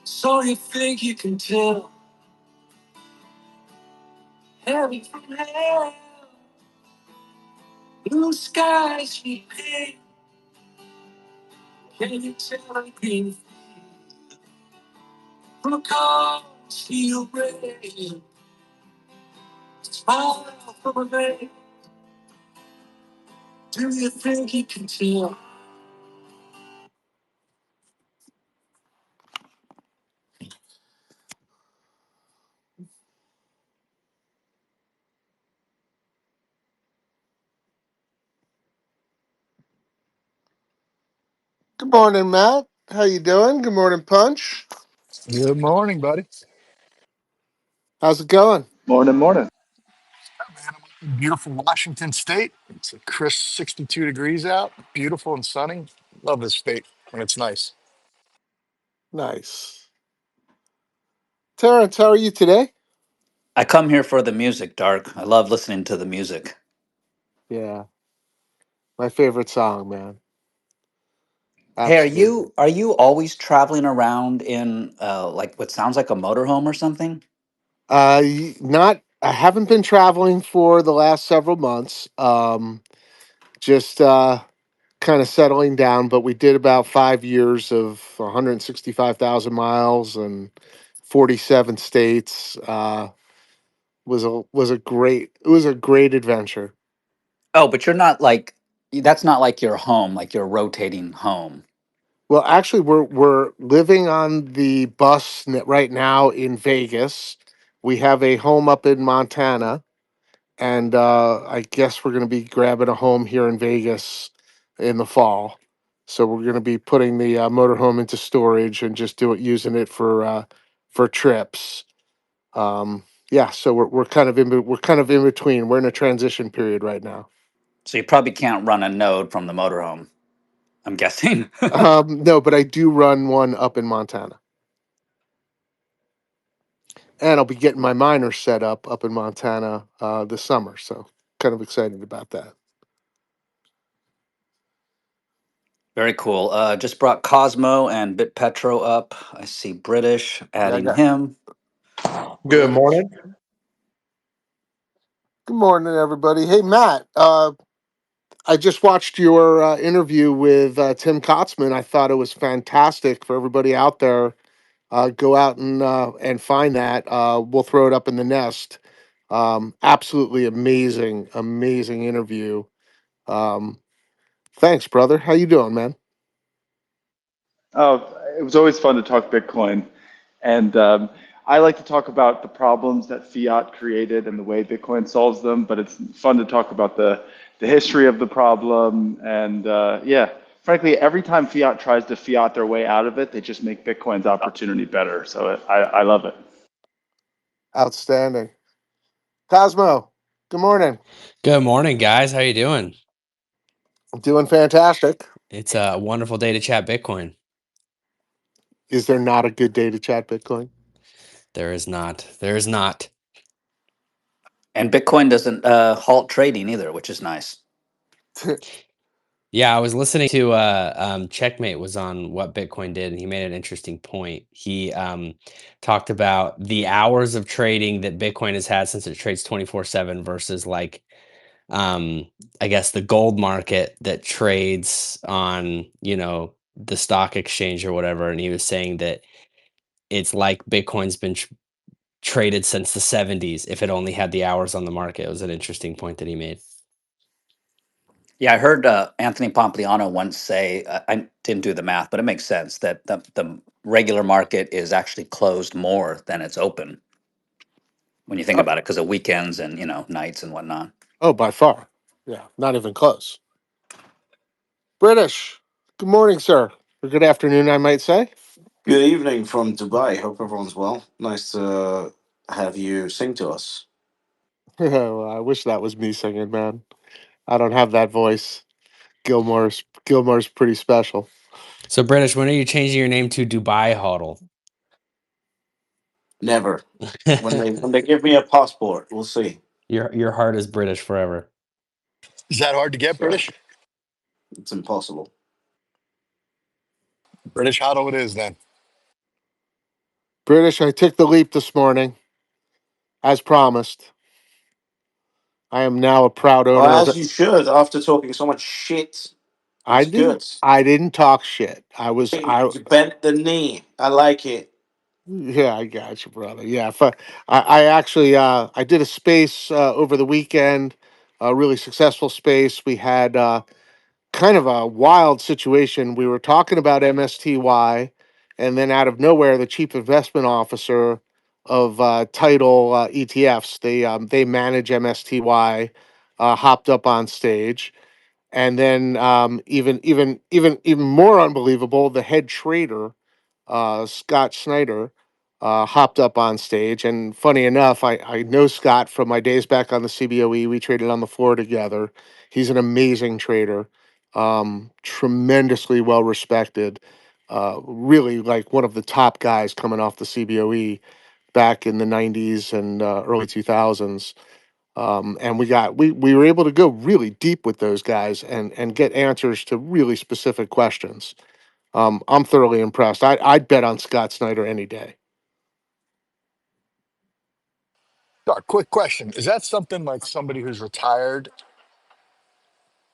So you think you can tell heaven from hell, blue skies from pain? Can you tell a green from a cold steel rain? Smile from a vein. Do you think you can tell? Good morning, Matt. How you doing? Good morning, Punch. Good morning, buddy. How's it going? Morning, morning. Beautiful Washington State. It's a crisp 62 degrees out. Beautiful and sunny. Love this state when it's nice. Nice. Terrence, how are you today? I come here for the music, Dark. I love listening to the music. Yeah, my favorite song, man. Hey, are Absolutely. you always traveling around in like what sounds like a motorhome or something? Not. I haven't been traveling for the last several months. Just kind of settling down. But we did about 5 years of 165,000 miles and 47 states. Was a great adventure. Oh, but you're not like that's not like your home, like your rotating home. Well, actually, we're living on the right now in Vegas. We have a home up in Montana, and I guess we're going to be grabbing a home here in Vegas in the fall. So we're going to be putting the motorhome into storage and just using it for trips. Yeah, so we're kind of in between. We're in a transition period right now. So you probably can't run a node from the motorhome, I'm guessing. No, but I do run one up in Montana, and I'll be getting my miner set up in Montana this summer. So kind of excited about that. Very cool. Just brought Cosmo and BitPetro up. I see British Yeah, I adding got him. Good British. morning. Good morning, everybody. Hey, Matt. I just watched your interview with Tim Kotzman. I thought it was fantastic for everybody out there. Go out and find that. We'll throw it up in the nest. Absolutely amazing, amazing interview. Um, Thanks, brother. How you doing, man? Oh, it was always fun to talk Bitcoin. And I like to talk about the problems that fiat created and the way Bitcoin solves them, but it's fun to talk about the history of the problem. And yeah, frankly, every time fiat tries to fiat their way out of it, they just make Bitcoin's opportunity better. So I love it. Outstanding. Cosmo, good morning. Good morning, guys. How you doing? I'm doing fantastic. It's a wonderful day to chat Bitcoin. Is there not a good day to chat Bitcoin? There is not. There is not. And Bitcoin doesn't halt trading either, which is nice. Yeah, I was listening to Checkmate was on what Bitcoin did, and he made an interesting point. He talked about the hours of trading that Bitcoin has had since it trades 24/7 versus like um I guess the gold market that trades on, the stock exchange or whatever. And he was saying that it's like Bitcoin's been traded since the 70s if it only had the hours on the market. It was an interesting point that he made. Yeah, I heard Anthony Pompliano once say, I didn't do the math, but it makes sense that the regular market is actually closed more than it's open when you think Oh, about it because of weekends and nights and whatnot. oh, by far. Yeah, not even close. British. Good morning, sir. Or good afternoon, I might say. Good evening from Dubai. Hope everyone's well. Nice to have you sing to us. Well, I wish that was me singing, man. I don't have that voice. Gilmore's pretty special. So British, when are you changing your name to Dubai Hodl? Never. When they give me a passport, we'll see. Your heart is British forever. Is that hard to get, So British? it's impossible. British Hotto it is then. British, I took the leap this morning, as promised. I am now a proud Well, owner of as it. you should, after talking so much shit. I It's good. didn't I didn't talk shit. Hey, you bent the knee. I like it. Yeah, I got you, brother. Yeah, I actually I did a space over the weekend, a really successful space. We had kind of a wild situation. We were talking about MSTY, and then out of nowhere, the chief investment officer of Title ETFs, they manage MSTY, hopped up on stage, and then even more unbelievable, the head trader, Scott Snyder, hopped up on stage. And funny enough, I know Scott from my days back on the CBOE. We traded on the floor together. He's an amazing trader, tremendously well respected, really like one of the top guys coming off the CBOE back in the 90s and early 2000s. And we were able to go really deep with those guys and get answers to really specific questions. I'm thoroughly impressed. I'd bet on Scott Snyder any day. Quick question. Is that something like somebody who's retired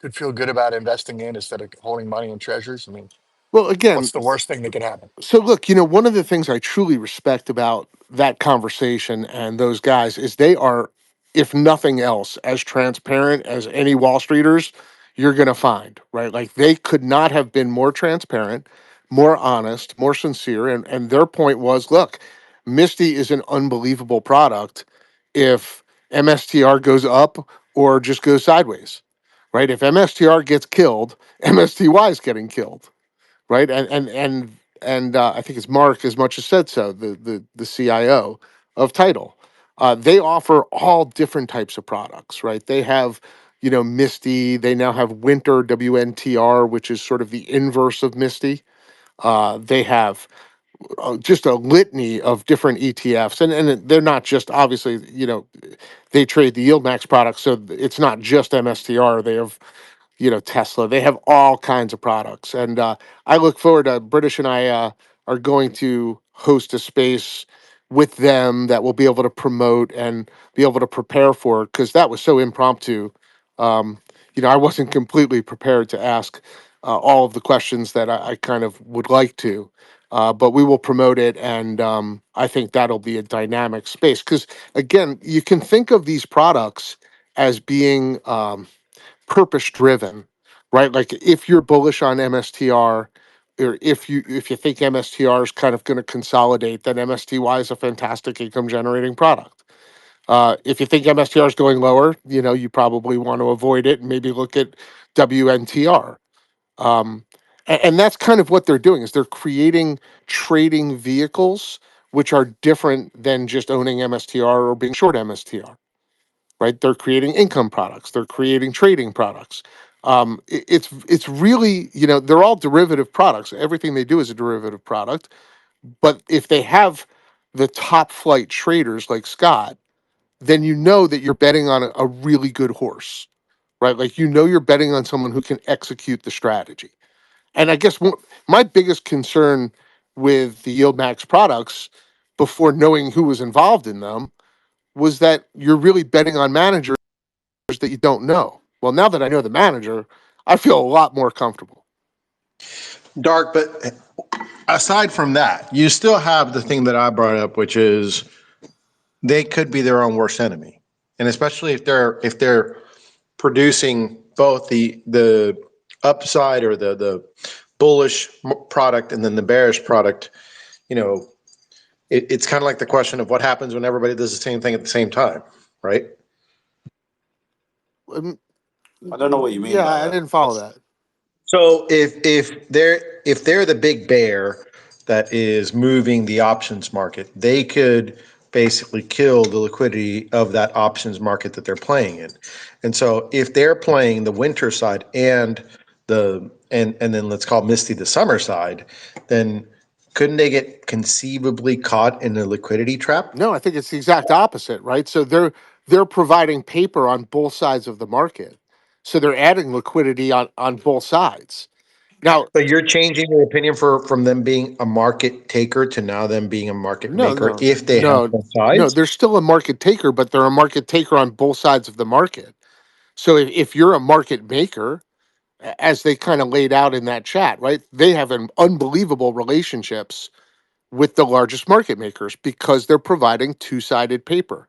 could feel good about investing in instead of holding money in treasuries? I mean, Well, again, what's the worst thing that could happen? so look, one of the things I truly respect about that conversation and those guys is they are, if nothing else, as transparent as any Wall Streeters you're going to find, right? Like they could not have been more transparent, more honest, more sincere. And their point was, look, Misty is an unbelievable product if MSTR goes up or just goes sideways, right? If MSTR gets killed, MSTY is getting killed, right? And I think it's Mark as much as said so, the CIO of Title. They offer all different types of products, right? They have, Misty. They now have Winter WNTR, which is sort of the inverse of Misty. They have just a litany of different ETFs, and they're not just obviously, they trade the yield max products, so it's not just MSTR. They have Tesla. They have all kinds of products, and I look forward to British and I are going to host a space with them that we'll be able to promote and be able to prepare for because that was so impromptu. Um, I wasn't completely prepared to ask all of the questions that I kind of would like to. But we will promote it, and I think that'll be a dynamic space. Because again, you can think of these products as being purpose driven, right? Like if you're bullish on MSTR, or if you think MSTR is kind of going to consolidate, then MSTY is a fantastic income generating product. If you think MSTR is going lower, you probably want to avoid it and maybe look at WNTR. Um, and that's kind of what they're doing is they're creating trading vehicles which are different than just owning MSTR or being short MSTR, right? They're creating income products. They're creating trading products. It's really, they're all derivative products. Everything they do is a derivative product. But if they have the top flight traders like Scott, then you know that you're betting on a really good horse, right? Like you're betting on someone who can execute the strategy. And I guess my biggest concern with the yield max products before knowing who was involved in them was that you're really betting on managers that you don't know. Well, now that I know the manager, I feel a lot more comfortable. Dark, but aside from that, you still have the thing that I brought up, which is they could be their own worst enemy, and especially if they're producing both the upside or the bullish product and then the bearish product. You know, it's kind of like the question of what happens when everybody does the same thing at the same time, right? Um, I don't know what you mean yeah, by I that. didn't follow that. So if they're the big bear that is moving the options market, they could basically kill the liquidity of that options market that they're playing in. And so if they're playing the winter side and then let's call Misty the summer side, then couldn't they get conceivably caught in a liquidity trap? No, I think it's the exact opposite, right? So they're providing paper on both sides of the market. So they're adding liquidity on both sides. Now, So you're changing your opinion from them being a market taker to now them being a market no, maker no, if they have no, both no. sides? They're still a market taker, but they're a market taker on both sides of the market. So if you're a market maker, as they kind of laid out in that chat, right? They have an unbelievable relationships with the largest market makers because they're providing two-sided paper.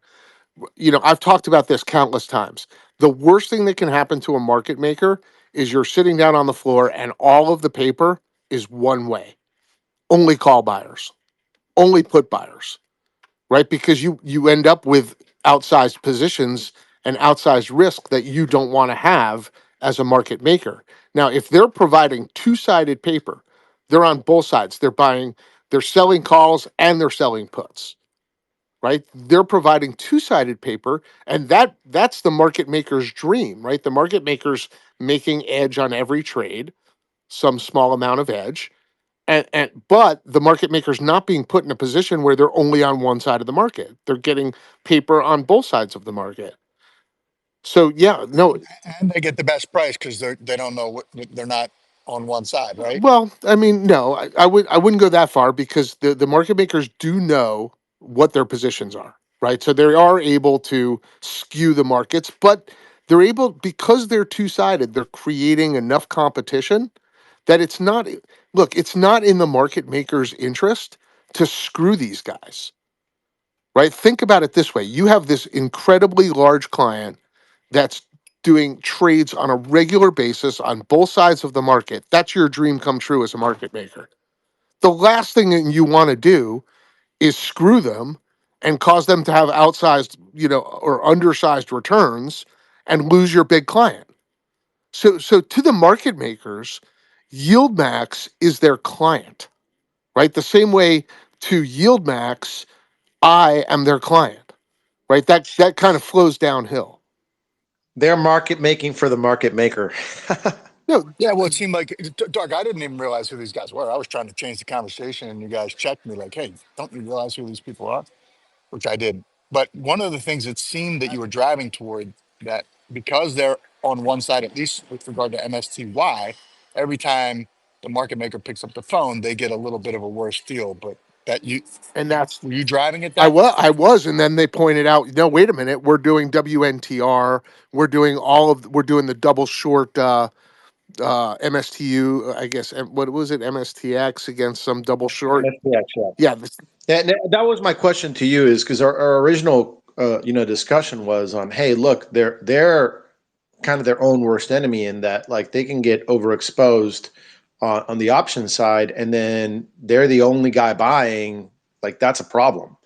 I've talked about this countless times. The worst thing that can happen to a market maker is you're sitting down on the floor and all of the paper is one way. Only call buyers, only put buyers, right? Because you end up with outsized positions and outsized risk that you don't want to have as a market maker. Now, if they're providing two-sided paper, they're on both sides. They're selling calls and they're selling puts, right? They're providing two-sided paper, and that's the market maker's dream, right? The market maker's making edge on every trade, some small amount of edge, and but the market maker's not being put in a position where they're only on one side of the market. They're getting paper on both sides of the market. So yeah, no, And they get the best price because they don't know what they're not on one side, right? well, I mean, no, I wouldn't go that far because the market makers do know what their positions are, right? So they are able to skew the markets, but they're able because they're two-sided, they're creating enough competition that it's not in the market maker's interest to screw these guys, right? Think about it this way. You have this incredibly large client that's doing trades on a regular basis on both sides of the market. That's your dream come true as a market maker. The last thing that you want to do is screw them and cause them to have outsized, or undersized returns and lose your big client. So to the market makers, yield max is their client, right? The same way to yield max, I am their client, right? That kind of flows downhill. They're market making for the market maker. No, Yeah, well, it seemed like, Doug, I didn't even realize who these guys were. I was trying to change the conversation, and you guys checked me like, hey, don't you realize who these people are? Which I did. But one of the things it seemed that you were driving toward, that because they're on one side, at least with regard to MSTY, every time the market maker picks up the phone, they get a little bit of a worse deal. But that you and that's were you driving at I that? was, I was, and then they pointed out, no, wait a minute, we're doing WNTR, we're doing the double short MSTU, I guess, what was it, MSTX against some double short. SPX, yeah. Yeah, And that was my question to you, is because our original discussion was on, hey, look, they're kind of their own worst enemy in that, like, they can get overexposed on the option side, and then they're the only guy buying. Like, that's a problem.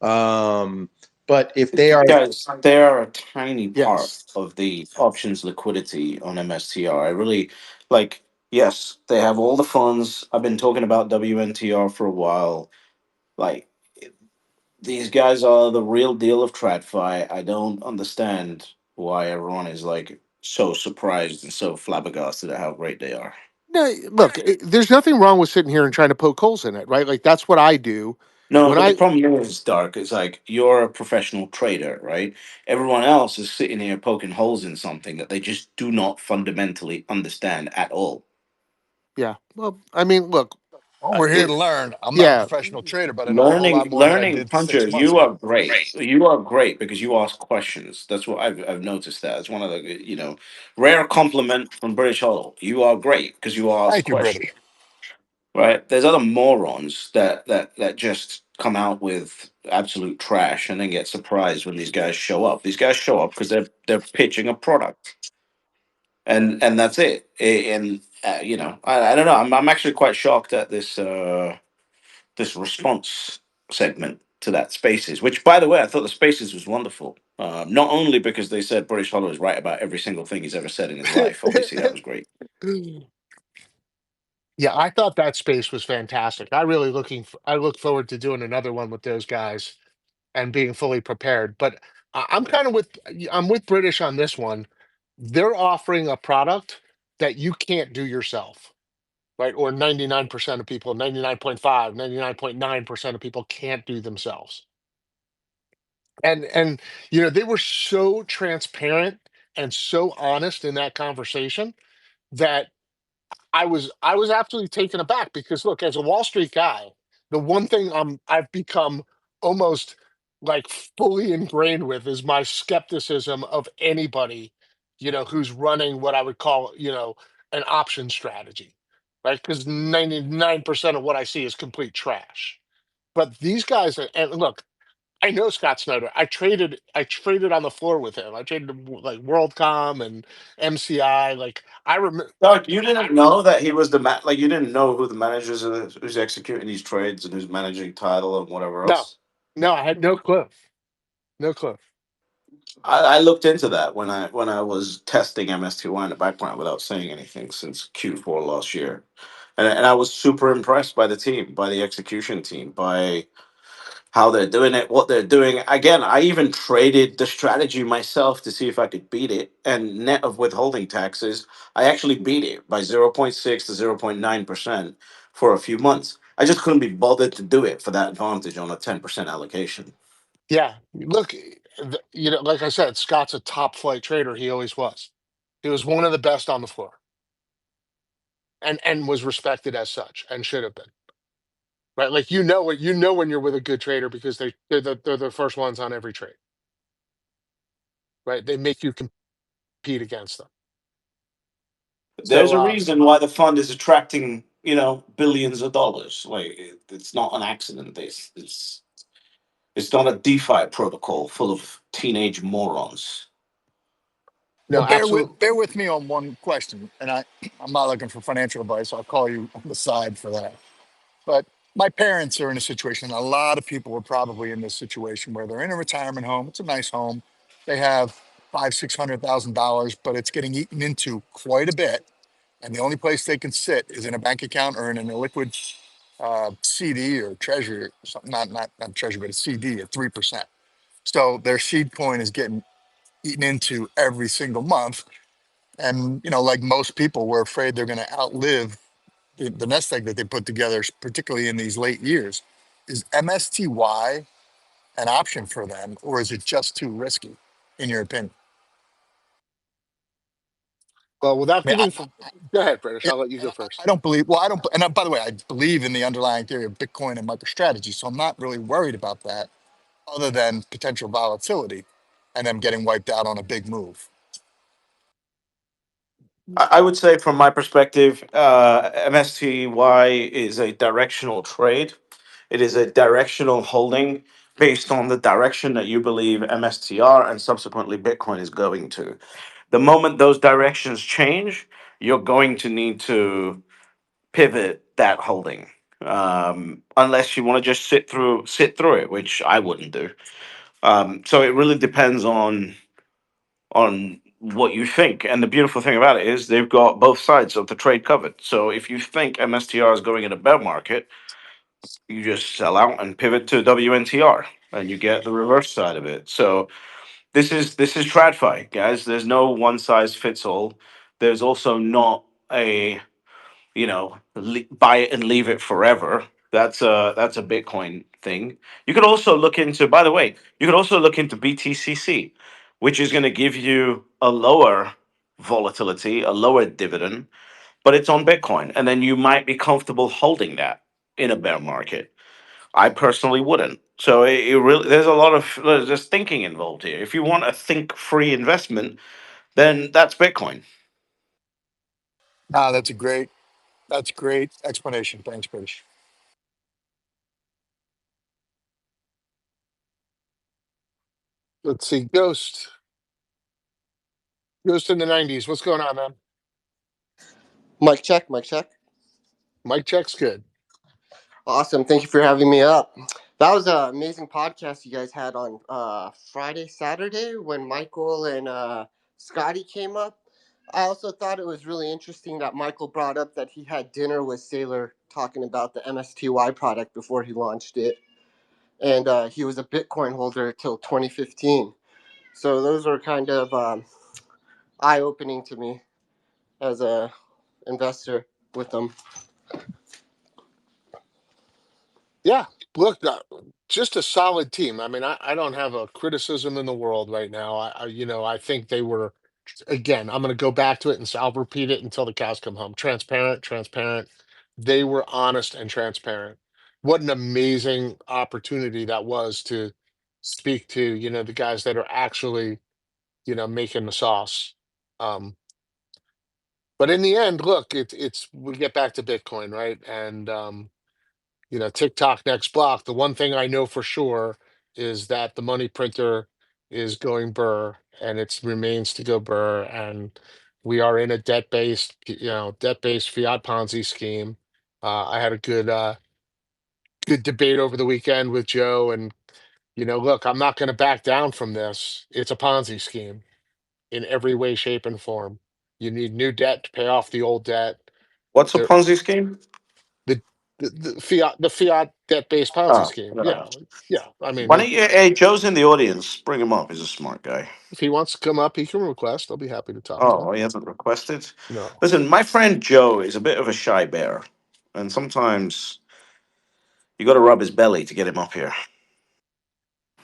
Um, but if they are, Guys, they are a tiny part yes. of the options liquidity on MSTR. I really like, yes, they have all the funds. I've been talking about WNTR for a while. Like, these guys are the real deal of TradFi. I don't understand why everyone is like so surprised and so flabbergasted at how great they are. No, look, there's nothing wrong with sitting here and trying to poke holes in it, right? Like that's what I do. No, When but the I problem is, Dark, it's like you're a professional trader, right? Everyone else is sitting here poking holes in something that they just do not fundamentally understand at all. yeah, well, I mean, look, Well, we're here it to learn. I'm not a yeah, professional trader, but I know a whole Learning, lot more than I learning, did Puncher, 6 months you ago. are great. You are great because you ask questions. That's what I've noticed. That it's one of the rare compliment from British Hollow. You are great because you ask Thank you, questions. British. Right? There's other morons that just come out with absolute trash and then get surprised when these guys show up. These guys show up because they're pitching a product, and that's it. And I don't know. I'm actually quite shocked at this response segment to that Spaces, which by the way I thought the Spaces was wonderful. Not only because they said British Hollow is right about every single thing he's ever said in his life. Obviously, that was great. yeah, I thought that space was fantastic. I look forward to doing another one with those guys and being fully prepared. But I'm kind of I'm with British on this one. They're offering a product that you can't do yourself, right? Or 99% of people, 99.5, 99.9% of people can't do themselves. And they were so transparent and so honest in that conversation that I was absolutely taken aback because look, as a Wall Street guy, the one thing I've become almost like fully ingrained with is my skepticism of anybody, who's running what I would call, an option strategy, right? Because 99% of what I see is complete trash. But these guys, and look, I know Scott Snyder. I traded on the floor with him. I traded like WorldCom and MCI. Like I remember. Doug, you didn't know that he was like you didn't know who the managers are who's executing these trades and who's managing title and whatever No, else. no, I had no clue. No clue. I looked into that when I was testing MSTY in the background without saying anything since Q4 last year, and I was super impressed by the team, by the execution team, by how they're doing it, what they're doing. Again, I even traded the strategy myself to see if I could beat it. And net of withholding taxes, I actually beat it by 0.6 to 0.9% for a few months. I just couldn't be bothered to do it for that advantage on a 10% allocation. Yeah, look, like I said, Scott's a top flight trader. He always was. He was one of the best on the floor, and was respected as such, and should have been. Right, like when you're with a good trader because they're the first ones on every trade. Right, they make you compete against them. So There's a reason why the fund is attracting, billions of dollars. Like it's not an accident. It's not a DeFi protocol full of teenage morons. Well, no, absolutely. bear with me on one question, and I'm not looking for financial advice. I'll call you on the side for that. But my parents are in a situation, and a lot of people are probably in this situation where they're in a retirement home. It's a nice home. They have $500,000, $600,000, but it's getting eaten into quite a bit. And the only place they can sit is in a bank account or in a liquid CD or treasury, or something, not treasury, but a CD at 3%. So their seed coin is getting eaten into every single month. And, like most people, we're afraid they're going to outlive the nest egg that they put together, particularly in these late years. Is MSTY an option for them, or is it just too risky, in your opinion? Well, without I mean, giving, go ahead, British. yeah, I'll let you and go first. I don't believe, well, I don't, and by the way, I believe in the underlying theory of Bitcoin and MicroStrategy, so I'm not really worried about that other than potential volatility and them getting wiped out on a big move. I would say, from my perspective, MSTY is a directional trade. It is a directional holding based on the direction that you believe MSTR and subsequently Bitcoin is going to. The moment those directions change, you're going to need to pivot that holding, unless you want to just sit through it, which I wouldn't do. So it really depends on what you think. And the beautiful thing about it is they've got both sides of the trade covered. So if you think MSTR is going in a bear market, you just sell out and pivot to WNTR, and you get the reverse side of it. So this is TradFi, guys. There's no one size fits all. There's also not a buy it and leave it forever. That's a Bitcoin thing. You could also look into, by the way, you could also look into BTCC, which is going to give you a lower volatility, a lower dividend, but it's on Bitcoin, and then you might be comfortable holding that in a bear market. I personally wouldn't. So it really, there's a lot of there's thinking involved here. If you want a think-free investment, then that's Bitcoin. Ah, that's great explanation. Thanks, British. Let's see, Ghost in the '90s. What's going on, man? Mic check, mic check. Mike check's good. Awesome. Thank you for having me up. That was an amazing podcast you guys had on Friday, Saturday when Michael and Scotty came up. I also thought it was really interesting that Michael brought up that he had dinner with Saylor talking about the MSTY product before he launched it. And he was a Bitcoin holder till 2015. So those were kind of eye opening to me as a investor with them. Yeah, look, just a solid team. I mean, I don't have a criticism in the world right now. I think they were, again, I'm going to go back to it and I'll repeat it until the cows come home. Transparent, transparent. They were honest and transparent. What an amazing opportunity that was to speak to, the guys that are actually, making the sauce. Um, but in the end, look, it's we get back to Bitcoin, right? And TikTok next block. The one thing I know for sure is that the money printer is going burr, and it remains to go burr. And we are in a debt-based fiat Ponzi scheme. I had a good debate over the weekend with Joe, and look, I'm not going to back down from this. It's a Ponzi scheme in every way, shape, and form. You need new debt to pay off the old debt. What's a There, Ponzi scheme? the the fiat debt-based Ponzi Oh, scheme. Yeah, right. yeah. I mean, Why don't you? Hey, Joe's in the audience. Bring him up. He's a smart guy. if he wants to come up, he can request. I'll be happy to talk to Oh, him. he hasn't requested. No, Listen, my friend Joe is a bit of a shy bear, and sometimes you got to rub his belly to get him up here.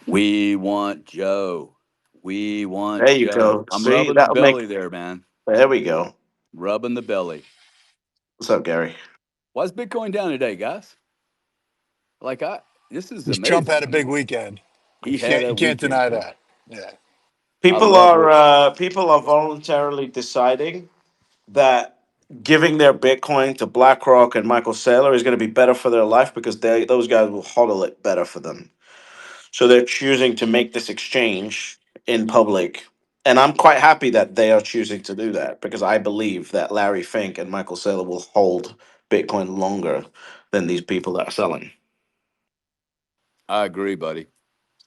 We want Joe. We want There you Joe. go. I'm See, rubbing the that'll make. belly there, man. There we go. Rubbing the belly. What's up, Gary? Why's Bitcoin down today, guys? Like this is because Trump amazing had a to me. big weekend. You He had can't a you can't weekend, deny Trump. that. Yeah. I People love what are voluntarily deciding that giving their Bitcoin to BlackRock and Michael Saylor is going to be better for their life because those guys will hodl it better for them. So they're choosing to make this exchange in public. And I'm quite happy that they are choosing to do that because I believe that Larry Fink and Michael Saylor will hold Bitcoin longer than these people that are selling. I agree, buddy.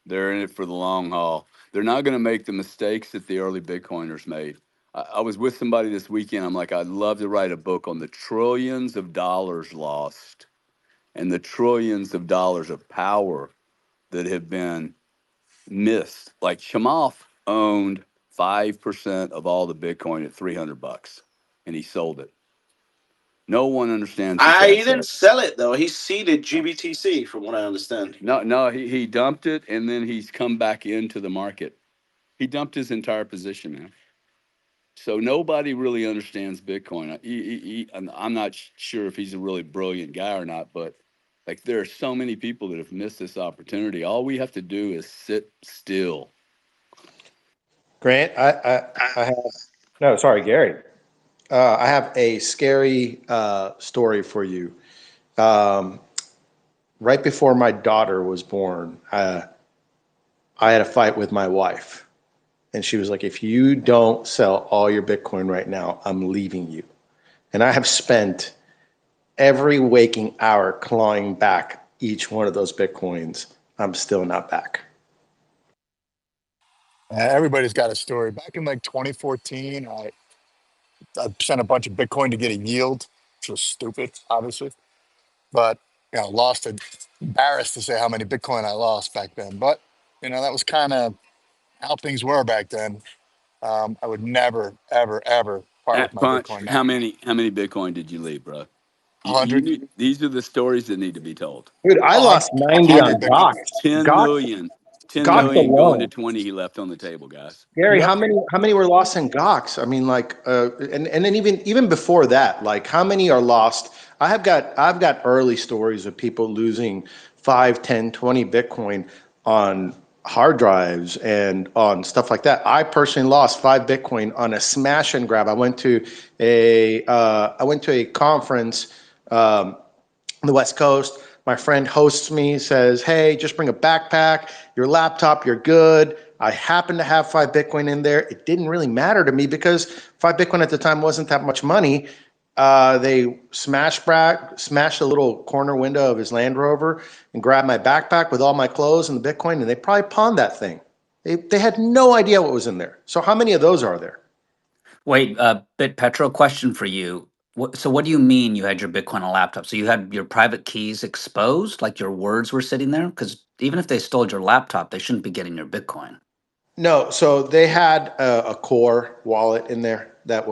They're in it for the long haul. They're not going to make the mistakes that the early Bitcoiners made. I was with somebody this weekend. I'm like, I'd love to write a book on the trillions of dollars lost and the trillions of dollars of power that have been missed. Like Shimoff owned 5% of all the Bitcoin at $300, and he sold it. No one understands this He didn't asset. sell it though. He seeded GBTC, from what I understand. No, no, he dumped it, and then he's come back into the market. He dumped his entire position, man. So nobody really understands Bitcoin. I'm not sure if he's a really brilliant guy or not, but like there are so many people that have missed this opportunity. All we have to do is sit still. Grant, I have no, sorry, Gary. I have a scary story for you. Um, right before my daughter was born, I had a fight with my wife, and she was like, "If you don't sell all your Bitcoin right now, I'm leaving you." And I have spent every waking hour clawing back each one of those Bitcoins. I'm still not back. Everybody's got a story. Back in like 2014, I sent a bunch of Bitcoin to get a yield, which was stupid, obviously. But lost it. Embarrassed to say how many Bitcoin I lost back then. But that was kind of how things were back then. I would never, ever, ever part with At my Punch, Bitcoin how now. many Bitcoin did you leave, bro? 100, These are the stories that need to be told. Dude, I lost 90 on 100 Bitcoin. Gox. 10 Gox, million, 10 Gox million going to alone. 20 he left on the table, guys. Gary, Yep. how many were lost in Gox? I mean, like, and then even before that, like, how many are lost? I've got early stories of people losing 5, 10, 20 Bitcoin on hard drives and on stuff like that. I personally lost 5 Bitcoin on a smash and grab. I went to a conference. On the West Coast. My friend hosts me, says, hey, just bring a backpack, your laptop, you're good. I happen to have 5 Bitcoin in there. It didn't really matter to me because 5 Bitcoin at the time wasn't that much money. They smashed the little corner window of his Land Rover and grabbed my backpack with all my clothes and the Bitcoin, and they probably pawned that thing. They had no idea what was in there. So how many of those are there? Wait, Bit Petro, question for you. So what do you mean you had your Bitcoin on a laptop? So you had your private keys exposed, like your words were sitting there? Because even if they stole your laptop, they shouldn't be getting your Bitcoin. No, so they had a core wallet in there that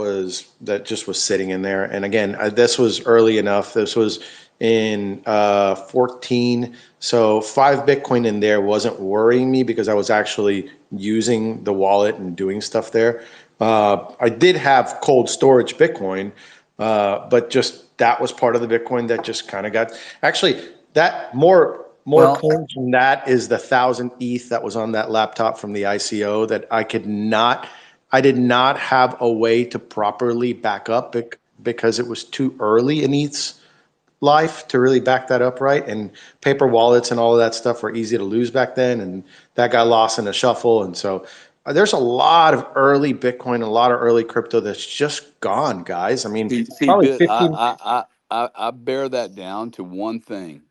just was sitting in there. And again, this was early enough. This was in 14. So 5 Bitcoin in there wasn't worrying me because I was actually using the wallet and doing stuff there. I did have cold storage Bitcoin, but just that was part of the Bitcoin that just kind of got actually that more Well, coins than that is the 1,000 ETH that was on that laptop from the ICO that I did not have a way to properly back up because it was too early in ETH's life to really back that up right. And paper wallets and all of that stuff were easy to lose back then. And that got lost in the shuffle. And so there's a lot of early Bitcoin, a lot of early crypto that's just gone, guys. I mean, See, probably Bit, 15. I bear that down to one thing.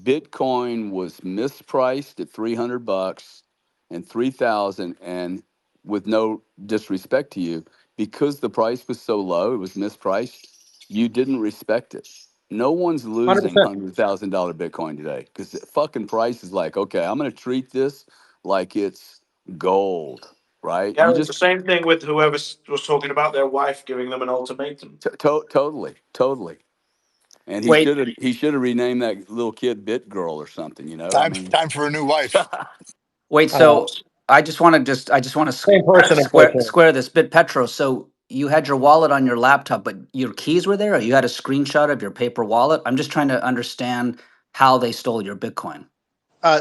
Bitcoin was mispriced at 300 bucks and 3,000, and with no disrespect to you, because the price was so low, it was mispriced. You didn't respect it. No one's losing 100%. $100,000 Bitcoin today because the fucking price is like, okay, I'm going to treat this like it's gold, right? You Yeah, it's the just same thing with whoever was talking about their wife giving them an ultimatum. totally. And wait, he should have renamed that little kid Bit Girl or something. I Time, mean, time for a new wife. wait. Uh, So I just want to Same person, unfortunately. square this. Bit Petro. So you had your wallet on your laptop, but your keys were there, or you had a screenshot of your paper wallet? I'm just trying to understand how they stole your Bitcoin.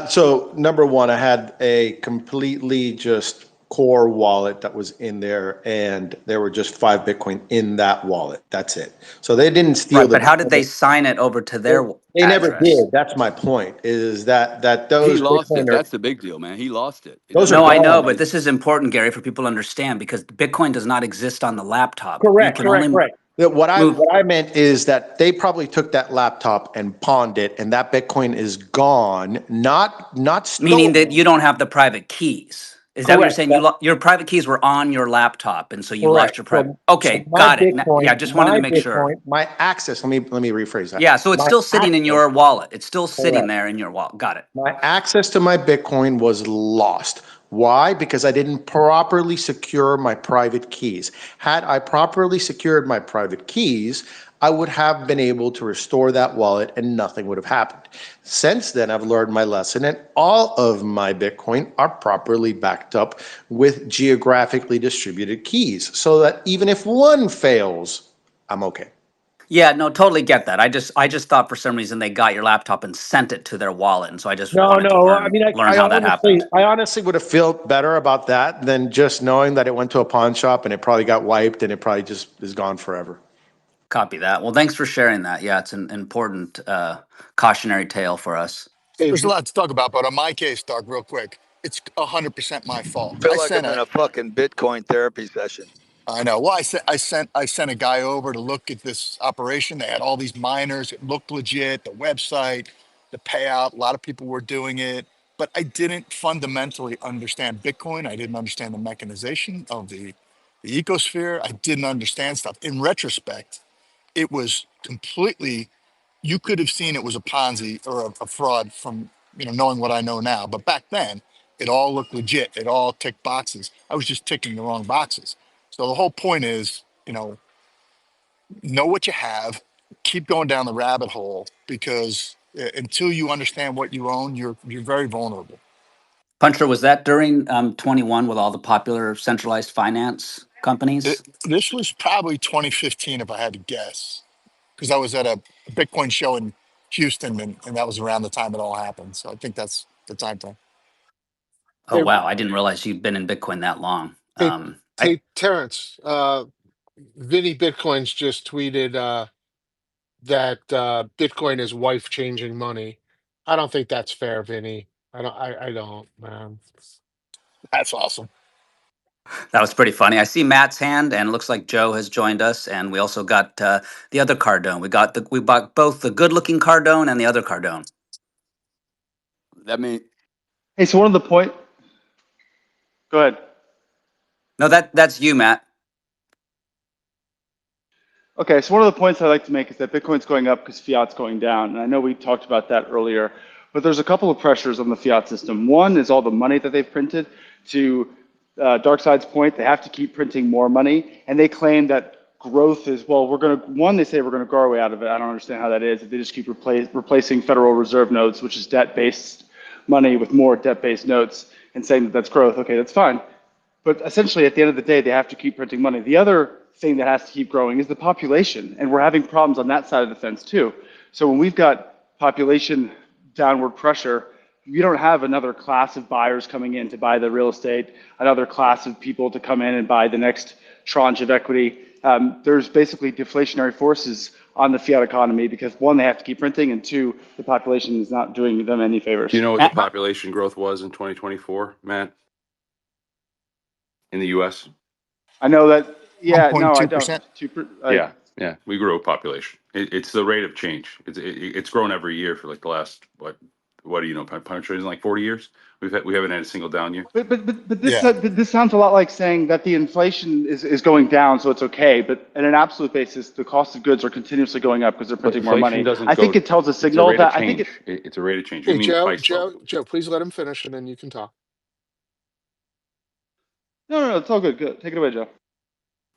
So number one, I had a completely just core wallet that was in there, and there were just 5 Bitcoin in that wallet. That's it. So they didn't steal Right, the. but how did they sign it over to They, their they never address? did. That's my point. Is that he those lost it. Bitcoin are That's the big deal, man. He lost it. It those are doesn't No, I matter know, how gone. but many. this is important, Gary, for people to understand because Bitcoin does not exist on the laptop. You Correct, can correct, only correct. That What I move, what I meant is that they probably took that laptop and pawned it, and that Bitcoin is gone, not meaning that stolen. you don't have the private keys. Is that what you're Correct. saying? Your private keys were on your laptop, and so you Correct. lost your private. So Okay, got it. Yeah, just wanted to make sure. My access. Let me rephrase that. Yeah, so it's My still sitting in access. your wallet. It's still sitting Correct. there in your wallet. Got it. My access to my Bitcoin was lost. Why? Because I didn't properly secure my private keys. Had I properly secured my private keys, I would have been able to restore that wallet and nothing would have happened. Since then, I've learned my lesson, and all of my Bitcoin are properly backed up with geographically distributed keys so that even if one fails, I'm okay. Yeah, no, totally get that. I just thought for some reason they got your laptop and sent it to their wallet, and so I just No, wanted to no. I mean, learn how that happened. I honestly would have felt better about that than just knowing that it went to a pawn shop and it probably got wiped and it probably just is gone forever. Copy that. Well, thanks for sharing that. Yeah, it's an important cautionary tale for us. Hey, There's a lot to talk about, but on my case, Doug, real quick, it's 100% my fault. feel like I'm in a fucking Bitcoin therapy session. I know. Well, I sent a guy over to look at this operation. They had all these miners. It looked legit. The website, the payout. A lot of people were doing it, but I didn't fundamentally understand Bitcoin. I didn't understand the mechanization of the ecosphere. I didn't understand stuff. In retrospect, it was completely. You could have seen it was a Ponzi or a fraud from knowing what I know now. But back then, it all looked legit. It all ticked boxes. I was just ticking the wrong boxes. So the whole point is, know what you have, keep going down the rabbit hole because until you understand what you own, you're very vulnerable. Puncher, was that during 21 with all the popular centralized finance companies? This was probably 2015, if I had to guess, because I was at a Bitcoin show in Houston, and that was around the time it all happened. So I think that's the time frame. Oh, Hey, wow. I didn't realize you'd been in Bitcoin that long. hey, I hey, Terrence. Vinny Bitcoins just tweeted that Bitcoin is wife changing money. I don't think that's fair, Vinny. I don't, man. That's awesome. That was pretty funny. I see Matt's hand, and it looks like Joe has joined us, and we also got the other Cardone. We bought both the good-looking Cardone and the other Cardone. That mean Hey, so one of the point. Go ahead. No, that's you, Matt. Okay, so one of the points I like to make is that Bitcoin's going up because fiat's going down. And I know we talked about that earlier, but there's a couple of pressures on the fiat system. One is all the money that they've printed. To Darkside's point, they have to keep printing more money. And they claim that growth is, well, they say we're going to grow our way out of it. I don't understand how that is. If they just keep replacing Federal Reserve notes, which is debt-based money, with more debt-based notes and saying that that's growth, okay, that's fine. But essentially, at the end of the day, they have to keep printing money. The other thing that has to keep growing is the population, and we're having problems on that side of the fence too. So when we've got population downward pressure, you don't have another class of buyers coming in to buy the real estate, another class of people to come in and buy the next tranche of equity. There's basically deflationary forces on the fiat economy because one, they have to keep printing, and two, the population is not doing them any favors. Do you know what the Matt, population growth was in 2024, Matt, in the U.S.? I know that. Yeah, no, I don't. 1.2%. Yeah, we grew population. It's the rate of change. It's grown every year for like the last what do you know? Penetration like 40 years. We haven't had a single down year. Yeah. But this sounds a lot like saying that the inflation is going down, so it's okay. But at an absolute basis, the cost of goods are continuously going up because they're But printing more inflation money. doesn't I think go. it tells a It's a signal rate of that I think change. it. It's a rate of change. You Hey, mean Joe, price level? Joe, please let him finish, and then you can talk. No, it's all good. Good. Take it away, Joe.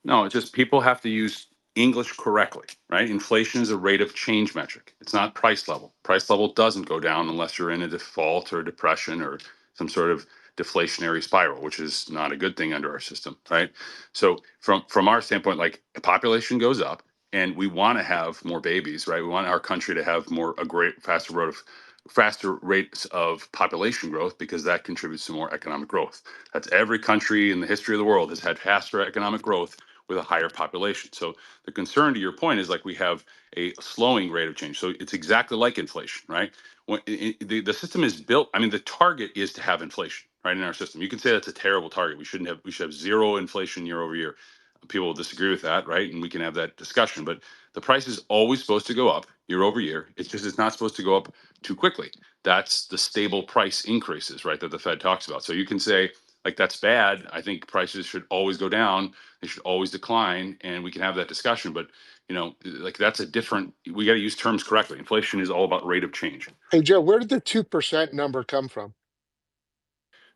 No, it's just people have to use English correctly, right? Inflation is a rate of change metric. It's not price level. Price level doesn't go down unless you're in a default or depression or some sort of deflationary spiral, which is not a good thing under our system, right? So from our standpoint, like the population goes up and we want to have more babies, right? We want our country to have faster rates of population growth because that contributes to more economic growth. That's every country in the history of the world has had faster economic growth with a higher population. So the concern to your point is like we have a slowing rate of change. So it's exactly like inflation, right? The system is built, I mean, the target is to have inflation, right, in our system. You can say that's a terrible target. We should have zero inflation year over year. People will disagree with that, right? And we can have that discussion. But the price is always supposed to go up year over year. It's not supposed to go up too quickly. That's the stable price increases, right, that the Fed talks about. So you can say, like, that's bad. I think prices should always go down. They should always decline, and we can have that discussion. But like that's a different. We got to use terms correctly. Inflation is all about rate of change. Hey, Joe, where did the 2% number come from?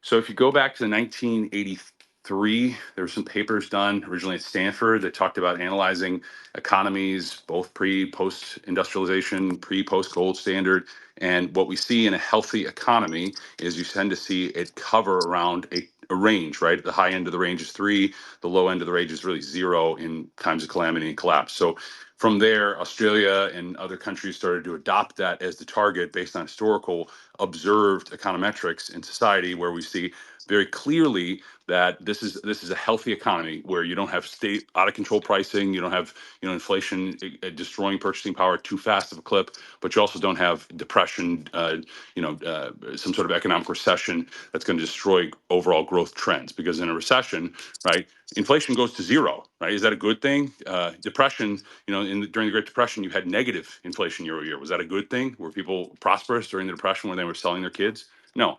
So if you go back to 1983, there were some papers done originally at Stanford that talked about analyzing economies, both post industrialization, post gold standard. And what we see in a healthy economy is you tend to see it cover around a range, right? The high end of the range is 3, the low end of the range is really 0 in times of calamity and collapse. So from there, Australia and other countries started to adopt that as the target based on historical observed econometrics in society, where we see very clearly that this is a healthy economy where you don't have state out of control pricing, you don't have inflation destroying purchasing power too fast of a clip, but you also don't have depression, some sort of economic recession that's going to destroy overall growth trends. Because in a recession, right, inflation goes to 0, right? Is that a good thing? Depression, during the Great Depression, you had negative inflation year over year. Was that a good thing? Were people prosperous during the Depression when they were selling their kids? No.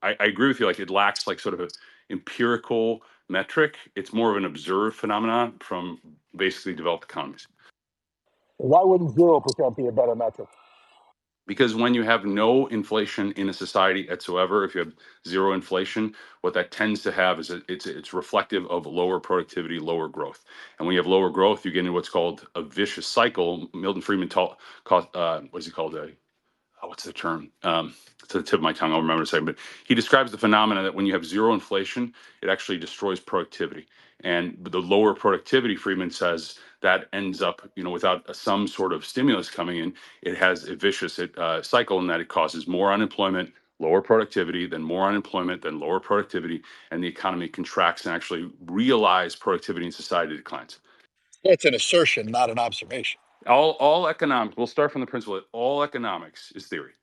I agree with you. Like it lacks like sort of an empirical metric. It's more of an observed phenomenon from basically developed economies. Why wouldn't 0% be a better metric? Because when you have no inflation in a society whatsoever, if you have zero inflation, what that tends to have is it's reflective of lower productivity, lower growth. And when you have lower growth, you get into what's called a vicious cycle. Milton Friedman what is he called? What's the term? It's at the tip of my tongue. I'll remember to say, but he describes the phenomena that when you have zero inflation, it actually destroys productivity. And the lower productivity, Friedman says, that ends up, without some sort of stimulus coming in, it has a vicious cycle in that it causes more unemployment, lower productivity, then more unemployment, then lower productivity, and the economy contracts and actually realized productivity in society declines. It's an assertion, not an observation. All economics. We'll start from the principle that all economics is theory.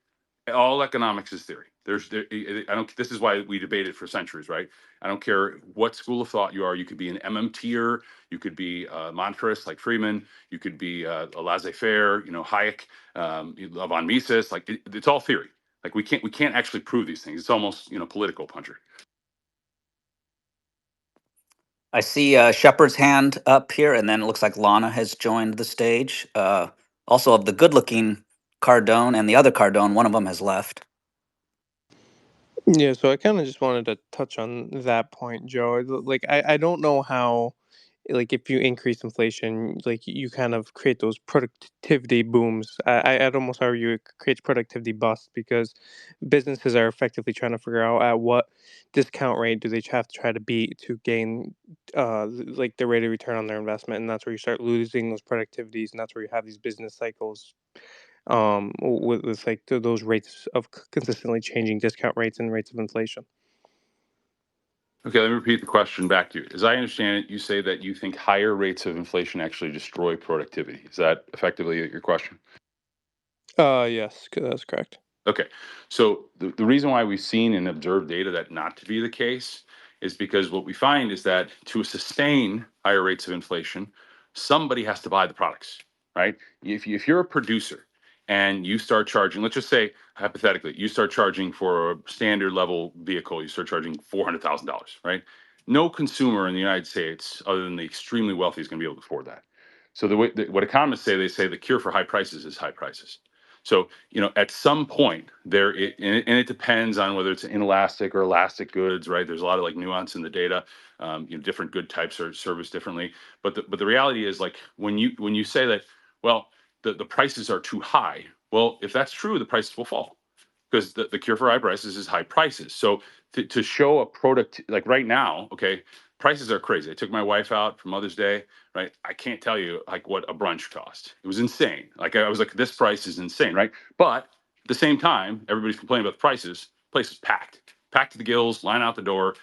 All economics is theory. I don't. This is why we debated for centuries, right? I don't care what school of thought you are. You could be an MMTer, you could be a monetarists like Friedman, you could be a laissez-faire, Hayek, von Mises. Like it's all theory. Like we can't actually prove these things. It's almost political puncher. I see Shepard's hand up here, and then it looks like Lana has joined the stage. Also, of the good-looking Cardone and the other Cardone, one of them has left. Yeah, so I kind of just wanted to touch on that point, Joe. Like, I don't know how, like, if you increase inflation, like, you kind of create those productivity booms. I'd almost argue it creates productivity busts because businesses are effectively trying to figure out at what discount rate do they have to try to beat to gain, like, the rate of return on their investment, and that's where you start losing those productivities, and that's where you have these business cycles with like those rates of consistently changing discount rates and rates of inflation. Okay, let me repeat the question back to you. As I understand it, you say that you think higher rates of inflation actually destroy productivity. Is that effectively your question? Yes, that's correct. Okay. So the reason why we've seen and observed data that not to be the case is because what we find is that to sustain higher rates of inflation, somebody has to buy the products, right? If you're a producer and you start charging, let's just say hypothetically, you start charging for a standard level vehicle, you start charging $400,000, right? No consumer in the United States, other than the extremely wealthy, is going to be able to afford that. So what economists say, they say the cure for high prices is high prices. So, at some point and it depends on whether it's inelastic or elastic goods, right? There's a lot of like nuance in the data. Different good types are serviced differently. But the reality is like when you say that, well, the prices are too high. Well, if that's true, the prices will fall because the cure for high prices is high prices. So to show a product like right now, okay, prices are crazy. I took my wife out for Mother's Day, right? I can't tell you like what a brunch cost. It was insane. Like I was like, this price is insane, right? But at the same time, everybody's complaining about the prices. Place is packed to the gills, line out the door.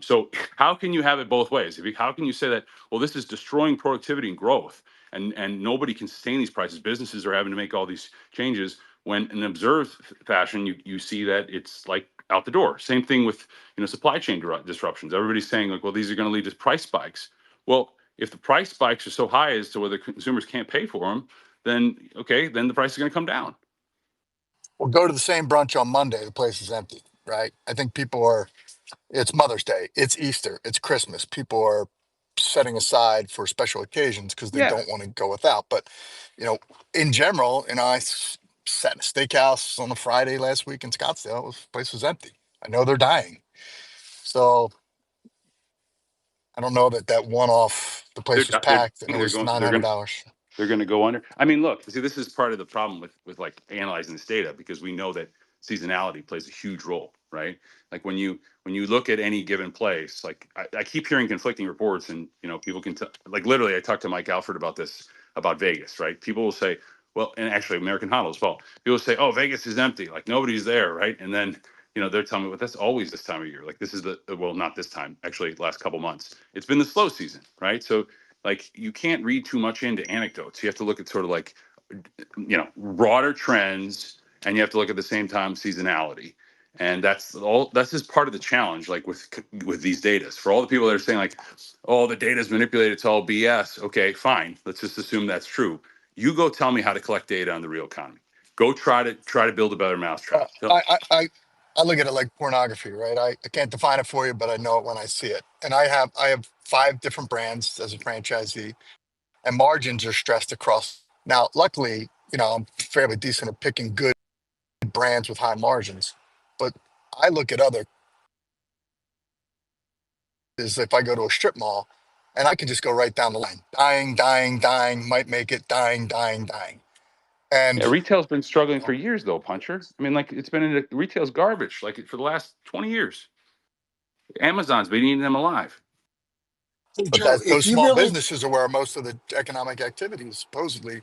So how can you have it both ways? How can you say that? Well, this is destroying productivity and growth, and nobody can sustain these prices. Businesses are having to make all these changes. When in observed fashion, you see that it's like out the door. Same thing with supply chain disruptions. Everybody's saying like, well, these are going to lead to price spikes. Well, if the price spikes are so high as to whether consumers can't pay for them, then okay, then the price is going to come down. We'll go to the same brunch on Monday. The place is empty, right? I think people are, it's Mother's Day, it's Easter, it's Christmas. People are setting aside for special occasions because they Yeah, don't want to go without. But, in general, I sat in a steakhouse on a Friday last week in Scottsdale. The place was empty. I know they're dying. So I don't know that one off, the They're place was they're packed and it they're was going they're going $900. they're going to go under. I mean, look, see, this is part of the problem with like analyzing this data because we know that seasonality plays a huge role, right? Like when you look at any given place, like I keep hearing conflicting reports, and people can like literally, I talked to Mike Alfred about this about Vegas, right? People will say, well, and actually American Hodl as well. People will say, oh, Vegas is empty, like nobody's there, right? And then they're telling me, well, that's always this time of year. Like this is well, not this time, actually, last couple months. It's been the slow season, right? So like you can't read too much into anecdotes. You have to look at sort of like broader trends, and you have to look at the same time seasonality. And that's just part of the challenge, like with these data. For all the people that are saying like, oh, the data is manipulated, it's all BS. Okay, fine. Let's just assume that's true. You go tell me how to collect data on the real economy. Go try to build a better mousetrap. I look at it like pornography, right? I can't define it for you, but I know it when I see it. And I have 5 different brands as a franchisee, and margins are stressed across. Now, luckily, I'm fairly decent at picking good brands with high margins. But I look at other is if I go to a strip mall and I can just go right down the line, dying, dying, dying, might make it, dying, dying, dying. Yeah, And retail's been struggling for years, though, Puncher. I mean, like it's been in retail's garbage, like for the last 20 years. Amazon's been eating them alive. Hey, but Joe, that if those you small really, businesses are where most of the economic activity is supposedly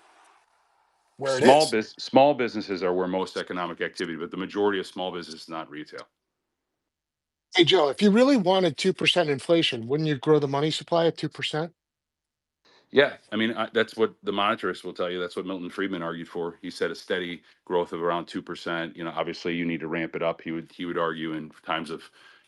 where it Small is. biz small businesses are where most economic activity, but the majority of small business is not retail. hey, Joe, if you really wanted 2% inflation, wouldn't you grow the money supply at 2%? Yeah, I mean that's what the monetarists will tell you. That's what Milton Friedman argued for. He said a steady growth of around 2%. Obviously you need to ramp it up. He would argue in times of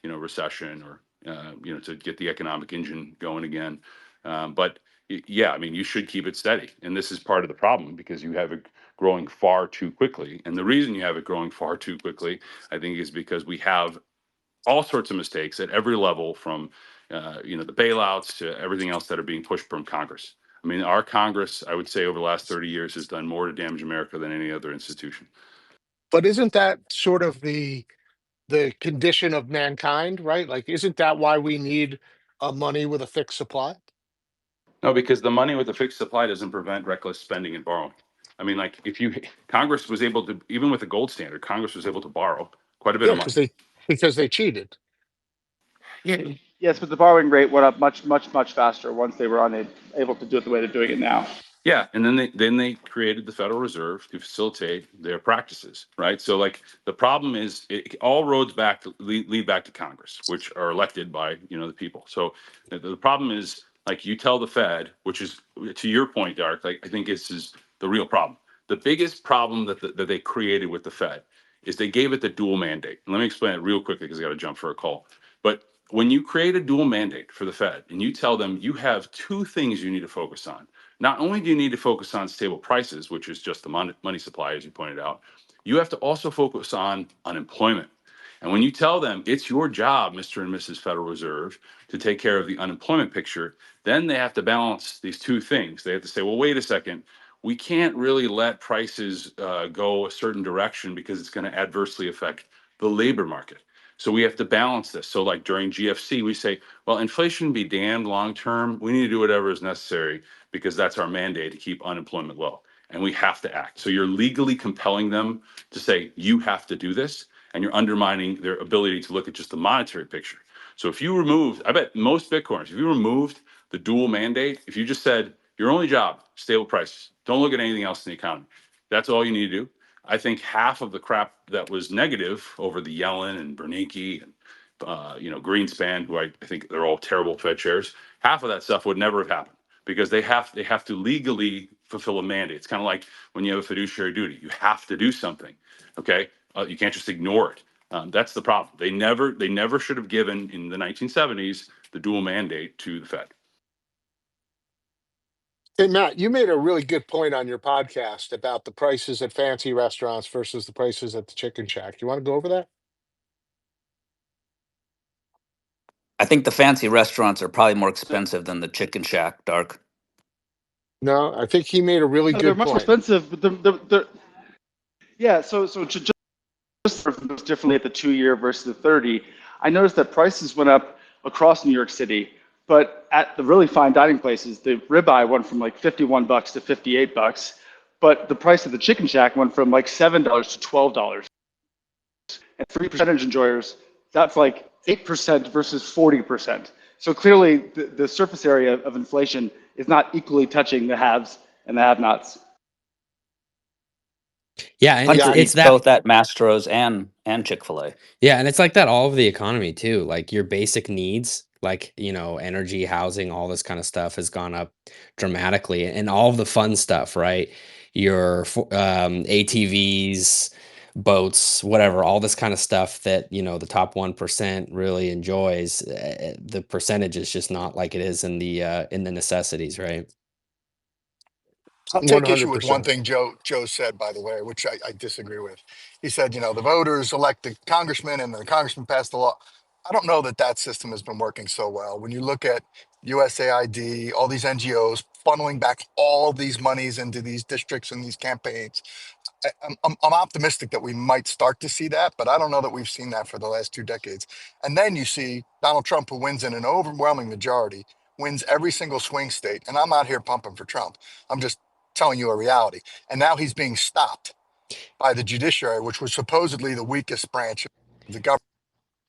recession or to get the economic engine going again. But yeah, I mean you should keep it steady, and this is part of the problem because you have it growing far too quickly. And the reason you have it growing far too quickly, I think, is because we have all sorts of mistakes at every level, from the bailouts to everything else that are being pushed from Congress. I mean, our Congress, I would say, over the last 30 years, has done more to damage America than any other institution. But isn't that sort of the condition of mankind, right? Like, isn't that why we need money with a fixed supply? No, because the money with the fixed supply doesn't prevent reckless spending and borrowing. I mean, like if you Congress was able to, even with the gold standard, Congress was able to borrow quite a bit Yeah, of money. because they cheated. Yeah, Yes, but the borrowing rate went up much, much, much faster once they were unable to do it the way they're doing it now. yeah, and then they created the Federal Reserve to facilitate their practices, right? So like the problem is, all roads lead back to Congress, which are elected by the people. So the problem is, like, you tell the Fed, which is, to your point, Dark. Like, I think this is the real problem. The biggest problem that they created with the Fed is they gave it the dual mandate. And let me explain it real quickly because I got to jump for a call. But when you create a dual mandate for the Fed and you tell them you have two things you need to focus on, not only do you need to focus on stable prices, which is just the money supply, as you pointed out, you have to also focus on unemployment. And when you tell them it's your job, Mr. and Mrs. Federal Reserve, to take care of the unemployment picture, then they have to balance these two things. They have to say, well, wait a second, we can't really let prices go a certain direction because it's going to adversely affect the labor market. So we have to balance this. So, like during GFC, we say, well, inflation be damned long term. We need to do whatever is necessary because that's our mandate to keep unemployment low. And we have to act. So you're legally compelling them to say, you have to do this, and you're undermining their ability to look at just the monetary picture. So if you removed, I bet most Bitcoiners, if you removed the dual mandate, if you just said, your only job, stable prices, don't look at anything else in the economy, that's all you need to do. I think half of the crap that was negative over the Yellen and Bernanke and Greenspan, who I think they're all terrible Fed chairs, half of that stuff would never have happened because they have to legally fulfill a mandate. It's kind of like when you have a fiduciary duty; you have to do something. Okay, you can't just ignore it. That's the problem. They never should have given in the 1970s the dual mandate to the Fed. Hey, Matt, you made a really good point on your podcast about the prices at fancy restaurants versus the prices at the chicken shack. You want to go over that? I think the fancy restaurants are probably more expensive than the chicken shack, Dark. No, I think he made a really No, they're good much more point. expensive, but yeah. So just differently at the 2 year versus the 30. I noticed that prices went up across New York City, but at the really fine dining places, the ribeye went from like $51 to $58, but the price of the chicken shack went from like $7 to $12. And 3% enjoyers, that's like 8% versus 40%. So clearly, the surface area of inflation is not equally touching the haves and the have-nots. Yeah, and Puncher it's eats that. both at Mastro's and Chick-fil-A. Yeah, and it's like that all over the economy too. Like your basic needs, like, energy, housing, all this kind of stuff has gone up dramatically. And all of the fun stuff, right? Your ATVs, boats, whatever, all this kind of stuff that, the top 1% really enjoys. The percentage is just not like it is in the necessities, right? I'll take issue with one 100%. thing Joe said, by the way, which I disagree with. He said, the voters elect the congressman and the congressman passed the law. I don't know that system has been working so well. When you look at USAID, all these NGOs funneling back all these monies into these districts and these campaigns, I'm optimistic that we might start to see that, but I don't know that we've seen that for the last 2 decades. And then you see Donald Trump, who wins in an overwhelming majority, wins every single swing state. And I'm out here pumping for Trump. I'm just telling you a reality. And now he's being stopped by the judiciary, which was supposedly the weakest branch of the government.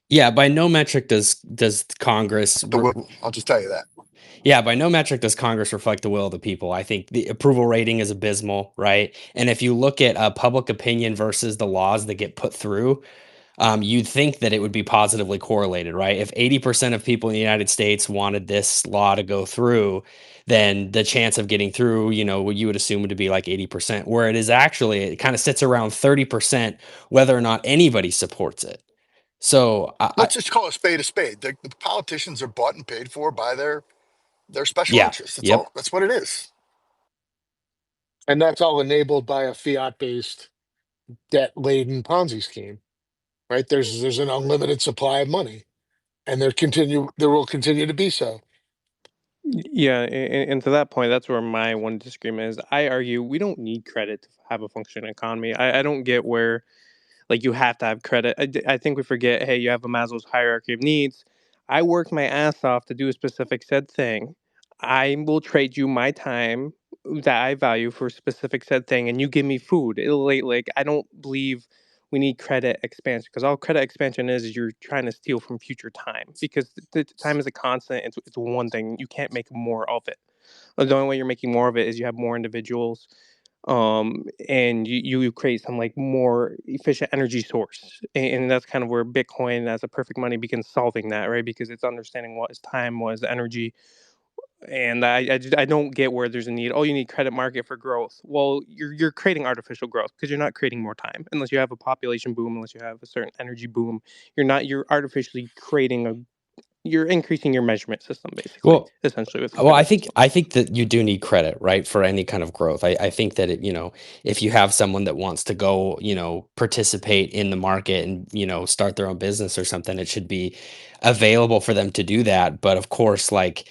Yeah, by no metric does Congress I'll just tell you that. yeah, by no metric does Congress reflect the will of the people. I think the approval rating is abysmal, right? And if you look at public opinion versus the laws that get put through, you'd think that it would be positively correlated, right? If 80% of people in the United States wanted this law to go through, then the chance of getting through, what you would assume to be like 80%, where it is actually, it kind of sits around 30%, whether or not anybody supports it. So Let's just call a spade a spade. The politicians are bought and paid for by their special yeah, interests. That's yep. all. That's what it is. And that's all enabled by a fiat-based, debt-laden Ponzi scheme, right? There's an unlimited supply of money, and there will continue to be so. Yeah, and to that point, that's where my one disagreement is. I argue we don't need credit to have a functioning economy. I don't get where like you have to have credit. I think we forget, hey, you have a Maslow's hierarchy of needs. I worked my ass off to do a specific said thing. I will trade you my time that I value for a specific said thing, and you give me food. Like I don't believe we need credit expansion, because all credit expansion is you're trying to steal from future time, because the time is a constant. It's one thing. You can't make more of it. The only way you're making more of it is you have more individuals, and you create some like more efficient energy source, and that's kind of where Bitcoin as a perfect money begins solving that, right? Because it's understanding what is time, what is energy. And I don't get where there's a need. Oh, you need credit market for growth. Well, you're creating artificial growth because you're not creating more time unless you have a population boom, unless you have a certain energy boom. You're artificially creating a you're increasing your measurement system, basically, Well, essentially, with the Well, I credit think system. I think that you do need credit, right, for any kind of growth. I think that if you have someone that wants to go, participate in the market and start their own business or something, it should be available for them to do that. But of course, like,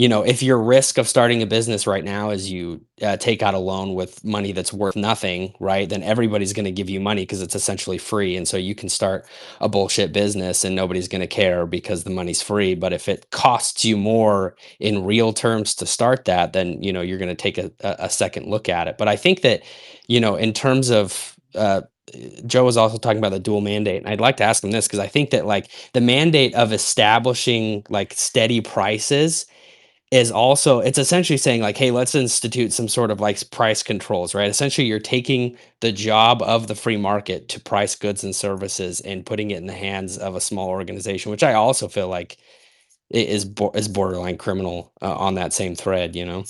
if your risk of starting a business right now is you take out a loan with money that's worth nothing, right? Then everybody's going to give you money because it's essentially free, and so you can start a bullshit business and nobody's going to care because the money's free. But if it costs you more in real terms to start that, then you're going to take a second look at it. But I think that in terms of Joe was also talking about the dual mandate, and I'd like to ask him this because I think that like the mandate of establishing like steady prices is also, it's essentially saying like, hey, let's institute some sort of like price controls, right? Essentially you're taking the job of the free market to price goods and services and putting it in the hands of a small organization, which I also feel like is borderline criminal, on that same thread, you know?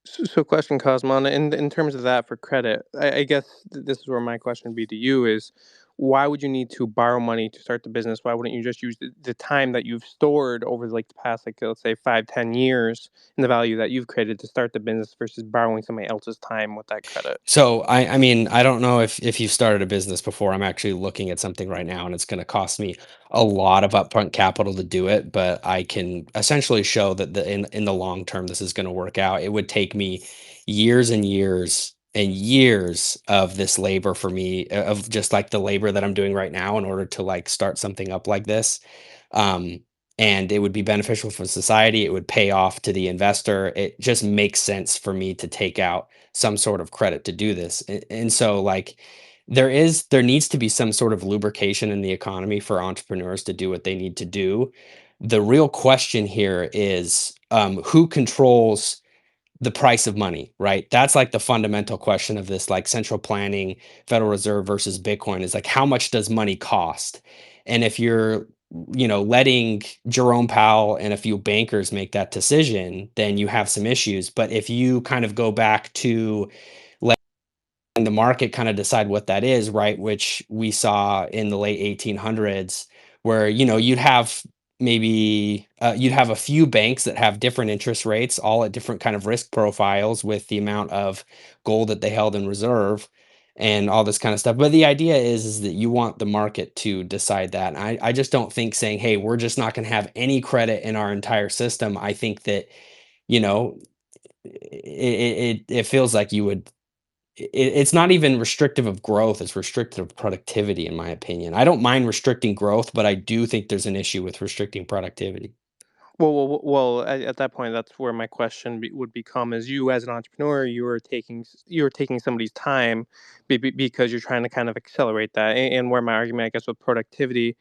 So question, Cosmon, in terms of that for credit, I guess this is where my question would be to you is, why would you need to borrow money to start the business? Why wouldn't you just use the time that you've stored over like the past, like let's say 5, 10 years, and the value that you've created to start the business versus borrowing somebody else's time with that credit? So I mean, I don't know if you've started a business before. I'm actually looking at something right now, and it's going to cost me a lot of upfront capital to do it, but I can essentially show that in the long term this is going to work out. It would take me years and years and years of this labor for me, of just like the labor that I'm doing right now in order to like start something up like this. Um, and it would be beneficial for society. It would pay off to the investor. It just makes sense for me to take out some sort of credit to do this. And so like there needs to be some sort of lubrication in the economy for entrepreneurs to do what they need to do. The real question here is, who controls the price of money, right? That's like the fundamental question of this, like central planning, Federal Reserve versus Bitcoin, is like, how much does money cost? And if you're, letting Jerome Powell and a few bankers make that decision, then you have some issues. But if you kind of go back to the market kind of decide what that is, right? Which we saw in the late 1800s, where you'd have a few banks that have different interest rates, all at different kind of risk profiles with the amount of gold that they held in reserve and all this kind of stuff. But the idea is that you want the market to decide that. And I just don't think saying, hey, we're just not going to have any credit in our entire system. I think that, you know, it feels like you would it's not even restrictive of growth, it's restrictive of productivity, in my opinion. I don't mind restricting growth, but I do think there's an issue with restricting productivity. At that point, that's where my question would become: is you as an entrepreneur, you are taking somebody's time because you're trying to kind of accelerate that, and where my argument, I guess, with productivity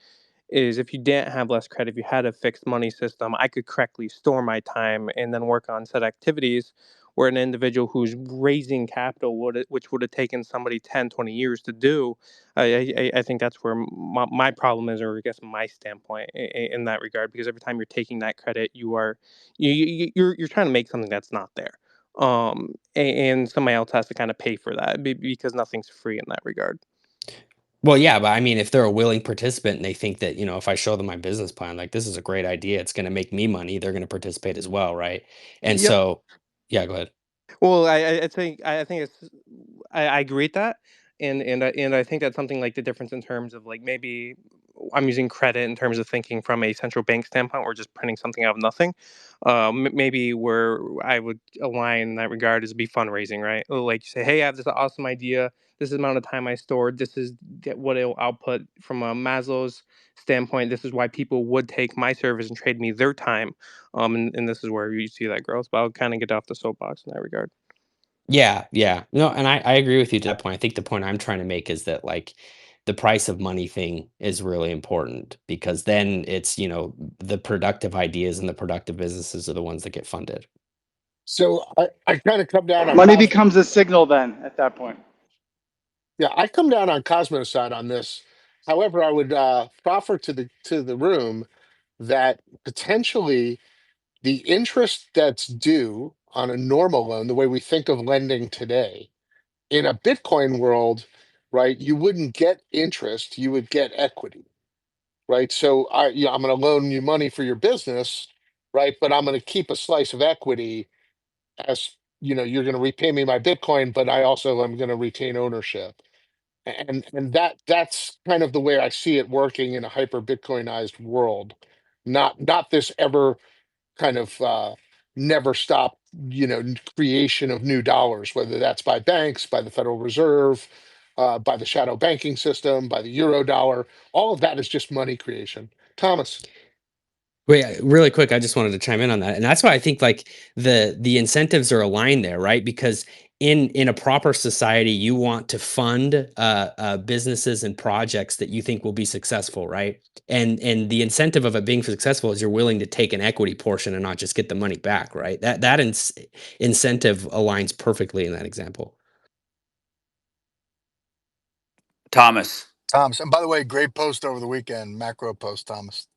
is if you didn't have less credit, if you had a fixed money system, I could correctly store my time and then work on set activities where an individual who's raising capital which would have taken somebody 10, 20 years to do. I think that's where my problem is, or I guess my standpoint in that regard, because every time you're taking that credit, you're trying to make something that's not there. And somebody else has to kind of pay for that because nothing's free in that regard. Well, yeah, but I mean, if they're a willing participant and they think that, if I show them my business plan, like this is a great idea, it's going to make me money, they're going to participate as well, right? And Yep. so, yeah, go ahead. Well, I think I agree with that, and I think that's something like the difference in terms of like maybe I'm using credit in terms of thinking from a central bank standpoint, or just printing something out of nothing. Maybe where I would align in that regard is be fundraising, right? Like you say, hey, I have this awesome idea. This is the amount of time I stored. This is what it will output from a Maslow's standpoint. This is why people would take my service and trade me their time. And this is where you see that growth. But I'll kind of get off the soapbox in that regard. Yeah, yeah. No, and I agree with you to that point. I think the point I'm trying to make is that like the price of money thing is really important because then it's, the productive ideas and the productive businesses are the ones that get funded. So I kind of come down on Money becomes a signal then at that point. yeah, I come down on Cosmo's side on this. However, I would proffer to the room that potentially the interest that's due on a normal loan, the way we think of lending today, in a Bitcoin world, right, you wouldn't get interest, you would get equity, right? So I'm going to loan you money for your business, right? But I'm going to keep a slice of equity as you're going to repay me my Bitcoin, but I also am going to retain ownership. And that's kind of the way I see it working in a hyper Bitcoinized world, not this ever kind of never stop creation of new dollars, whether that's by banks, by the Federal Reserve, by the shadow banking system, by the euro dollar. All of that is just money creation. Thomas. Wait, really quick, I just wanted to chime in on that. And that's why I think like the incentives are aligned there, right? Because in a proper society, you want to fund businesses and projects that you think will be successful, right? And the incentive of it being successful is you're willing to take an equity portion and not just get the money back, right? That incentive aligns perfectly in that example. Thomas. Thomas. And by the way, great post over the weekend, macro post, Thomas.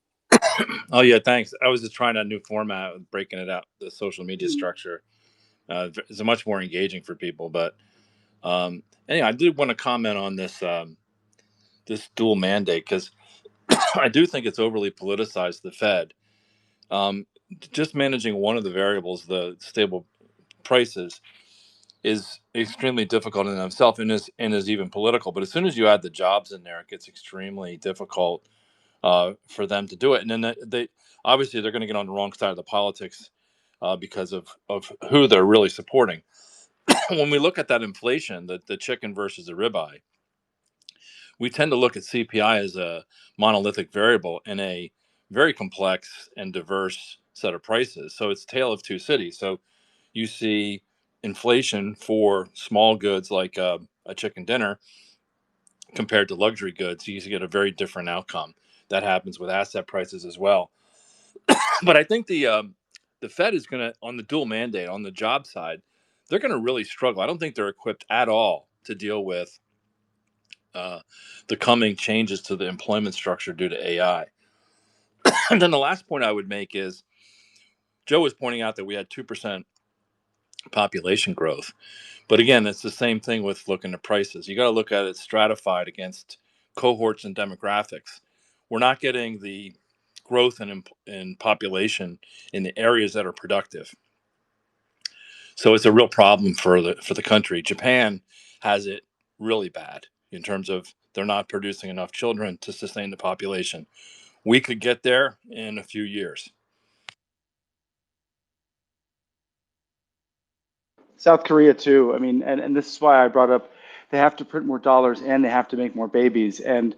Oh yeah, thanks. I was just trying a new format with breaking it out, the social media structure. It's much more engaging for people. But anyway, I did want to comment on this dual mandate because I do think it's overly politicized. The Fed just managing one of the variables, the stable prices, is extremely difficult in itself and is even political. But as soon as you add the jobs in there, it gets extremely difficult for them to do it. And then they obviously they're going to get on the wrong side of the politics because of who they're really supporting. When we look at that inflation, the chicken versus the ribeye, we tend to look at CPI as a monolithic variable in a very complex and diverse set of prices. So it's tale of two cities. So you see inflation for small goods like a chicken dinner compared to luxury goods. You get a very different outcome. That happens with asset prices as well. But I think the Fed is going to, on the dual mandate, on the job side, they're going to really struggle. I don't think they're equipped at all to deal with uh, the coming changes to the employment structure due to AI. And then the last point I would make is Joe was pointing out that we had 2% population growth. But again, it's the same thing with looking at prices. You got to look at it stratified against cohorts and demographics. We're not getting the growth in population in the areas that are productive. So it's a real problem for the country. Japan has it really bad in terms of they're not producing enough children to sustain the population. We could get there in a few years. South Korea too. I mean, and this is why I brought up they have to print more dollars and they have to make more babies. And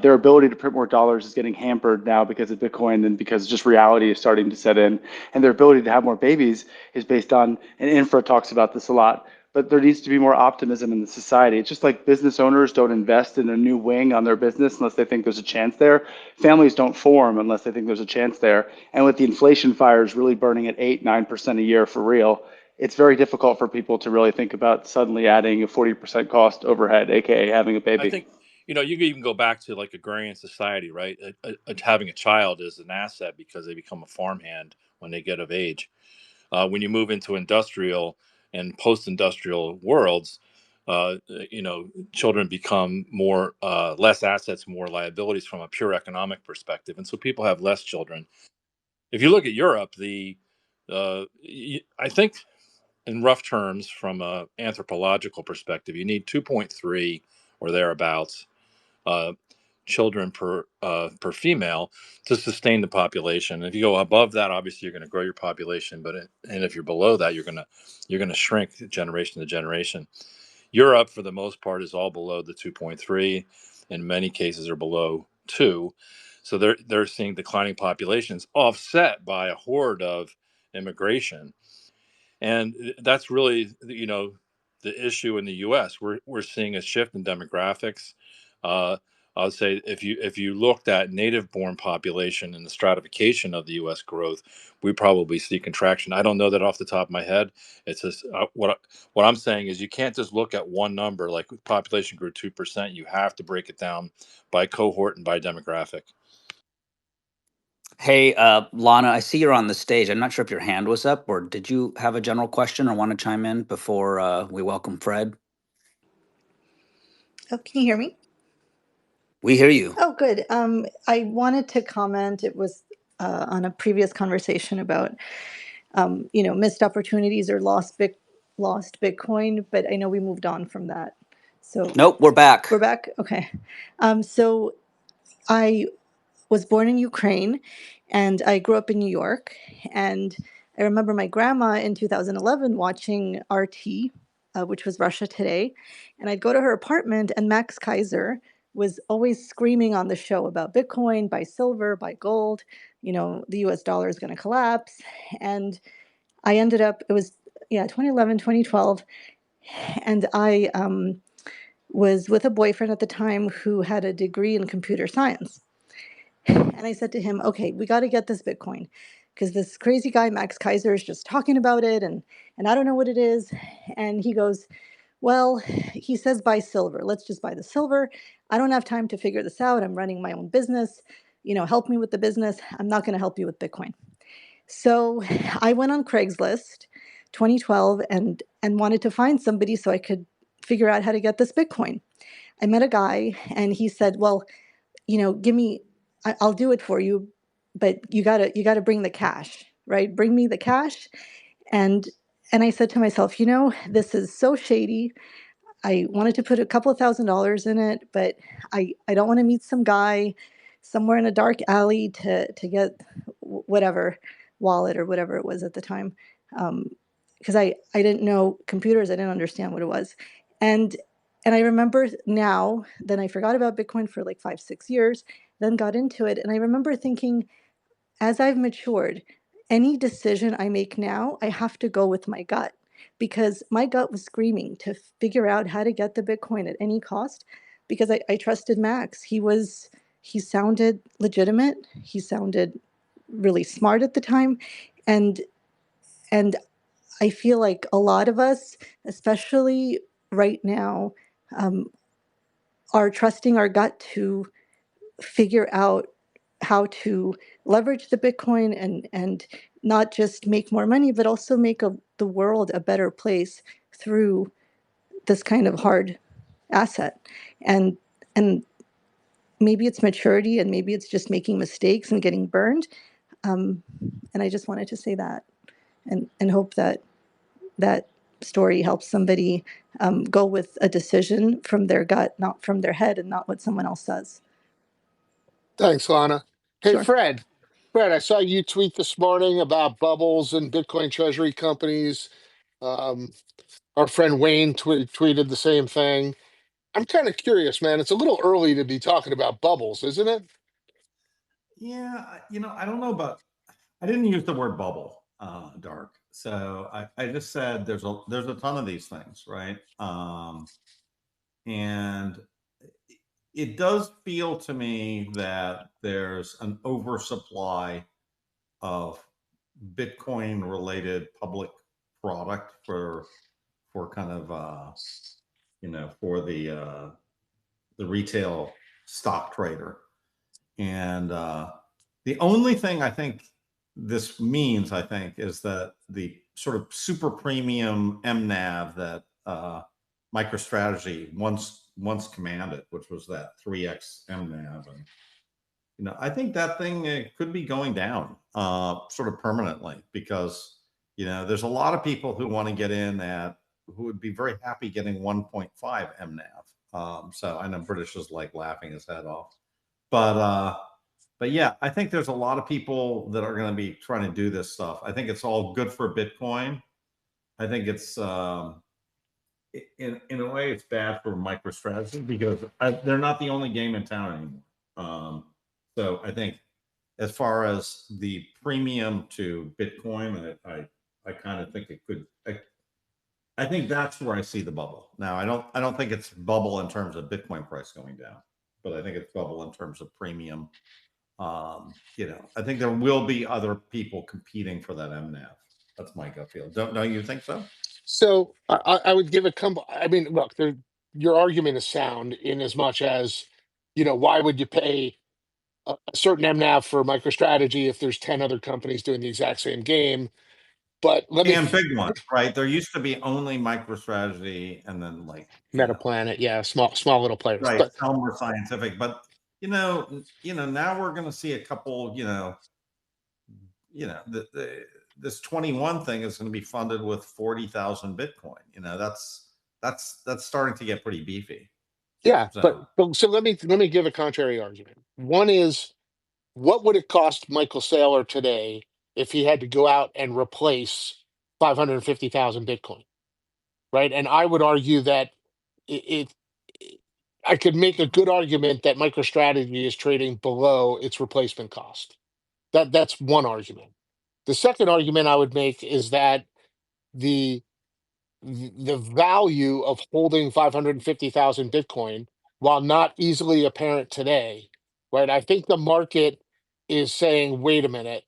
their ability to print more dollars is getting hampered now because of Bitcoin and because just reality is starting to set in. And their ability to have more babies is based on, and Infra talks about this a lot, but there needs to be more optimism in the society. It's just like business owners don't invest in a new wing on their business unless they think there's a chance there. Families don't form unless they think there's a chance there. And with the inflation fires really burning at 8-9% a year for real, it's very difficult for people to really think about suddenly adding a 40% cost overhead, aka having a I baby. think you can even go back to like agrarian society, right? Having a child is an asset because they become a farmhand when they get of age. When you move into industrial and post-industrial worlds, children become more less assets, more liabilities from a pure economic perspective, and so people have less children. If you look at Europe, I think in rough terms, from a anthropological perspective, you need 2.3 or thereabouts uh, children per female to sustain the population. If you go above that, obviously you're going to grow your population, and if you're below that, you're going to shrink generation to generation. Europe, for the most part, is all below the 2.3. In many cases, are below 2. So they're seeing declining populations offset by a horde of immigration, and that's really the issue in the U.S. We're seeing a shift in demographics. Uh, I would say if you looked at native-born population and the stratification of the U.S. growth, we probably see contraction. I don't know that off the top of my head. It's just what I'm saying is you can't just look at one number like population grew 2%. You have to break it down by cohort and by demographic. Hey, Lana, I see you're on the stage. I'm not sure if your hand was up, or did you have a general question or want to chime in before we welcome Fred? Oh, can you hear me? We hear you. Oh, good. I wanted to comment. It was on a previous conversation about missed opportunities or lost Bitcoin, but I know we moved on from that. So Nope, we're back. we're back. Okay. So I was born in Ukraine and I grew up in New York. And I remember my grandma in 2011 watching RT, which was Russia Today. And I'd go to her apartment, and Max Kaiser was always screaming on the show about Bitcoin, buy silver, buy gold, the US dollar is going to collapse. And I ended up, it was, 2011, 2012. And I was with a boyfriend at the time who had a degree in computer science. And I said to him, okay, we got to get this Bitcoin because this crazy guy, Max Kaiser, is just talking about it. And I don't know what it is. And he goes, well, he says buy silver. Let's just buy the silver. I don't have time to figure this out. I'm running my own business. Help me with the business. I'm not going to help you with Bitcoin. So I went on Craigslist 2012 and wanted to find somebody so I could figure out how to get this Bitcoin. I met a guy and he said, well, give me, I'll do it for you, but you gotta bring the cash, right? Bring me the cash. And I said to myself, this is so shady. I wanted to put a couple of $1,000s in it, but I don't want to meet some guy somewhere in a dark alley to get whatever wallet or whatever it was at the time. Because I didn't know computers, I didn't understand what it was. And and I remember now, then I forgot about Bitcoin for like 5-6 years, then got into it. And I remember thinking, as I've matured, any decision I make now, I have to go with my gut because my gut was screaming to figure out how to get the Bitcoin at any cost because I trusted Max. He sounded legitimate. He sounded really smart at the time. And and I feel like a lot of us, especially right now, um, are trusting our gut to figure out how to leverage the Bitcoin and not just make more money, but also make the world a better place through this kind of hard asset. And and maybe it's maturity, and maybe it's just making mistakes and getting burned. Um, and I just wanted to say that, and hope that that story helps somebody go with a decision from their gut, not from their head, and not what someone else says. Thanks, Lana. Hey, Sure. Fred. Fred, I saw you tweet this morning about bubbles and Bitcoin treasury companies. Um, our friend Wayne tweeted the same thing. I'm kind of curious, man. It's a little early to be talking about bubbles, isn't it? Yeah, I don't know about. I didn't use the word bubble, dark. So I just said there's a ton of these things, right? And it does feel to me that there's an oversupply of Bitcoin related public product for kind of for the retail stock trader. And the only thing I think this means, I think, is that the sort of super premium MNAV that MicroStrategy once commanded, which was that 3x MNAV, and I think that thing could be going down sort of permanently because there's a lot of people who want to get in at who would be very happy getting 1.5 MNAV. So I know British is like laughing his head off, but yeah, I think there's a lot of people that are going to be trying to do this stuff. I think it's all good for Bitcoin. I think it's in a way it's bad for MicroStrategy because they're not the only game in town anymore. So I think as far as the premium to Bitcoin, I kind of think it could. I think that's where I see the bubble. Now I don't think it's bubble in terms of Bitcoin price going down, but I think it's bubble in terms of premium. I think there will be other people competing for that MNAV. That's my gut feel. Don't you think so? So I would give it come. I mean, look, your argument is sound in as much as, why would you pay a certain MNAV for MicroStrategy if there's 10 other companies doing the exact same game? But let me And big ones, right? There used to be only MicroStrategy and then Metaplanet, yeah, small little players. right, But some were scientific, but now we're going to see a couple, this 21 thing is going to be funded with 40,000 Bitcoin. That's starting to get pretty beefy. yeah, but, So but so let me give a contrary argument. One is, what would it cost Michael Saylor today if he had to go out and replace 550,000 Bitcoin, right? And I would argue that it I could make a good argument that MicroStrategy is trading below its replacement cost. That's one argument. The second argument I would make is that the the value of holding 550,000 Bitcoin, while not easily apparent today, right? I think the market is saying, wait a minute,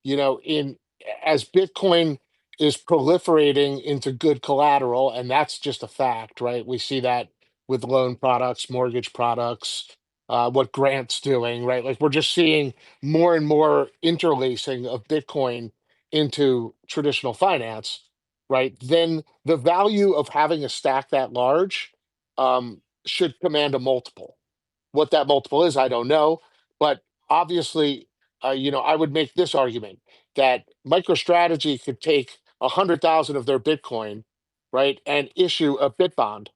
in as Bitcoin is proliferating into good collateral, and that's just a fact, right? We see that with loan products, mortgage products, what Grant's doing, right? Like we're just seeing more and more interlacing of Bitcoin into traditional finance, right? Then the value of having a stack that large should command a multiple. What that multiple is, I don't know, but obviously, I would make this argument that MicroStrategy could take 100,000 of their Bitcoin, right, and issue a bit bond,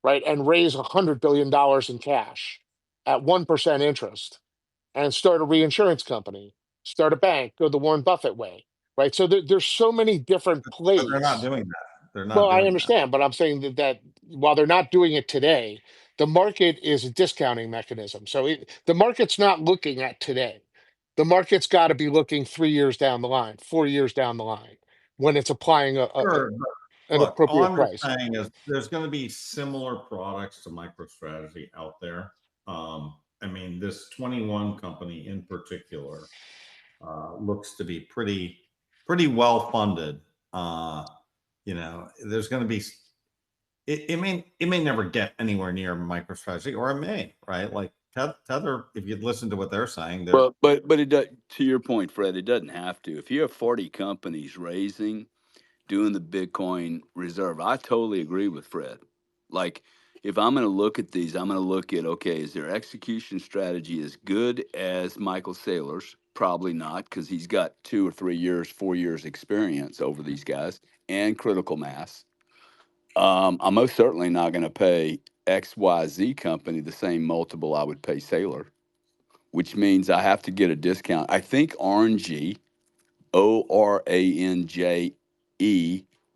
right, and raise $100 billion in cash at 1% interest, and start a reinsurance company, start a bank, go the Warren Buffett way, right? So there's so many different but they're not plays. doing that. They're Well, not I doing that. understand, but I'm saying that while they're not doing it today, the market is a discounting mechanism. So the market's not looking at today. The market's got to be looking 3 years down the line, 4 years down the line, when it's applying Sure. an Look, all appropriate I'm just price. saying is there's going to be similar products to MicroStrategy out there. I mean, this 21 company in particular looks to be pretty well funded. There's going to be it may never get anywhere near MicroStrategy, or it may, right? Like Tether, if you listen to what they're saying, they're But it does, to your point, Fred. It doesn't have to. If you have 40 companies raising, doing the Bitcoin reserve, I totally agree with Fred. Like, if I'm going to look at these, I'm going to look at, okay, is their execution strategy as good as Michael Saylor's? Probably not, because he's got 2 or 3 years, 4 years experience over these guys and critical mass. I'm most certainly not going to pay XYZ company the same multiple I would pay Saylor, which means I have to get a discount. I think Orangey, ORANJE,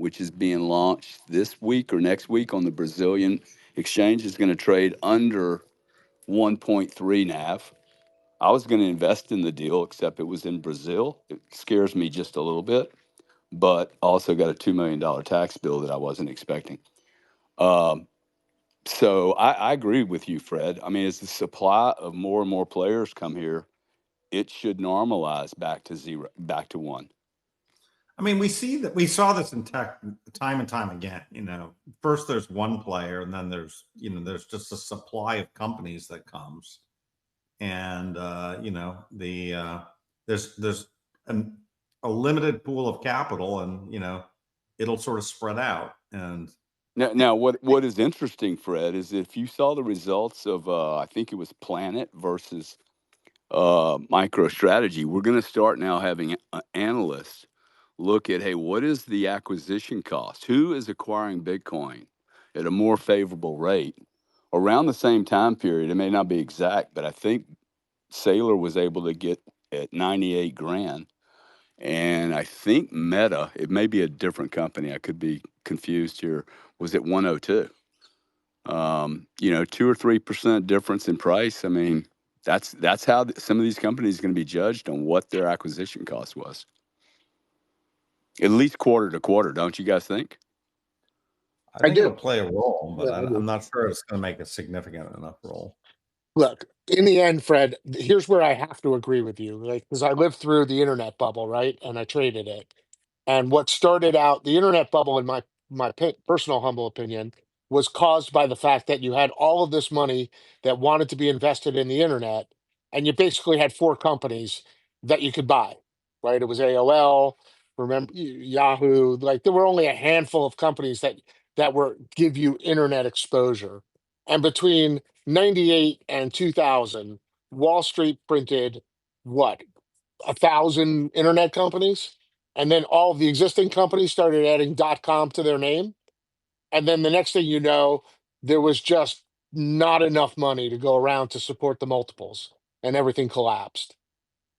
which is being launched this week or next week on the Brazilian exchange, is going to trade under 1.3 NAV. I was going to invest in the deal, except it was in Brazil. It scares me just a little bit, but also got a $2 million tax bill that I wasn't expecting. So I agree with you, Fred. I mean, as the supply of more and more players come here, it should normalize back to zero, back to one. I mean, we saw this in tech time and time again. First there's one player, and then there's just a supply of companies that comes, and there's a limited pool of capital, and it'll sort of spread out. And Now, what is interesting, Fred, is if you saw the results of I think it was Planet versus MicroStrategy, we're going to start now having analysts look at, hey, what is the acquisition cost? Who is acquiring Bitcoin at a more favorable rate around the same time period? It may not be exact, but I think Saylor was able to get at 98 grand. And I think Meta, it may be a different company, I could be confused here, was at 102. 2 or 3% difference in price. I mean, that's how some of these companies are going to be judged on what their acquisition cost was. At least quarter to quarter, don't you guys think? I I think it'll do. play a role, but Yeah, I do. I'm not sure it's going to make a significant enough role. Look, in the end, Fred, here's where I have to agree with you, like, because I lived through the internet bubble, right? And I traded it. And what started out the internet bubble, in my personal humble opinion, was caused by the fact that you had all of this money that wanted to be invested in the internet, and you basically had four companies that you could buy, right? It was AOL, remember Yahoo. Like there were only a handful of companies that were give you internet exposure. And between 98 and 2000, Wall Street printed what, 1,000 internet companies? And then all of the existing companies started adding .com to their name. And then the next thing you know, there was just not enough money to go around to support the multiples, and everything collapsed,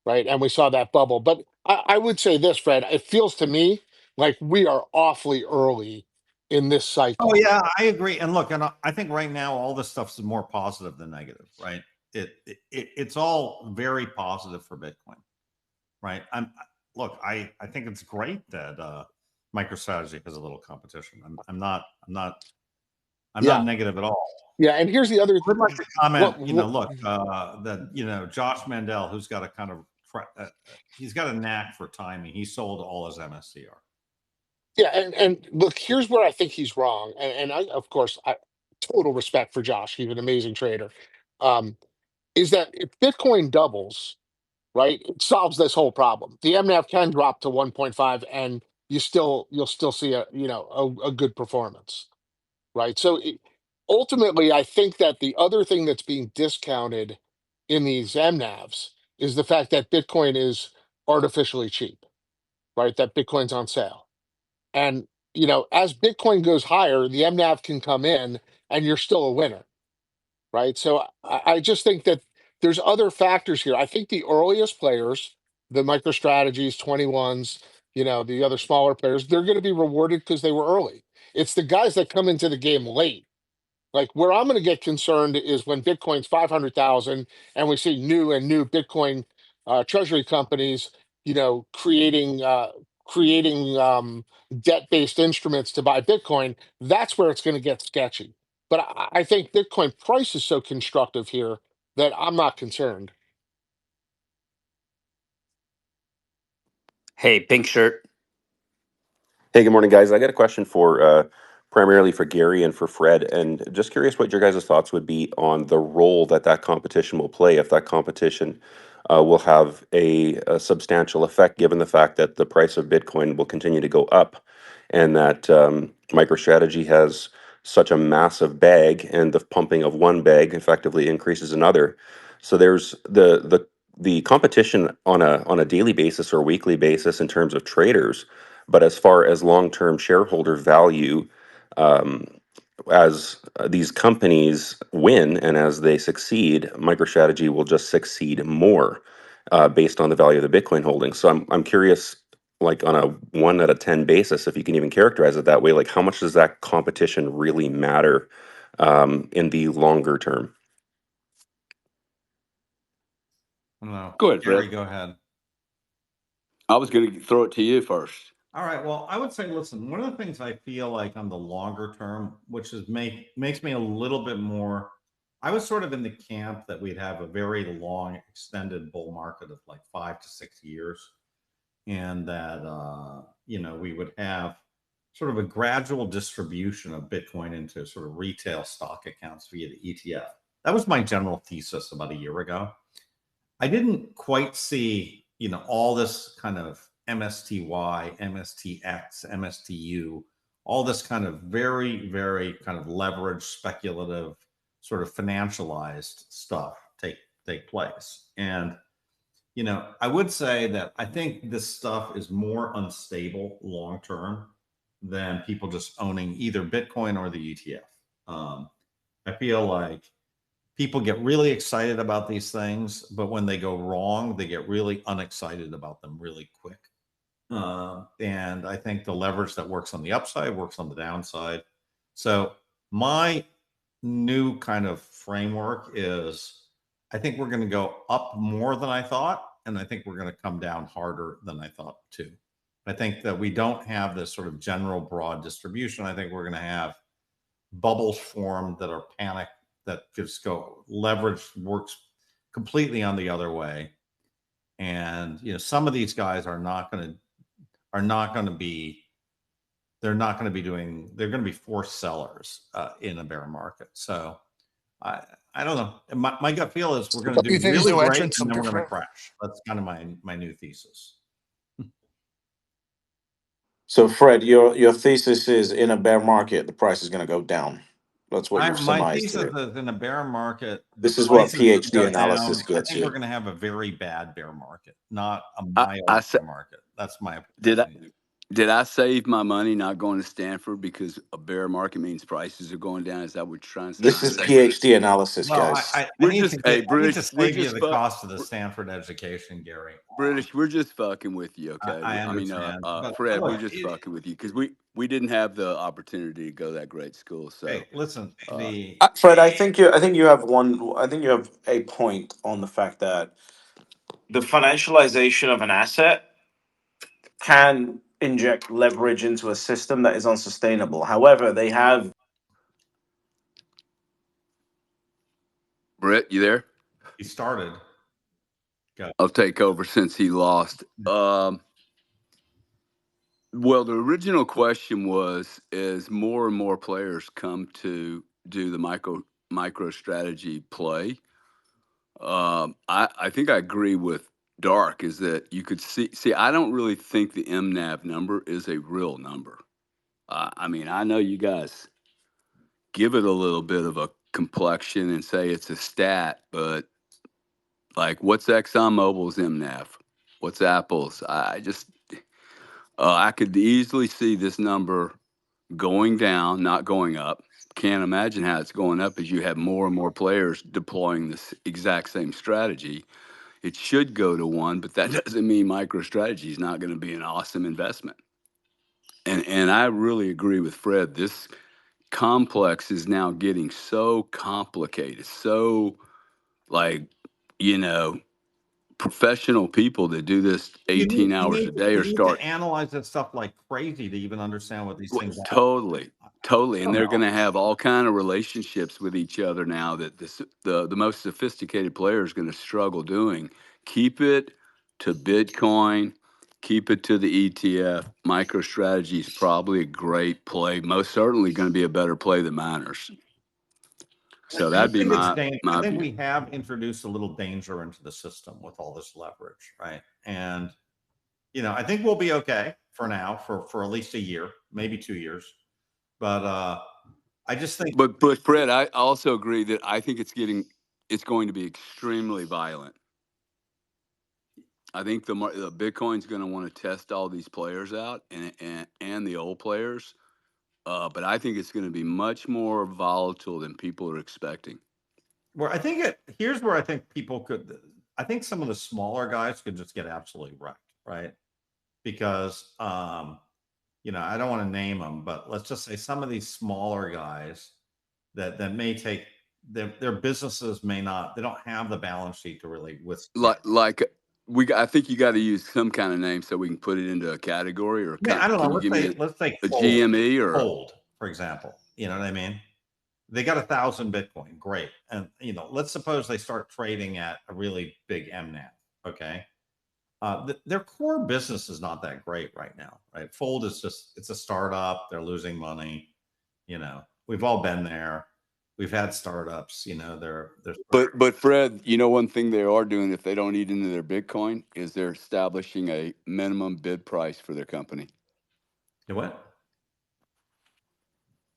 right? And we saw that bubble. But I would say this, Fred, it feels to me like we are awfully early in this Oh cycle. yeah, I agree. And look, and I think right now all this stuff is more positive than negative, right? It's all very positive for Bitcoin, right? I think it's great that MicroStrategy has a little competition. I'm Yeah. not negative at all. Yeah. And here's the other, I would like to comment, what look, that Josh Mandel, who's got a kind of he's got a knack for timing. He sold all his MSCR. Yeah, and look, here's where I think he's wrong. And I, of course, I total respect for Josh. He's an amazing trader. Um, is that if Bitcoin doubles, right, it solves this whole problem. The MNAV can drop to 1.5, and you'll still see a good performance, right? So ultimately, I think that the other thing that's being discounted in these MNAVs is the fact that Bitcoin is artificially cheap, right? That Bitcoin's on sale. And as Bitcoin goes higher, the MNAV can come in, and you're still a winner, right? So I just think that there's other factors here. I think the earliest players, the MicroStrategies, 21s, the other smaller players, they're going to be rewarded because they were early. It's the guys that come into the game late. Like where I'm going to get concerned is when Bitcoin's 500,000 and we see new Bitcoin treasury companies, creating debt-based instruments to buy Bitcoin. That's where it's going to get sketchy. But I think Bitcoin price is so constructive here that I'm not concerned. Hey, pink shirt. Hey, good morning, guys. I got a question for primarily for Gary and for Fred, and just curious what your guys' thoughts would be on the role that competition will play, if that competition will have a substantial effect, given the fact that the price of Bitcoin will continue to go up, and that MicroStrategy has such a massive bag, and the pumping of one bag effectively increases another. So there's the competition on a daily basis or weekly basis in terms of traders, but as far as long-term shareholder value, um, as these companies win and as they succeed, MicroStrategy will just succeed more based on the value of the Bitcoin holdings. So I'm curious like on a 1 out of 10 basis, if you can even characterize it that way, like how much does that competition really matter in the longer term? I don't know. Go ahead, Gary, Fred. go ahead. I was going to throw it to you first. All right. Well, I would say, listen, one of the things I feel like on the longer term, which is makes me a little bit more, I was sort of in the camp that we'd have a very long, extended bull market of like 5 to 6 years, and that we would have sort of a gradual distribution of Bitcoin into sort of retail stock accounts via the ETF. That was my general thesis about a year ago. I didn't quite see, all this kind of MSTY, MSTX, MSTU, all this kind of very, very kind of leveraged, speculative, sort of financialized stuff take place. And I would say that I think this stuff is more unstable long term than people just owning either Bitcoin or the ETF. I feel like people get really excited about these things, but when they go wrong, they get really unexcited about them really quick. And I think the leverage that works on the upside works on the downside. So my new kind of framework is I think we're going to go up more than I thought, and I think we're going to come down harder than I thought too. I think that we don't have this sort of general broad distribution. I think we're going to have bubbles formed that are panic, that just go leverage works completely on the other way. And some of these guys are not going to be they're not going to be doing they're going to be forced sellers in a bear market. So I don't know. My gut feel is we're going to Do you do think these really new great entrants and will then we're going to different? crash. That's kind of my new thesis. So, Fred, your thesis is in a bear market, the price is going to go down. That's what you've My surmised thesis here. is in a bear market, the This is what price is going to PhD go down. analysis I gets think we're you. going to have a very bad bear market, not a I, I mild sa- bear market. That's my did I opinion. did I save my money not going to Stanford because a bear market means prices are going down? Is that what you're trying to say, This is British? PhD analysis, Well, guys. I We're need just to hey We're save you just the cost of the Stanford education, Gary. British. We're just fucking with you, I, okay? I I mean, understand, but Fred, we're look, just fucking with you because we didn't have the opportunity to go to that great school. hey, So, listen, uh, Fred, I think you have a point on the fact that the financialization of an asset can inject leverage into a system that is unsustainable. However, they have Brett, you there? he started. Go. I'll take over since he lost. Well, the original question was: as more and more players come to do the micro strategy play, I think I agree with Dark. Is that you could see? I don't really think the MNAV number is a real number. I mean, I know you guys give it a little bit of a complexion and say it's a stat, but like, what's ExxonMobil's MNAV? What's Apple's? I just I could easily see this number going down, not going up. Can't imagine how it's going up as you have more and more players deploying this exact same strategy. It should go to one, but that doesn't mean MicroStrategy is not going to be an awesome investment. And I really agree with Fred. This complex is now getting so complicated, so like, you know, professional people that do this You 18 need you hours need a day you or need to start analyze that stuff like crazy to even understand what these things are. totally, I totally. And don't they're going know. to have all kind of relationships with each other now that the most sophisticated player is going to struggle doing. Keep it to Bitcoin, keep it to the ETF. MicroStrategy is probably a great play, most certainly going to be a better play than miners. So I that'd be think it's I my think view. we have introduced a little danger into the system with all this leverage, right? And I think we'll be okay for now, for at least a year, maybe 2 years. But I just think But Fred, I also agree that I think it's going to be extremely violent. I think the Bitcoin's going to want to test all these players out and the old players, but I think it's going to be much more volatile than people are expecting. where I think here's where I think people could. I think some of the smaller guys could just get absolutely wrecked, right? because I don't want to name them, but let's just say some of these smaller guys that may take their businesses may not, they don't have the balance sheet to really withstand. I think you got to use some kind of name so we can put it into a category, or I don't know. can you give me Let's say a Fold, GME or Fold, for example. You know what I mean? They got 1,000 Bitcoin, great. And let's suppose they start trading at a really big MNAV. Okay, their core business is not that great right now, right? Fold is it's a startup. They're losing money. We've all been there. We've had startups. They're but Fred, one thing they are doing if they don't eat into their Bitcoin is they're establishing a minimum bid price for their company. What?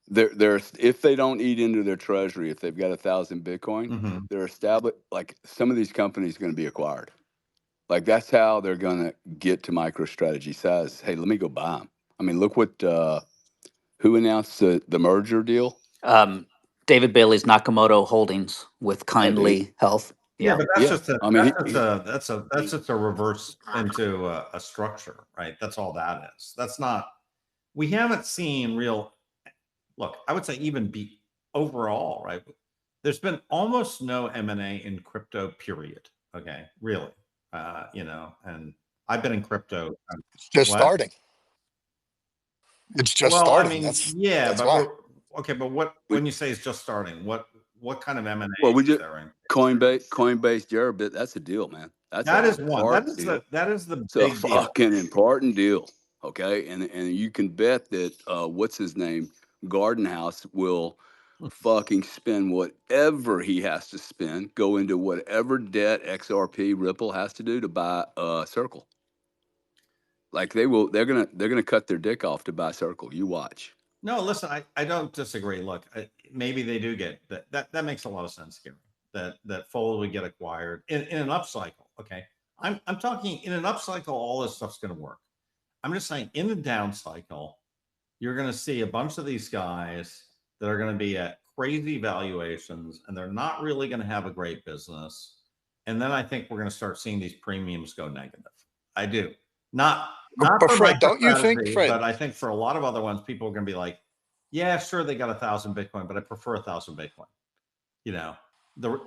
They're if they don't eat into their treasury, if they've got 1,000 Bitcoin, Mm-hmm. they're established. Like some of these companies are going to be acquired. Like that's how they're going to get to MicroStrategy size. Hey, let me go buy them. I mean, look what who announced the merger deal? David Bailey's Nakamoto Holdings with Oh, Dave. Kindly Health. Yeah, Yeah. but Yeah, I mean, that's just a reverse into a structure, right? That's all that is. That's not. We haven't seen real. Look, I would say even be overall, right? There's been almost no M&A in crypto, period. Okay, really. And I've been in crypto. It's just What? starting. It's just Well, I starting. mean, That's yeah, that's but why. we're okay. But we, when you say it's just starting, what kind of M&A well, we is just there in? Coinbase, Jared, that's a deal, man. That's an That is one. important deal. That is the It's a big deal. fucking important deal. Okay. And you can bet that what's his name? Garden House will fucking spend whatever he has to spend, go into whatever debt XRP Ripple has to do to buy Circle. Like they're gonna cut their dick off to buy Circle. You watch. No, listen, I don't disagree. Look, maybe they do get that. That makes a lot of sense, Gary. That Fold would get acquired in an upcycle. Okay, I'm talking in an upcycle, all this stuff's going to work. I'm just saying in the down cycle, you're going to see a bunch of these guys that are going to be at crazy valuations, and they're not really going to have a great business. And then I think we're going to start seeing these premiums go negative. I do. Not But for Fred, don't you think, MicroStrategy, Fred? but I think for a lot of other ones, people are going to be like, yeah, sure, they got 1,000 Bitcoin, but I prefer 1,000 Bitcoin. The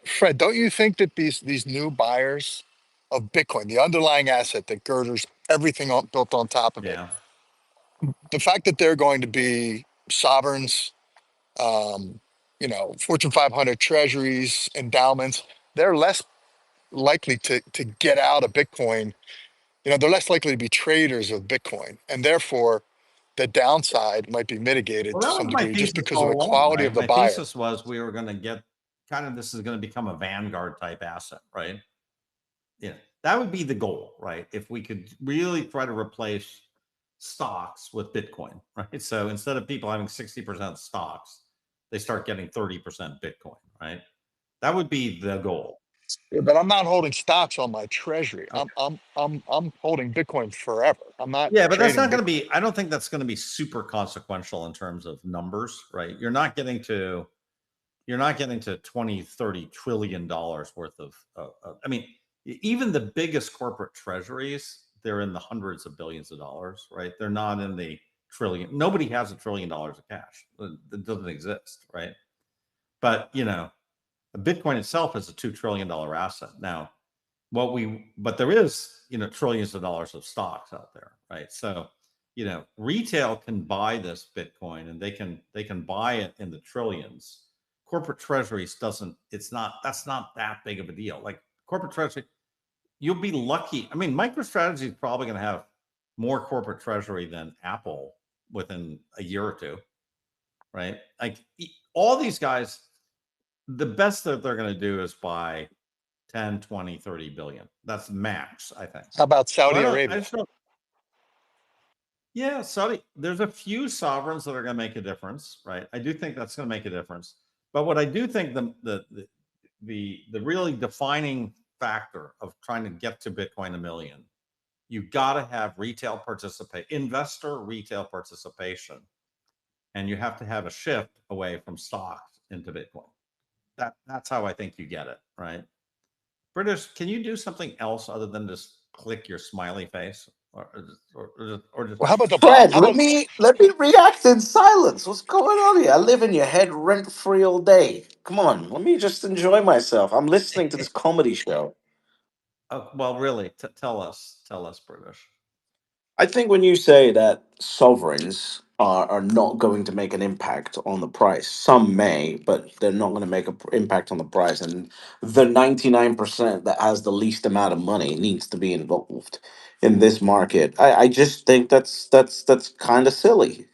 Fred, don't you think that these new buyers of Bitcoin, the underlying asset that girders everything built on top of it, yeah. the fact that they're going to be sovereigns, Fortune 500 treasuries, endowments, they're less likely to get out of Bitcoin. They're less likely to be traders of Bitcoin, and therefore the downside might be mitigated Well, to that some was my degree just thesis because of all the along, quality right? of the My buyer. thesis was we were going to get this is going to become a Vanguard type asset, right? Yeah, that would be the goal, right? If we could really try to replace stocks with Bitcoin, right? So instead of people having 60% stocks, they start getting 30% Bitcoin, right? That would be the goal. Yeah, but I'm not holding stocks on my treasury. Okay. I'm holding Bitcoin forever. I'm not Yeah, but that's trading not going to Bitcoin. be, I don't think that's going to be super consequential in terms of numbers, right? You're not getting to 20, 30 trillion dollars worth of, I mean, even the biggest corporate treasuries, they're in the hundreds of billions of dollars, right? They're not in the trillion. Nobody has $1 trillion of cash. It doesn't exist, right? But, Bitcoin itself is a $2 trillion asset. Now, but there is, trillions of dollars of stocks out there, right? So, retail can buy this Bitcoin and they can buy it in the trillions. Corporate treasuries that's not that big of a deal. Like corporate treasury, you'll be lucky. I mean, MicroStrategy is probably going to have more corporate treasury than Apple within a year or two, right? Like all these guys, the best that they're going to do is buy 10, 20, 30 billion. That's max, I think. How about So Saudi I Arabia? just don't. Yeah, Saudi, there's a few sovereigns that are going to make a difference, right? I do think that's going to make a difference. But what I do think the really defining factor of trying to get to Bitcoin a million, you've got to have investor retail participation, and you have to have a shift away from stocks into Bitcoin. That's how I think you get it, right? British, can you do something else other than just click your smiley face? or just Well, how about the Fred, how about let me react in silence. What's going on here? I live in your head rent free all day. Come on, let me just enjoy myself. I'm listening to this comedy show. well, really, tell us, British. I think when you say that sovereigns are not going to make an impact on the price, some may, but they're not going to make an impact on the price. And the 99% that has the least amount of money needs to be involved in this market. I just think that's kind of silly.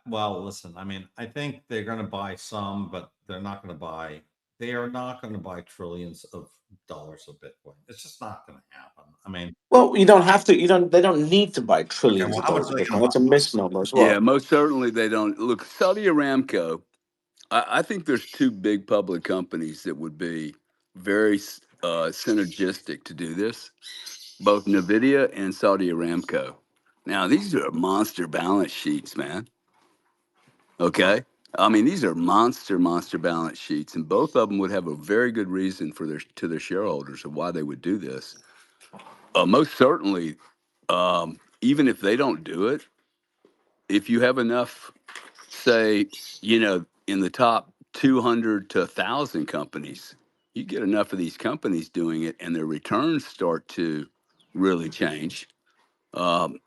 Well, listen. I mean, I think they're going to buy some, but they're not going to buy. They are not going to buy trillions of dollars of Bitcoin. It's just not going to happen. I mean, Well, you don't have to. You don't. They don't need to buy okay. trillions Well, of how much dollars are of they going Bitcoin. to That's a misnomer as Yeah, well. most certainly they don't. Look, Saudi Aramco, I think there's two big public companies that would be very synergistic to do this, both NVIDIA and Saudi Aramco. Now, these are monster balance sheets, man. Okay? I mean, these are monster balance sheets, and both of them would have a very good reason for their shareholders of why they would do this. Most certainly, even if they don't do it, if you have enough, say, in the top 200 to 1,000 companies, you get enough of these companies doing it and their returns start to really change. Um,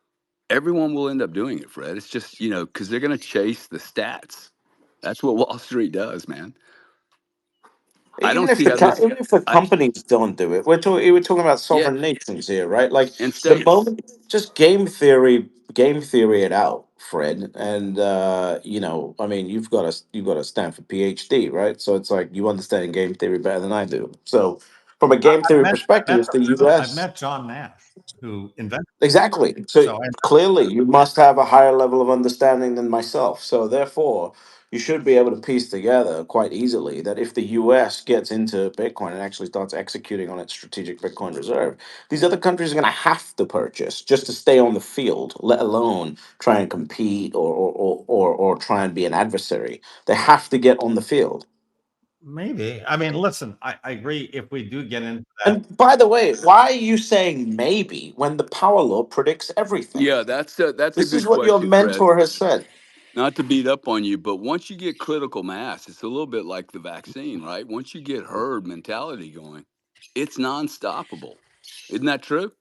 Everyone will end up doing it, Fred. It's just, because they're going to chase the stats. That's what Wall Street does, man. I don't see how this, Even if the I, companies don't do it, we're talking about yeah, sovereign nations here, right? Like and the states. moment, just game theory it out, Fred. And I mean, you've got a Stanford PhD, right? So it's like you understand game theory better than I do. So from a game I've theory met I've met perspective, the I've U.S. met John Nash, who invented. Exactly. So So I clearly, you must have a higher level of understanding than myself. So therefore, you should be able to piece together quite easily that if the US gets into Bitcoin and actually starts executing on its strategic Bitcoin reserve, these other countries are going to have to purchase just to stay on the field, let alone try and compete or try and be an adversary. They have to get on the field. maybe. I mean, listen. I agree. If we do get into that, And by the way, why are you saying maybe when the power law predicts everything? Yeah, that's a This is good what your question, Fred. mentor has said. Not to beat up on you, but once you get critical mass, it's a little bit like the vaccine, right? Once you get herd mentality going, it's non-stoppable. Isn't that true?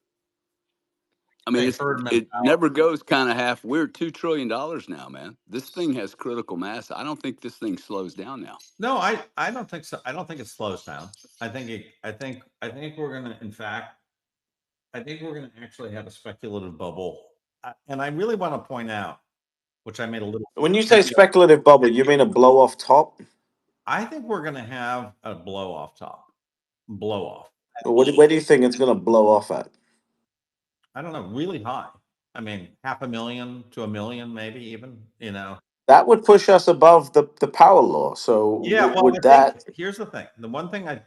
I mean, say herd it mentality. never goes kind of half. We're $2 trillion now, man. This thing has critical mass. I don't think this thing slows down now. No, I don't think so. I don't think it slows down. I think we're going to, in fact, I think we're going to actually have a speculative bubble. And I really want to point out, which I made a little When you say video. speculative bubble, you mean a blow off top? I think we're going to have a blow off top, blow off. Or where do you think it's going to blow off at? I don't know, really high. I mean, 500,000 to 1,000,000, maybe even. That would push us above the power law. So Yeah. Well, I would think that? here's the thing. The one thing I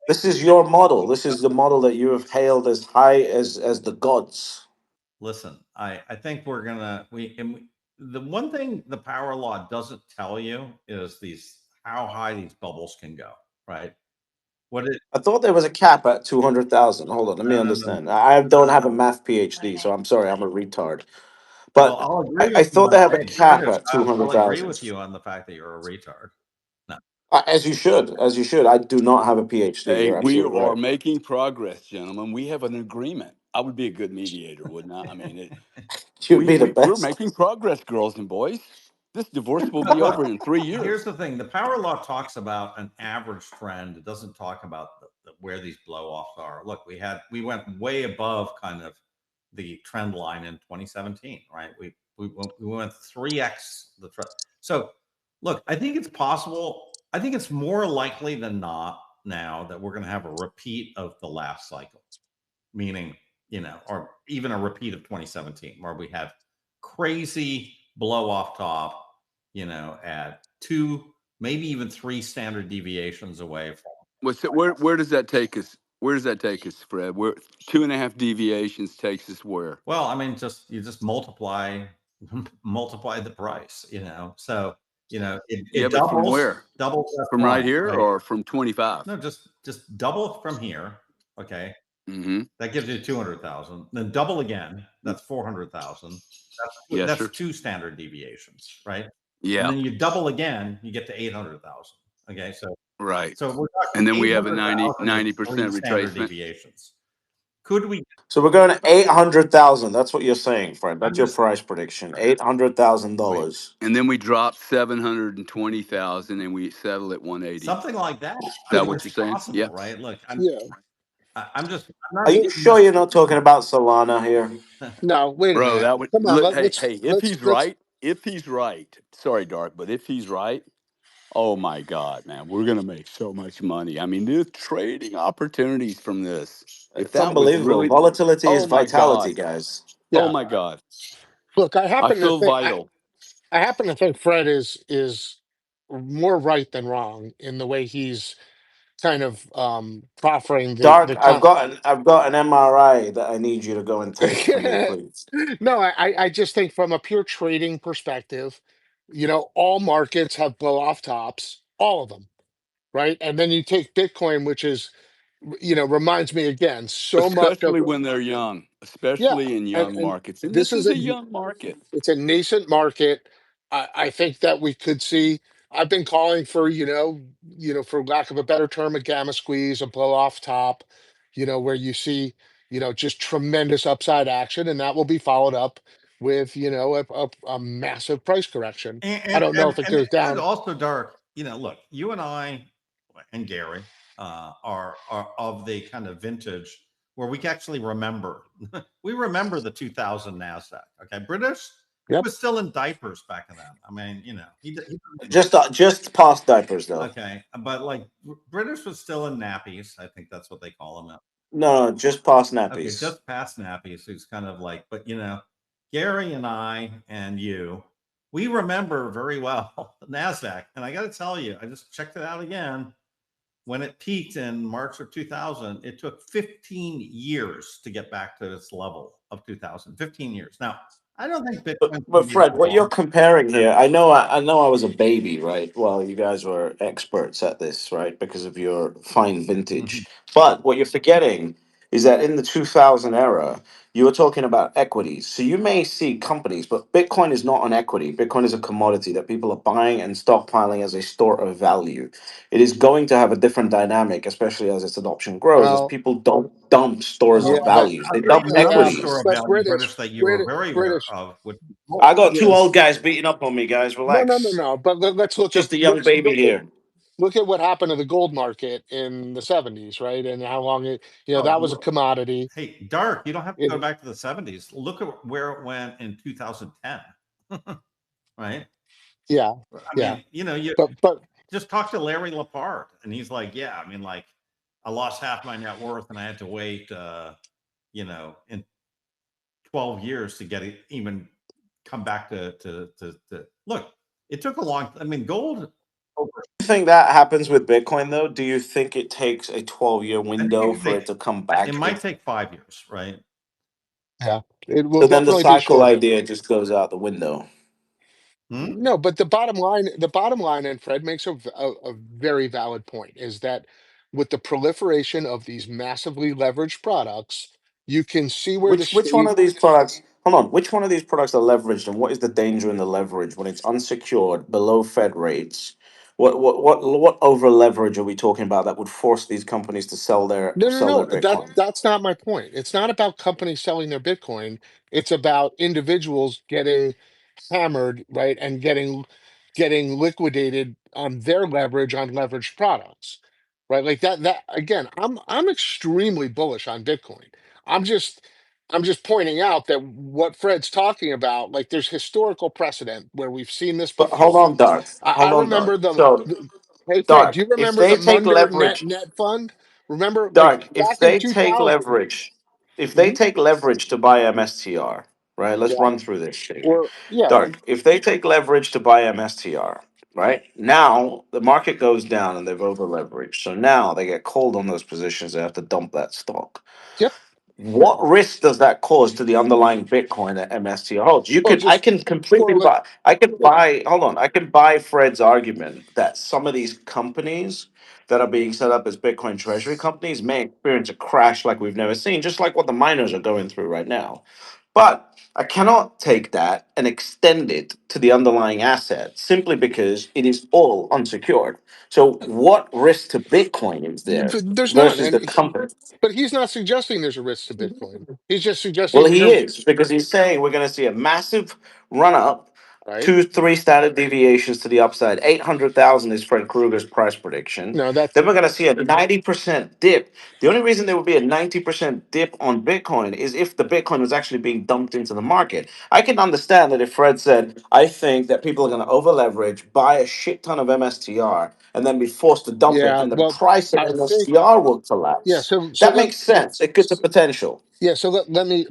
This is your model. This is the model that you have hailed as high as the gods. listen. I think we're gonna the one thing the power law doesn't tell you is these how high these bubbles can go. Right. What it I thought there was a cap at 200,000. Hold on, let me No, no, no. understand. I don't have a math PhD, so I'm sorry, I'm a retard. Well, But I'll agree I with you thought they on, have a hey, cap British, at two I'll hundred agree thousand. with you on the fact that you're a retard. No. As you should, as you should. I do not have a PhD. Hey, You're we absolutely are right. making progress, gentlemen. We have an agreement. I would be a good mediator, wouldn't I? I mean, You'd be the we're best. making progress, girls and boys. This divorce will But be look, over in 3 years. here's the thing: the power law talks about an average trend. It doesn't talk about where these blow offs are. Look, we went way above kind of the trend line in 2017, right? We went 3x the trend. So, look, I think it's possible. I think it's more likely than not now that we're going to have a repeat of the last cycle, meaning, or even a repeat of 2017, where we had crazy blow off top, at two, maybe even three standard deviations away from. Where does that take us? Where does that take us, Fred? Where 2.5 deviations takes us where? Well, I mean, you just multiply the price, So, Yeah, it but from doubles, where? doubles that From right point, here right? or from 25? No, just double from here. Okay. Mm-hmm. That gives you 200,000. Then double again, that's 400,000. Yes, That's sir. two standard deviations, right? And Yeah. then you double again, you get to 800,000. Okay, Right. so we're talking And then we have a 800,000 is 90% three standard retracement. deviations. Could we? So we're going to 800,000. That's what you're saying, Fred. I'm That's your just price prediction. $800,000. And then we drop 720,000 and we settle at 180. Is something like that. I that mean, what it's you're saying? Yeah. possible, right? Look, Yeah. I'm just, I'm Are not you putting sure this. you're not talking about Solana here? No, wait a Bro, minute. that would Come on. look, Let, hey, let's hey, if let's he's let's. right, sorry, Dark, but if he's right, oh my God, man, we're gonna make so much money. I mean, there's trading opportunities from this. If It's that was unbelievable. really, Volatility is oh my vitality, God, guys. oh Yeah. my God, Look, I feel vital. I happen to think Fred is more right than wrong in the way he's kind of proffering Dark, the con. I've got an MRI that I need you to go and take for me, please. No, I just think from a pure trading perspective, all markets have blow off tops, all of them, right? And then you take Bitcoin, which is, reminds me again so much of, Especially when they're young, yeah, especially in young and markets. And this this is is a a young market. it's a nascent market. I think that we could see. I've been calling for, for lack of a better term, a gamma squeeze, a blow off top, where you see, just tremendous upside action, and that will be followed up with, a massive price correction. And, I and, don't know and, if it and goes and down. also, Dark, look, you and I and Gary are of the kind of vintage where we can actually remember. We remember the 2000 NASDAQ. Okay. British, he Yep. was still in diapers back then. I mean, he Just past diapers, though. okay. But like British was still in nappies. I think that's what they call them. No, just past Okay, nappies. just past nappies. Who's kind of like, but Gary and I and you, we remember very well Nasdaq. And I got to tell you, I just checked it out again. When it peaked in March of 2000, it took 15 years to get back to its level of 2000. 15 years. Now, I don't think Bitcoin's But going to be Fred, that what you're long. comparing here, I know I was a baby, right? Well, you guys were experts at this, right? Because of your fine Mhm. vintage. But what you're forgetting is that in the 2000 era, you were talking about equities. So you may see companies, but Bitcoin is not an equity. Bitcoin is a commodity that people are buying and stockpiling as a store of value. It is going to have a different dynamic, especially as its adoption grows, as Well, people don't dump stores yeah, of Well, but values. They I'll tell dump you another store equities. of but value, British, British, that you were British, very aware British. of. Which, I got two Yeah. old guys beating up on me, guys. No, Relax. no. But let's look at Just a young baby here. look at what happened to the gold market in the 70s, right? And how long that was a oh, commodity. hey, Dark, you don't have to go It, back to the 70s. Look at where it went in 2010, right? yeah, I yeah. mean, you But just talk to Larry Lepard, and he's like, yeah, I mean, like, I lost half my net worth, and I had to wait, in 12 years to get it even come back to look. It took a long. I mean, gold over. You think that happens with Bitcoin though? Do you think it takes a 12-year I think window for it to come back? it might take 5 years, right? yeah, it will So then the definitely be cycle shorter. idea just goes out the window. Hmm? No, but the bottom line, and Fred makes a very valid point, is that with the proliferation of these massively leveraged products, you can see where the Which one state. of these products? Hold on. Which one of these products are leveraged, and what is the danger in the leverage when it's unsecured, below Fed rates? What over leverage are we talking about that would force these companies to No, no, sell their no. Bitcoin? That's not my point. It's not about companies selling their Bitcoin. It's about individuals getting hammered, right, and getting liquidated on their leverage on leveraged products, right? Like that again. I'm extremely bullish on Bitcoin. I'm just I'm just pointing out that what Fred's talking about, like there's historical precedent where we've seen this But hold before. on, Dark. I Hold on, Dark. remember So, hey Fred, do Dark, you if remember the they take Munder net leverage, net fund? Remember, like Dark, if back in they take 2000. leverage, if they Mhm. take leverage to buy MSTR, right? Let's Yeah, run through this shit. or yeah, Dark, if they take leverage to buy MSTR, right? Now the market goes down and they've over leveraged. So now they get called on those positions, they have to dump that stock. yep. what risk does that cause to the underlying Bitcoin that MSTR holds? Well, I just can completely correlate. buy, I can buy, hold on, I can buy Fred's argument that some of these companies that are being set up as Bitcoin treasury companies may experience a crash like we've never seen, just like what the miners are going through right now. But I cannot take that and extend it to the underlying asset simply because it is all unsecured. So, what risk to Bitcoin is there There's none, versus and the company? but he's not suggesting there's a risk to Bitcoin. He's just Well, suggesting he you're is because he's saying we're going to see a massive run up, right. 2, 3 standard deviations to the upside. 800,000 is Fred Krueger's price prediction. No, that's Then we're going to see a 90% dip. The only reason there would be a 90% dip on Bitcoin is if the Bitcoin was actually being dumped into the market. I can understand that if Fred said, I think that people are going to over leverage, buy a shit ton of MSTR, and then be forced to dump it, yeah. and the Well, price of I think MSTR will yeah. collapse. So That makes sense. It could have potential. yeah. So let me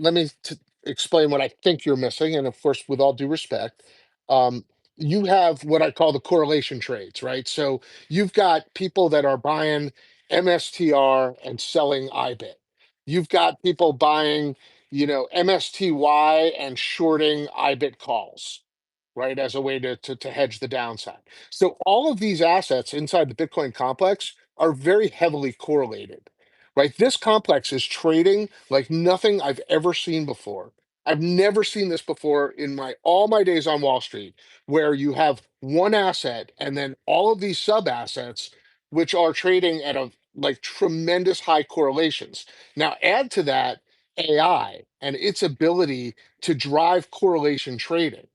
explain what I think you're missing, and of course, with all due respect, um, you have what I call the correlation trades, right? So you've got people that are buying MSTR and selling IBIT. You've got people buying, MSTY and shorting IBIT calls, right, as a way to hedge the downside. So all of these assets inside the Bitcoin complex are very heavily correlated, right? This complex is trading like nothing I've ever seen before. I've never seen this before in my all my days on Wall Street, where you have one asset and then all of these sub assets which are trading at a like tremendous high correlations. Now add to that AI and its ability to drive correlation trading,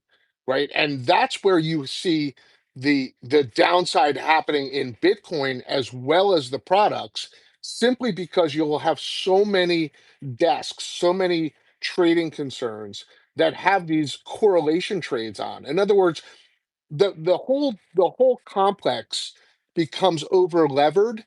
right? And that's where you see the downside happening in Bitcoin as well as the products, simply because you'll have so many desks, so many trading concerns that have these correlation trades on. In other words, the whole complex becomes over levered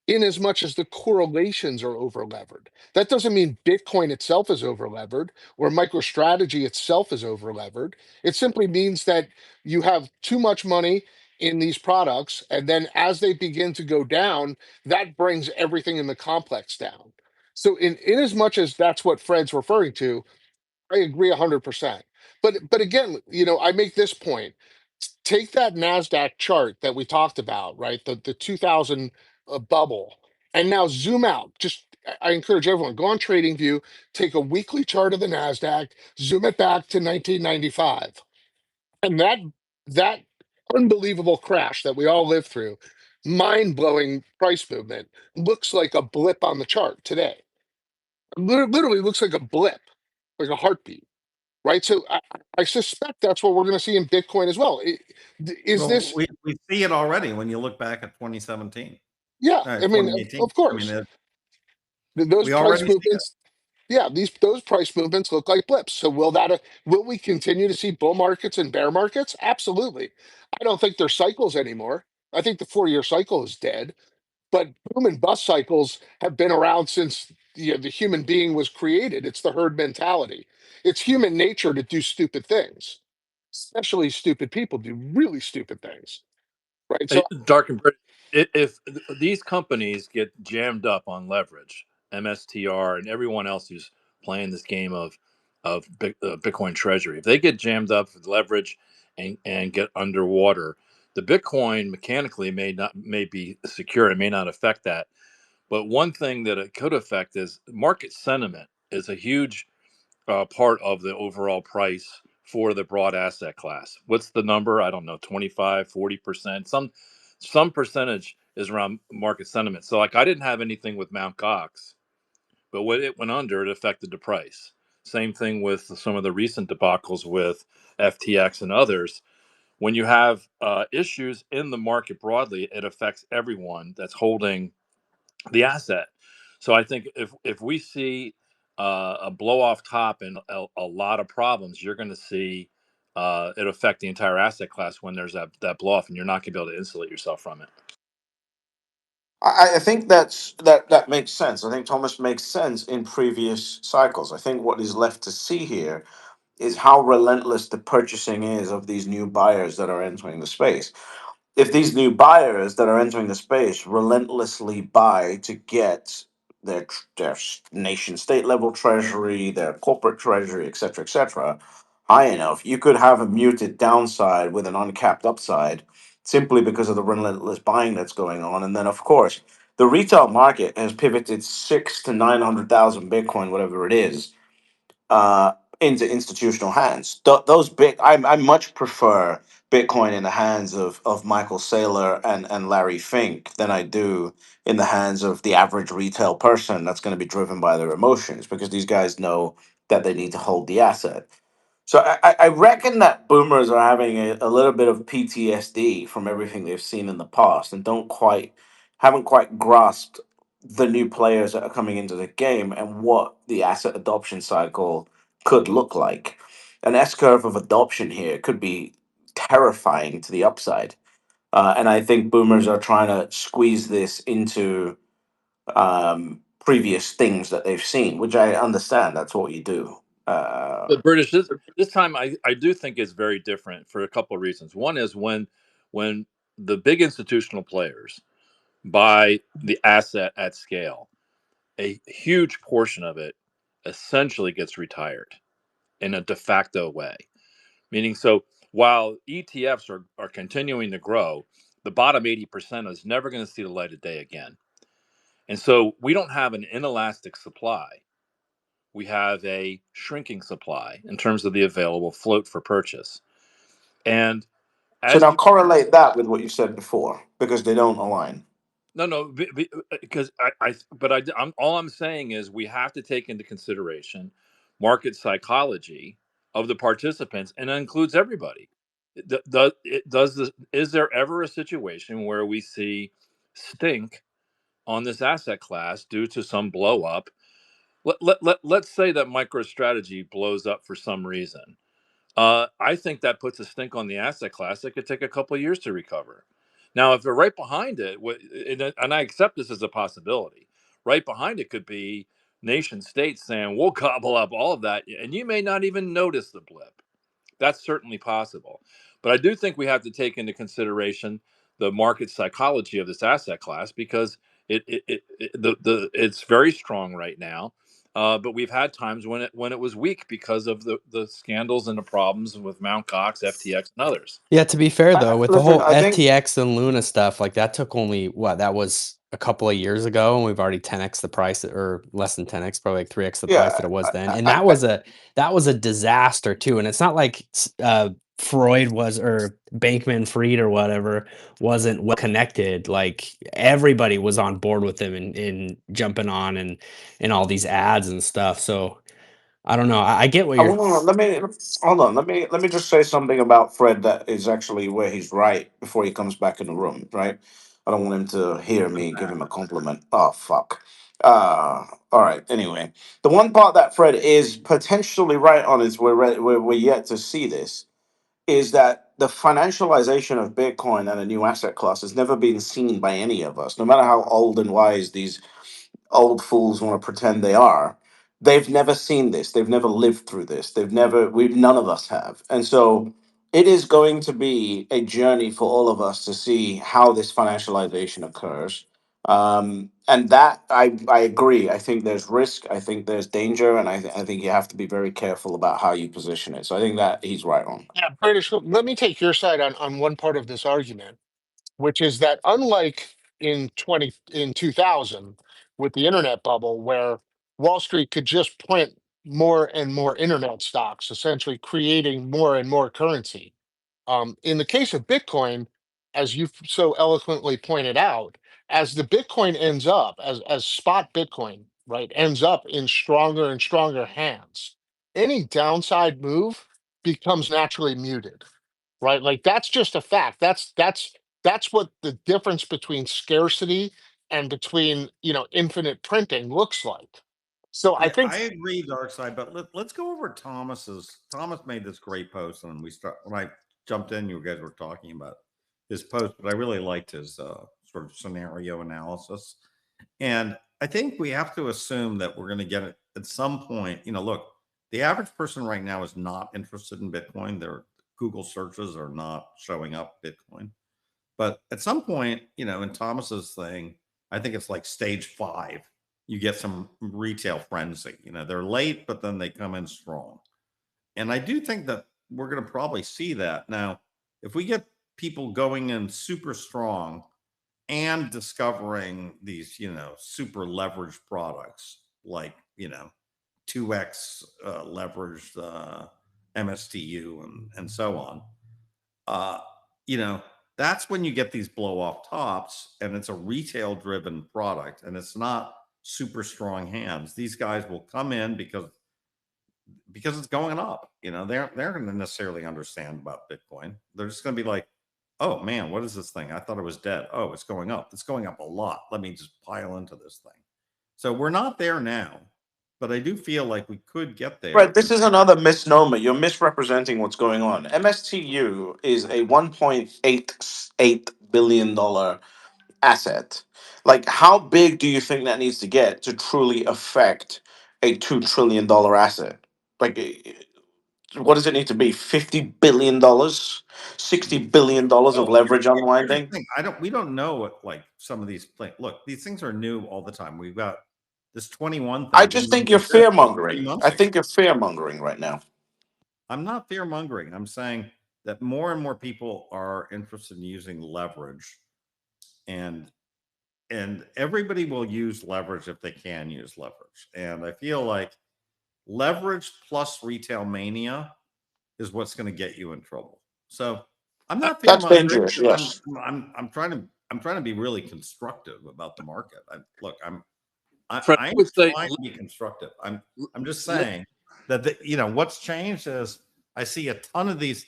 in as much as the correlations are over levered. That doesn't mean Bitcoin itself is over levered or MicroStrategy itself is over levered. It simply means that you have too much money in these products, and then as they begin to go down, that brings everything in the complex down. So in as much as that's what Fred's referring to, I agree 100%. But again, I make this point. Take that Nasdaq chart that we talked about, right? The 2000 bubble, and now zoom out. Just I encourage everyone, go on TradingView, take a weekly chart of the Nasdaq, zoom it back to 1995, and that unbelievable crash that we all lived through, mind-blowing price movement, looks like a blip on the chart today. Literally looks like a blip, like a heartbeat, right? So I suspect that's what we're going to see in Bitcoin as well. Is Well, this? we see it already when you look back at 2017, Yeah, I mean, 2018. of I mean, course, those we price already see it. movements. Yeah, those price movements look like blips. So will we continue to see bull markets and bear markets? Absolutely. I don't think they're cycles anymore. I think the 4-year cycle is dead. But boom and bust cycles have been around since the human being was created. It's the herd mentality. It's human nature to do stupid things, especially stupid people do really stupid things, right? Hey, So Dark and British, if these companies get jammed up on leverage, MSTR and everyone else who's playing this game of Bitcoin Treasury, if they get jammed up with leverage and get underwater, the Bitcoin mechanically may be secure. It may not affect that, but one thing that it could affect is market sentiment is a huge part of the overall price for the broad asset class. What's the number? I don't know, 25, 40%. Some percentage is around market sentiment. So like I didn't have anything with Mount Gox, but when it went under, it affected the price. Same thing with some of the recent debacles with FTX and others. When you have issues in the market broadly, it affects everyone that's holding the asset. So I think if we see a blow off top and a lot of problems, you're going to see it affect the entire asset class when there's that blow off, and you're not going to be able to insulate yourself from it. I think that makes sense. I think Thomas makes sense in previous cycles. I think what is left to see here is how relentless the purchasing is of these new buyers that are entering the space. If these new buyers that are entering the space relentlessly buy to get their nation state level treasury, their corporate treasury, et cetera, high enough, you could have a muted downside with an uncapped upside simply because of the relentless buying that's going on. And then, of course, the retail market has pivoted 6 to 900,000 Bitcoin, whatever it is, into institutional hands. Those big, I much prefer Bitcoin in the hands of Michael Saylor and Larry Fink than I do in the hands of the average retail person that's going to be driven by their emotions, because these guys know that they need to hold the asset. So I reckon that boomers are having a little bit of PTSD from everything they've seen in the past and haven't quite grasped the new players that are coming into the game and what the asset adoption cycle could look like. An S curve of adoption here could be terrifying to the upside. And I think boomers are trying to squeeze this into previous things that they've seen, which I understand. That's what you do. The British this time I do think is very different for a couple of reasons. One is when the big institutional players buy the asset at scale, a huge portion of it essentially gets retired in a de facto way. Meaning, so while ETFs are continuing to grow, the bottom 80% is never going to see the light of day again. And so we don't have an inelastic supply. We have a shrinking supply in terms of the available float for purchase. And So as now you correlate that with what you said before, because they don't align. no, because but I'm all I'm saying is we have to take into consideration market psychology of the participants, and that includes everybody. Is there ever a situation where we see stink on this asset class due to some blow up? Let's say that MicroStrategy blows up for some reason. I think that puts a stink on the asset class that could take a couple of years to recover. Now, if they're right behind it, and I accept this as a possibility, right behind it could be nation states saying, we'll gobble up all of that, and you may not even notice the blip. That's certainly possible. But I do think we have to take into consideration the market psychology of this asset class, because it's very strong right now. But we've had times when it was weak because of the scandals and the problems with Mt. Gox, FTX, and others. Yeah, to be fair though, with the Listen, whole I think, FTX and Luna stuff, like that took only that was a couple of years ago, and we've already 10x the price, or less than 10x, probably like 3x the price that yeah, it was then. And I, I, that was a disaster too. And it's not like Freud was, or Bankman Fried or whatever, wasn't well connected. Like everybody was on board with him and jumping on and all these ads and stuff. So I don't know. I get what I you're. want let me hold on. Let me just say something about Fred that is actually where he's right before he comes back in the room. Right? I don't want him to hear me give him a compliment. Oh fuck. All right. Anyway, the one part that Fred is potentially right on is we're yet to see this, is that the financialization of Bitcoin and a new asset class has never been seen by any of us, no matter how old and wise these old fools want to pretend they are. They've never seen this. They've never lived through this. None of us have. And so it is going to be a journey for all of us to see how this financialization occurs. And that I agree. I think there's risk. I think there's danger. And I think you have to be very careful about how you position it. So I think that he's right on. Yeah, British. Let me take your side on one part of this argument, which is that unlike in 2000 with the internet bubble, where Wall Street could just print more and more internet stocks, essentially creating more and more currency. In the case of Bitcoin, as you've so eloquently pointed out, as the Bitcoin ends up, as spot Bitcoin, right, ends up in stronger and stronger hands, any downside move becomes naturally muted, right? Like that's just a fact. That's what the difference between scarcity and between infinite printing looks like. So I Yeah, think I agree, Dark Side. But let's go over Thomas's. Thomas made this great post, and when I jumped in, you guys were talking about his post, but I really liked his sort of scenario analysis. And I think we have to assume that we're going to get it at some point. Look, the average person right now is not interested in Bitcoin. Their Google searches are not showing up Bitcoin. But at some point, in Thomas's thing, I think it's like stage 5. you get some retail frenzy. They're late, but then they come in strong. And I do think that we're going to probably see that. Now, if we get people going in super strong and discovering these, super leveraged products like, 2x leveraged MSTU and so on, uh, you know, that's when you get these blow off tops and it's a retail driven product and it's not super strong hands. These guys will come in because it's going up. They're going to necessarily understand about Bitcoin. They're just going to be like, oh man, what is this thing? I thought it was dead. Oh, it's going up. It's going up a lot. Let me just pile into this thing. So we're not there now, but I do feel like we could get Right, there. this is another misnomer. You're misrepresenting what's going on. MSTU is a $1.88 billion asset. Like, how big do you think that needs to get to truly affect a $2 trillion asset? Like, what does it need to be? $50 billion, $60 billion Well, of leverage here's the unwinding? thing. We don't know what like some of these look, these things are new all the time. We've got this 21 I thing just didn't even think you're exist fear 3 mongering. months I ago. think you're fear mongering right now. I'm not fear mongering. I'm saying that more and more people are interested in using leverage, and everybody will use leverage if they can use leverage. And I feel like leverage plus retail mania is what's going to get you in trouble. So I'm not fear That's mongering. dangerous. Yes. I'm trying to be really constructive about the market. Look, Fred, I I'm would say, trying to be constructive. I'm just let, saying that what's changed is I see a ton of these.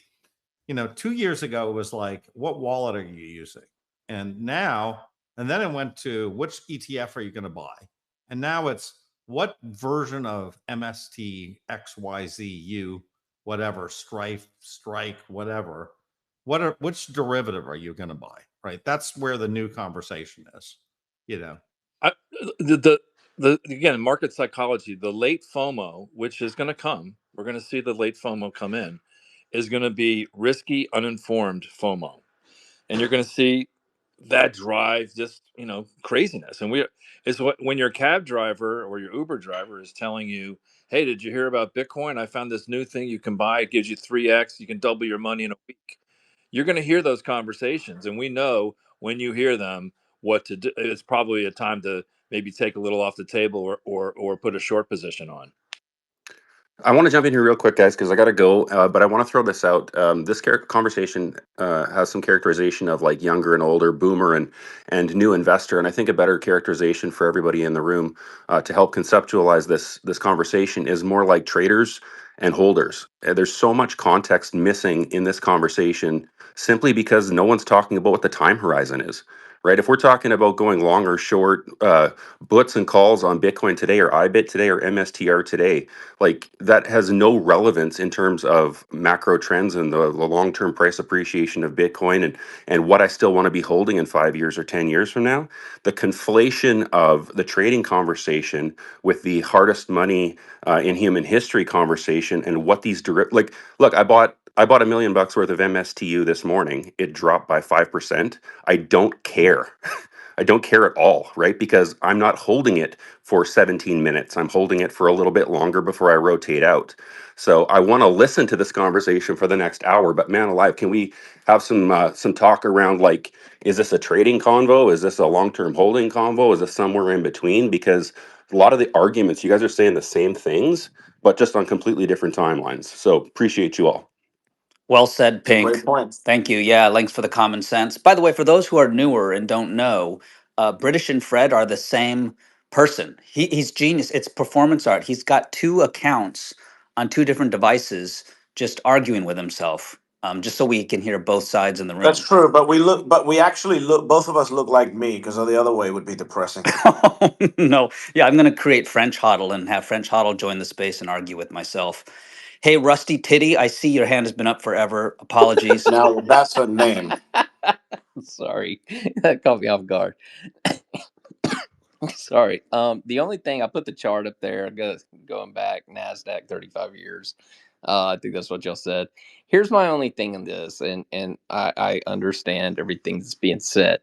2 years ago it was like, what wallet are you using? And now, and then it went to which ETF are you going to buy? And now it's what version of MST XYZU, whatever, Strife, Strike, whatever. Which derivative are you going to buy? Right. That's where the new conversation is. You know. I, the again, market psychology, the late FOMO, which is going to come, we're going to see the late FOMO come in, is going to be risky, uninformed FOMO, and you're going to see that drive just craziness. And it's what when your cab driver or your Uber driver is telling you, "Hey, did you hear about Bitcoin? I found this new thing you can buy. It gives you 3x. You can double your money in a week." You're going to hear those conversations, and we know when you hear them what to do. It's probably a time to maybe take a little off the table or put a short position on. I want to jump in here real quick, guys, because I got to go. But I want to throw this out. This conversation has some characterization of like younger and older, boomer and new investor, and I think a better characterization for everybody in the room to help conceptualize this conversation is more like traders and holders. There's so much context missing in this conversation simply because no one's talking about what the time horizon is. Right? If we're talking about going long or short, puts and calls on Bitcoin today, or IBIT today, or MSTR today, like that has no relevance in terms of macro trends and the long-term price appreciation of Bitcoin and what I still want to be holding in 5 years or 10 years from now. The conflation of the trading conversation with the hardest money in human history conversation and what these like, look, I bought $1 million worth of MSTU this morning. It dropped by 5%. I don't care. I don't care at all, right? Because I'm not holding it for 17 minutes. I'm holding it for a little bit longer before I rotate out. So I want to listen to this conversation for the next hour. But man alive, can we have some talk around like, is this a trading convo? Is this a long-term holding convo? Is this somewhere in between? Because a lot of the arguments, you guys are saying the same things, but just on completely different timelines. So appreciate you all. Well said, It's a great Pink. point. Thank you. Yeah, thanks for the common sense. By the way, for those who are newer and don't know, British and Fred are the same person. He's genius. It's performance art. He's got two accounts on two different devices, just arguing with himself, just so we can hear both sides in the That's room. true, but we actually look. Both of us look like me because the other way would be depressing. No, yeah, I'm going to create French Huddle and have French Huddle join the space and argue with myself. Hey, Rusty Titty, I see your hand has been up forever. Apologies. Now that's a name. Sorry, that caught me off guard. Sorry. The only thing I put the chart up there, going back Nasdaq 35 years. I think that's what y'all said. Here's my only thing in this, and I understand everything that's being said.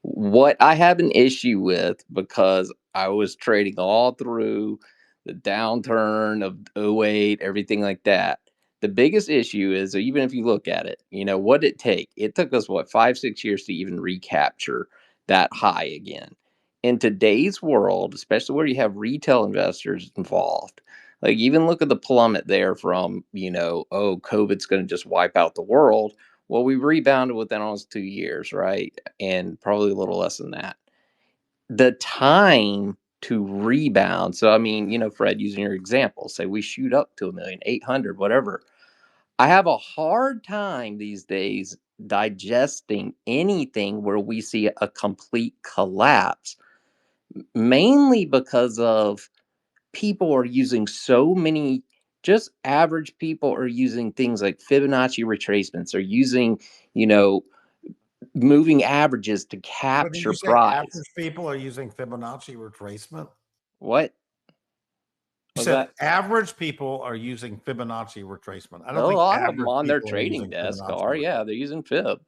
What I have an issue with, because I was trading all through the downturn of '08, everything like that. The biggest issue is, even if you look at it, what did it take? It took us, what, 5, 6 years to even recapture that high again. In today's world, especially where you have retail investors involved, like, even look at the plummet there from, oh, COVID's going to just wipe out the world. Well, we rebounded within almost 2 years, right? And probably a little less than that. The time to rebound. So, I mean, Fred, using your example, say we shoot up to 1,800,000, whatever. I have a hard time these days digesting anything where we see a complete collapse, mainly because of people are using so many, just average people are using things like Fibonacci retracements, are using, you know, moving averages to But did you capture say price. average people are using Fibonacci retracement? What You was said that? average people are using Fibonacci retracement. I don't Oh, a think lot of them average on their people are trading using desk Fibonacci are. retracement. Yeah, they're using Fib.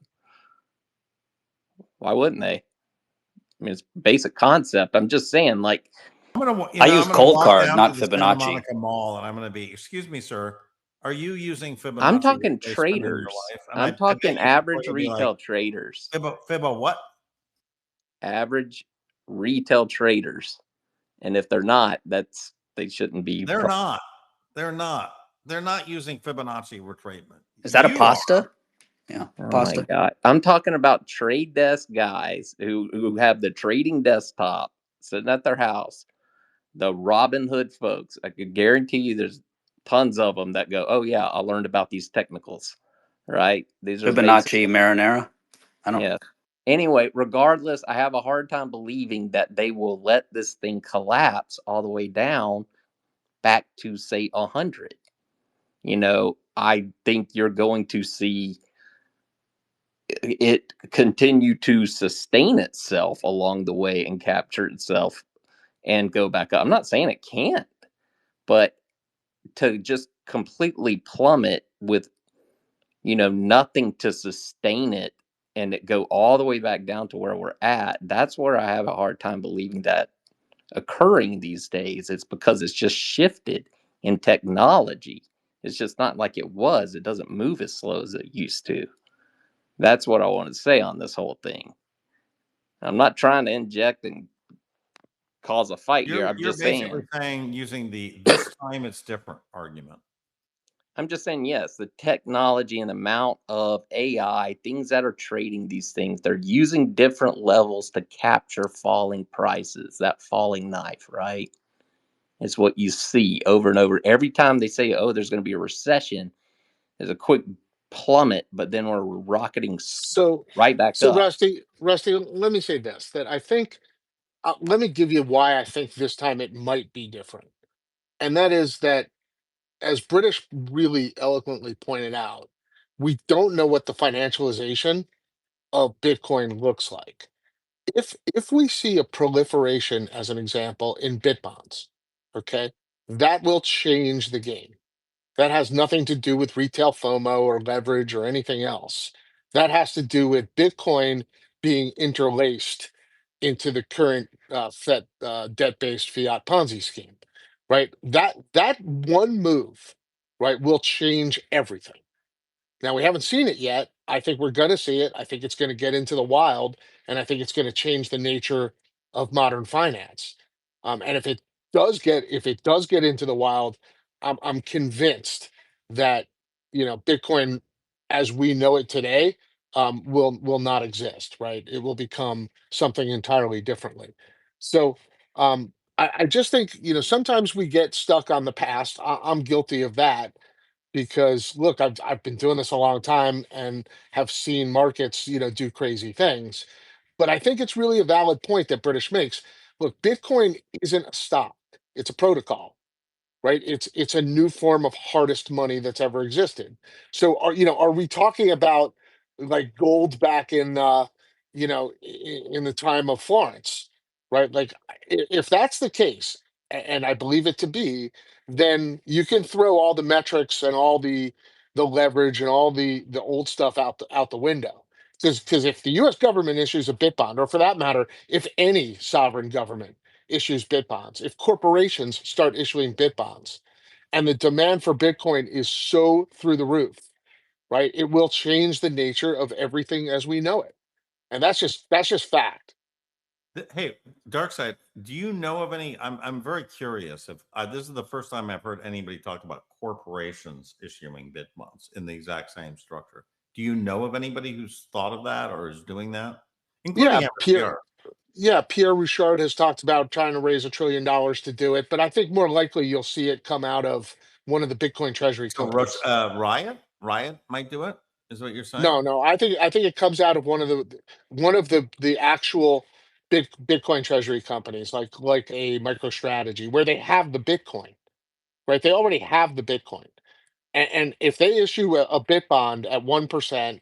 Why wouldn't they? I mean, it's basic concept. I'm just saying, like, I I'm use gonna cold walk card, down to not the Santa Fibonacci. Monica Mall and I'm gonna be, excuse me, sir, are you using I'm Fibonacci talking retracement in your traders. life? And I I'm bet talking you people are average gonna be like, retail traders. Fibbo what? Average retail traders. And if they're not, they shouldn't be. They're not. They're not. They're not using Fibonacci retracement. Is that a You are. pasta? Yeah, Oh my pasta. god! I'm talking about trade desk guys who have the trading desktop sitting at their house. The Robin Hood folks. I could guarantee you, there's tons of them that go, "Oh yeah, I learned about these technicals." Right? These are basic. Fibonacci marinara. I don't. Yeah. Anyway, regardless, I have a hard time believing that they will let this thing collapse all the way down back to, say, 100. I think you're going to see it continue to sustain itself along the way and capture itself and go back up. I'm not saying it can't, but to just completely plummet with, nothing to sustain it and it go all the way back down to where we're at, that's where I have a hard time believing that occurring these days. It's because it's just shifted in technology. It's just not like it was. It doesn't move as slow as it used to. That's what I want to say on this whole thing. I'm not trying to inject and cause a fight here. You're basically saying using the this time it's different argument. I'm just saying, yes, the technology and the amount of AI, things that are trading these things, they're using different levels to capture falling prices, that falling knife, right? It's what you see over and over. Every time they say, oh, there's going to be a recession, there's a quick plummet, but then we're rocketing So, right back so up. Rusty, let me say this: that I think, let me give you why I think this time it might be different, and that is that, as British really eloquently pointed out, we don't know what the financialization of Bitcoin looks like. If we see a proliferation, as an example, in bit bonds, okay, that will change the game. That has nothing to do with retail FOMO or leverage or anything else. That has to do with Bitcoin being interlaced into the current Fed debt-based fiat Ponzi scheme, right? That one move, right, will change everything. Now, we haven't seen it yet. I think we're going to see it. I think it's going to get into the wild, and I think it's going to change the nature of modern finance. And if it does get into the wild, I'm convinced that Bitcoin, as we know it today, will not exist. Right? It will become something entirely differently. So I just think sometimes we get stuck on the past. I'm guilty of that because look, I've been doing this a long time and have seen markets, do crazy things. But I think it's really a valid point that British makes. Look, Bitcoin isn't a stock; it's a protocol, right? It's a new form of hardest money that's ever existed. So are we talking about like gold back in in the time of Florence, right? Like if that's the case, and I believe it to be, then you can throw all the metrics and all the leverage and all the old stuff out the window. Because if the U.S. government issues a bit bond, or for that matter, if any sovereign government issues bit bonds, if corporations start issuing bit bonds, and the demand for Bitcoin is so through the roof, right? It will change the nature of everything as we know it, and that's just fact. Hey, Darkside, do you know of any? I'm very curious. If this is the first time I've heard anybody talk about corporations issuing bit bonds in the exact same structure. Do you know of anybody who's thought of that or is doing that, including Yeah, MSCR? Pierre Richard has talked about trying to raise $1 trillion to do it, but I think more likely you'll see it come out of one of the Bitcoin treasury So companies. Riot might do it. Is what you're saying? No, I think it comes out of one of the actual Bitcoin treasury companies, like a MicroStrategy, where they have the Bitcoin, right? They already have the Bitcoin. And if they issue a bit bond at 1%,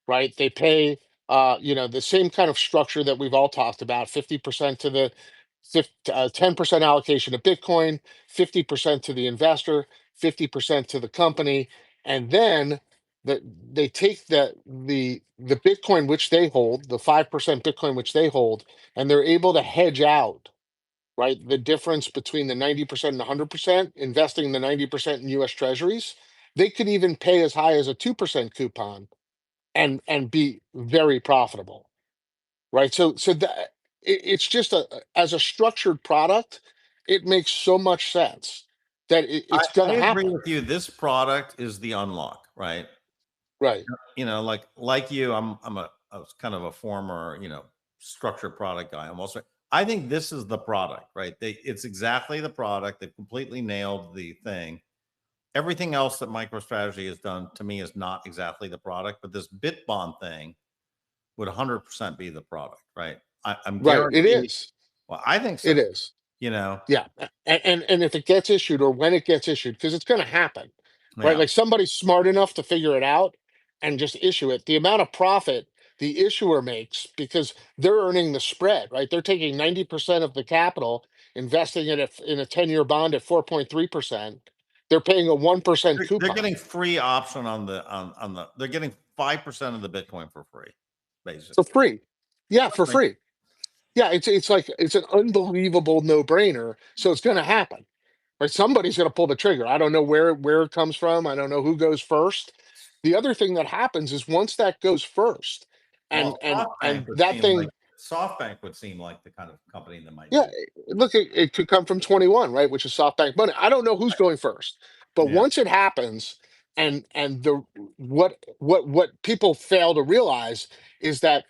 right, they pay the same kind of structure that we've all talked about: 50% to the 10% allocation to Bitcoin, 50% to the investor, 50% to the company, and then they take the Bitcoin which they hold, the 5% Bitcoin which they hold, and they're able to hedge out, right? The difference between the 90% and 100%, investing the 90% in US Treasuries. They could even pay as high as a 2% coupon and be very profitable, right? So that it's just as a structured product, it makes so much sense that I, it's going I to agree happen, with you. This product is the unlock, right? right? Like you, I was kind of a former, structured product guy. I'm also, I think this is the product, right? It's exactly the product. They've completely nailed the thing. Everything else that MicroStrategy has done to me is not exactly the product, but this Bitbond thing would 100% be the product, right? I'm Right. It guaranteed. is. Well, I think It so. is. You know, Yeah, and if it gets issued or when it gets issued, because it's going to happen, right? yeah. Like somebody's smart enough to figure it out and just issue it. The amount of profit the issuer makes because they're earning the spread, right? They're taking 90% of the capital, investing it in a 10-year bond at 4.3%. They're paying a 1% They're coupon getting free option on the. They're getting 5% of the Bitcoin for free, for basically. free. Yeah, for Like, free. Yeah, it's like it's an unbelievable no-brainer. So it's going to happen. Right? Somebody's going to pull the trigger. I don't know where it comes from. I don't know who goes first. The other thing that happens is once that goes first, and well, and and that thing, SoftBank would seem like the kind of company that might yeah, do. look, it could come from 21, right, which is SoftBank money. I don't know who's going first, but Yeah. once it happens, and the what people fail to realize is that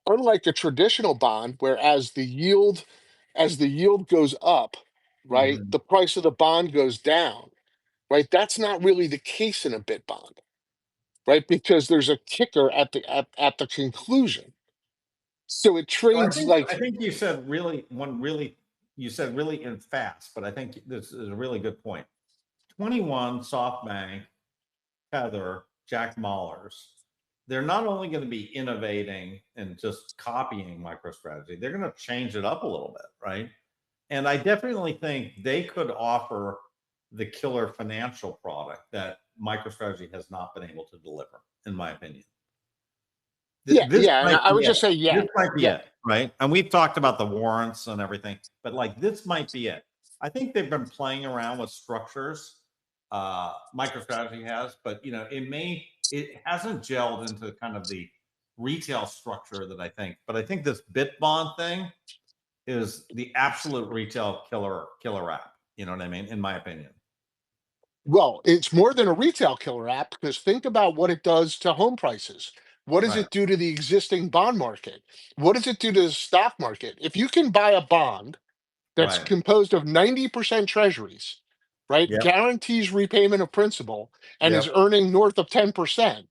unlike a traditional bond, where as the yield goes up, right, Mhm. the price of the bond goes down, right? That's not really the case in a bit bond, right? Because there's a kicker at the conclusion. So it So trades I like, think you said really in fast, but I think this is a really good point. 21, SoftBank, Tether, Jack Mallers, they're not only going to be innovating and just copying MicroStrategy, they're going to change it up a little bit, right? And I definitely think they could offer the killer financial product that MicroStrategy has not been able to deliver, in my opinion. yeah, This yeah. And might I be would it. just say, This yeah, might be yeah. it, right? And we've talked about the warrants and everything, but like this might be it. I think they've been playing around with structures. MicroStrategy has, but it hasn't gelled into kind of the retail structure that I think. But I think this Bitbond thing is the absolute retail killer app. You know what I mean? In my opinion. Well, it's more than a retail killer app because think about what it does to home prices. What does Right. it do to the existing bond market? What does it do to the stock market? If you can buy a bond that's Right. composed of 90% treasuries, right? Yep. Guarantees repayment of principal and is Yep. earning north of 10%.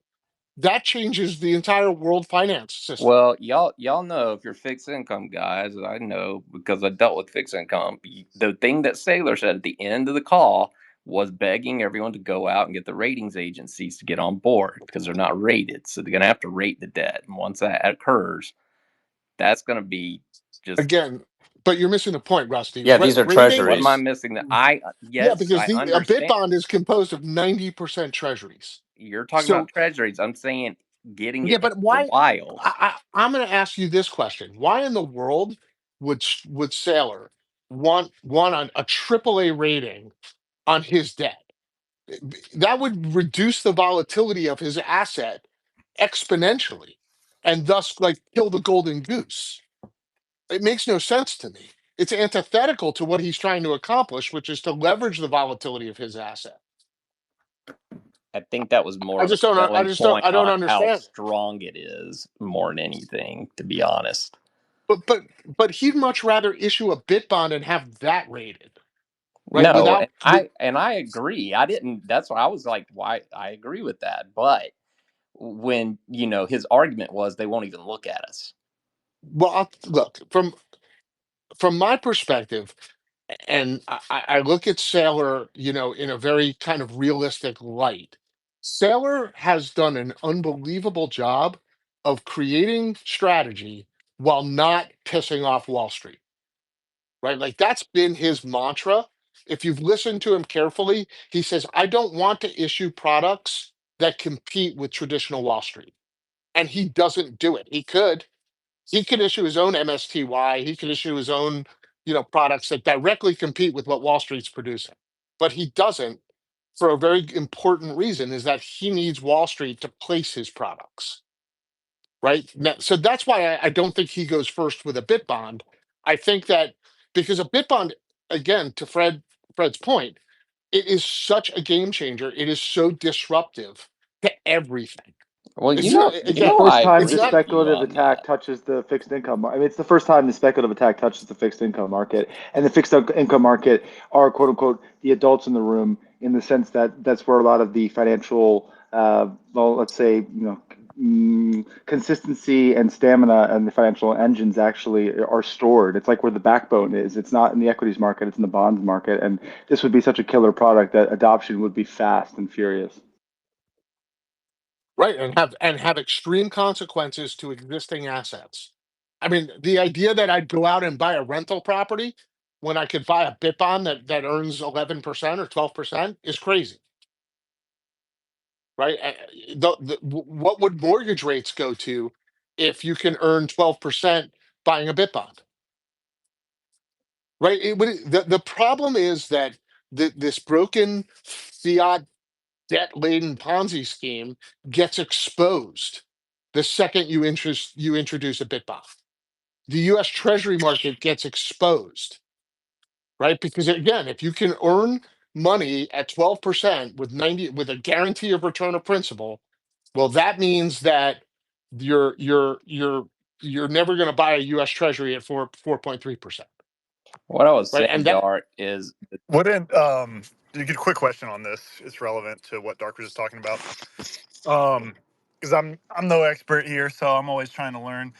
That changes the entire world finance system. Well, y'all know if you're fixed income guys, I know because I dealt with fixed income. The thing that Saylor said at the end of the call was begging everyone to go out and get the ratings agencies to get on board because they're not rated, so they're gonna have to rate the debt. And once that occurs, that's gonna be just Again, but you're missing the point, Rusty. Yeah, these are what am I Ratings, treasuries. missing? That yeah, yes, because I a bit understand. bond is composed of 90% treasuries. You're talking about So treasuries. I'm saying getting Yeah, it but the why? wiles. I'm going to ask you this question: why in the world would Sailor want a AAA rating on his debt? That would reduce the volatility of his asset exponentially, and thus like kill the golden goose. It makes no sense to me. It's antithetical to what he's trying to accomplish, which is to leverage the volatility of his asset. I think that was more I of a just don't. I selling just don't. point I don't on how understand it. strong it is more than anything, to be honest. But he'd much rather issue a bit bond and have that rated, right? No, and Without with I agree. I didn't That's why I was like, why I agree with that. But when, his argument was they won't even look at us. well, look from my perspective, and I look at Sailor, in a very kind of realistic light. Sailor has done an unbelievable job of creating strategy while not pissing off Wall Street, right? Like that's been his mantra. If you've listened to him carefully, he says, I don't want to issue products that compete with traditional Wall Street. And he doesn't do it. He could issue his own MSTY. He could issue his own, products that directly compete with what Wall Street's producing. But he doesn't for a very important reason is that he needs Wall Street to place his products. Right. Now, so that's why I don't think he goes first with a bit bond. I think that because a bit bond, again, to Fred's point, it is such a game changer. It is so disruptive to everything. Well, It's not It's the again, first I time it's the agree not with you speculative on attack that. touches the fixed income market. I mean, it's the first time the speculative attack touches the fixed income market. And the income market are, quote unquote, the adults in the room in the sense that that's where a lot of the financial, well, let's say, consistency and stamina and the financial engines actually are stored. It's like where the backbone is. It's not in the equities market, it's in the bonds market. And this would be such a killer product that adoption would be fast and furious. right, and have extreme consequences to existing assets. I mean, the idea that I'd go out and buy a rental property when I could buy a bit bond that earns 11% or 12% is crazy, right? What would mortgage rates go to if you can earn 12% buying a bit bond, right? The problem is that this broken fiat debt laden Ponzi scheme gets exposed the second you introduce a bit bond. The US Treasury market gets exposed, right? Because again, if you can earn money at 12% with a guarantee of return of principal, well, that means that you're never going to buy a US Treasury at 4.3%, What I was right? saying, And that Dart, is Wouldn't you get a quick question on this? It's relevant to what Dark was just talking about. Because I'm no expert here, so I'm always trying to learn.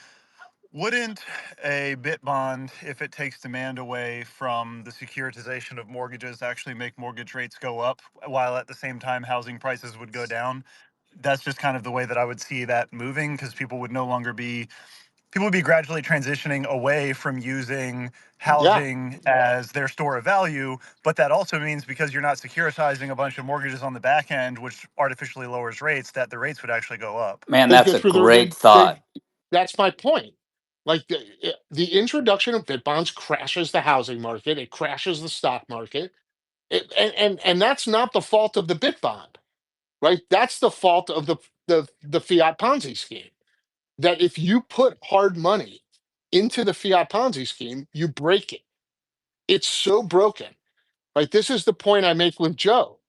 Wouldn't a bit bond, if it takes demand away from the securitization of mortgages, actually make mortgage rates go up while at the same time housing prices would go down? That's just kind of the way that I would see that moving because people would be gradually transitioning away from using yeah, housing as their store of value. But that also means because you're not securitizing a bunch of mortgages on the back end, which artificially lowers rates, that the rates would actually go up. Man, they that's go a through great thought. that's my point. Like the introduction of bit bonds crashes the housing market, it crashes the stock market. And that's not the fault of the bit bond, right? That's the fault of the fiat Ponzi scheme. That if you put hard money into the fiat Ponzi scheme, you break it. It's so broken, right? This is the point I make with Joe,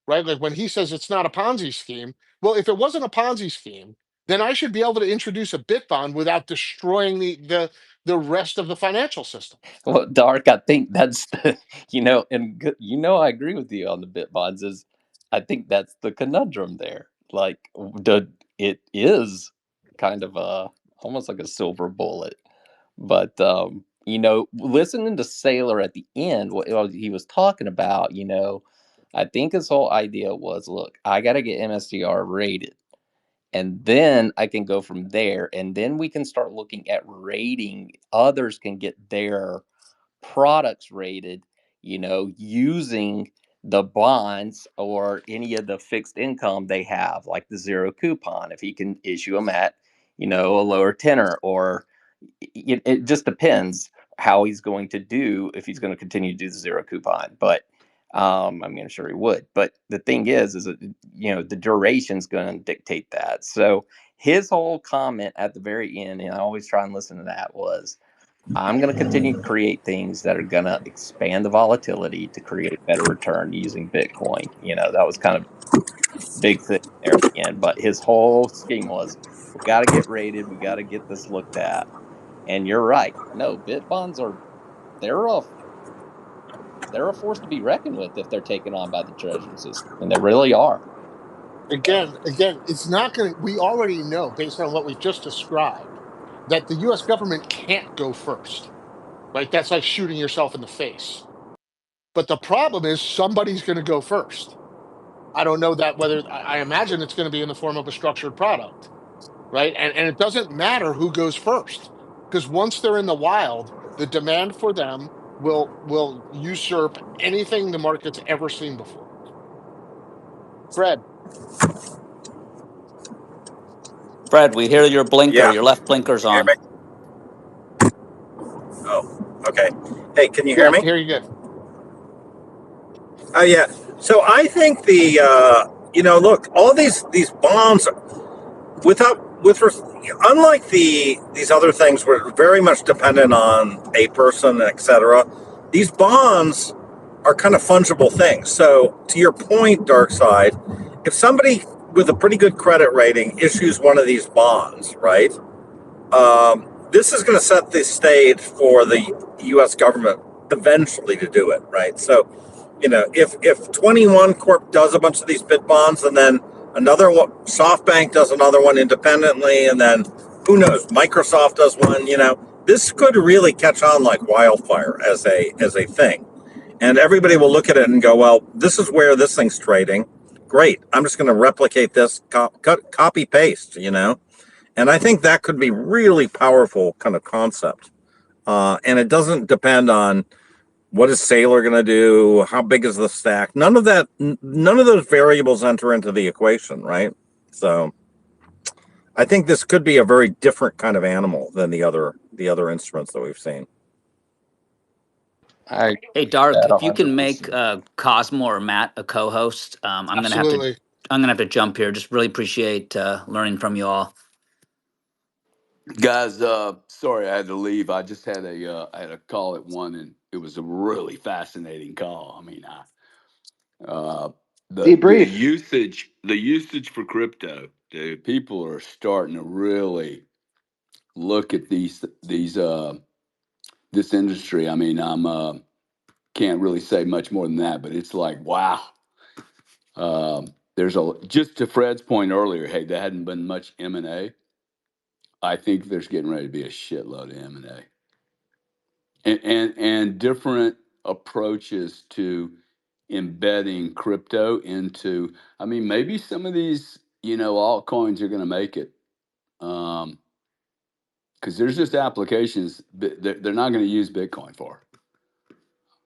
right? Like when he says it's not a Ponzi scheme. Well, if it wasn't a Ponzi scheme, then I should be able to introduce a bit bond without destroying the rest of the financial system. well, Dark. I think that's the, I agree with you on the bit bonds. I think that's the conundrum there. Like, it is kind of almost like a silver bullet. But listening to Sailor at the end, what he was talking about, I think his whole idea was, look, I got to get MSTR rated, and then I can go from there, and then we can start looking at rating. Others can get their products rated, using the bonds or any of the fixed income they have, like the zero coupon, if he can issue them at, a lower tenor, or it just depends how he's going to do, if he's going to continue to do the zero coupon. But I mean, I'm sure he would. But the thing is that the duration's going to dictate that. So his whole comment at the very end, and I always try and listen to that, was, I'm going to continue to create things that are going to expand the volatility to create better return using Bitcoin. That was kind of big thing there at the end. But his whole scheme was, we got to get rated, we got to get this looked at. And you're right. No, bit bonds they're a they're a force to be reckoned with if they're taken on by the treasury system, and they really are. Again, it's not going to, we already know based on what we've just described that the US government can't go first, right? That's like shooting yourself in the face. But the problem is somebody's going to go first. I don't know that whether, I imagine it's going to be in the form of a structured product, right? And it doesn't matter who goes first, because once they're in the wild, the demand for them will usurp anything the market's ever seen before. Fred. Fred, we hear your blinker. Yeah. Your left blinker's Hear on. me? Oh, okay. Hey, can you hear Yeah, me? here you go. Oh, yeah. So I think look, all these bonds without with unlike these other things, were very much dependent on a person, etc. These bonds are kind of fungible things. So to your point, Dark Side, if somebody with a pretty good credit rating issues one of these bonds, right? This is going to set the stage for the U.S. government eventually to do it, right? So, if 21 Corp does a bunch of these bit bonds, and then another one, SoftBank does another one independently, and then who knows, Microsoft does one. This could really catch on like wildfire as a thing, and everybody will look at it and go, well, this is where this thing's trading. Great, I'm just going to replicate this, copy paste. And I think that could be really powerful kind of concept. And it doesn't depend on what is Sailor going to do, how big is the stack. None of that, none of those variables enter into the equation, right? So I think this could be a very different kind of animal than the other instruments that we've seen. I agree Hey, with Dark, that if you can make 100%. Cosmo or Matt a co-host, Absolutely. I'm gonna have to jump here. Just really appreciate learning from you all. Guys, sorry I had to leave. I just had I had a call at 1, and it was a really fascinating call. I mean, the Debrief. usage for crypto, dude, people are starting to really look at this industry. I mean, I'm can't really say much more than that, but it's like, wow. There's just to Fred's point earlier. Hey, there hadn't been much M&A. I think there's getting ready to be a shitload of M&A, and different approaches to embedding crypto into. I mean, maybe some of these altcoins are going to make it, because there's just applications that they're not going to use Bitcoin for.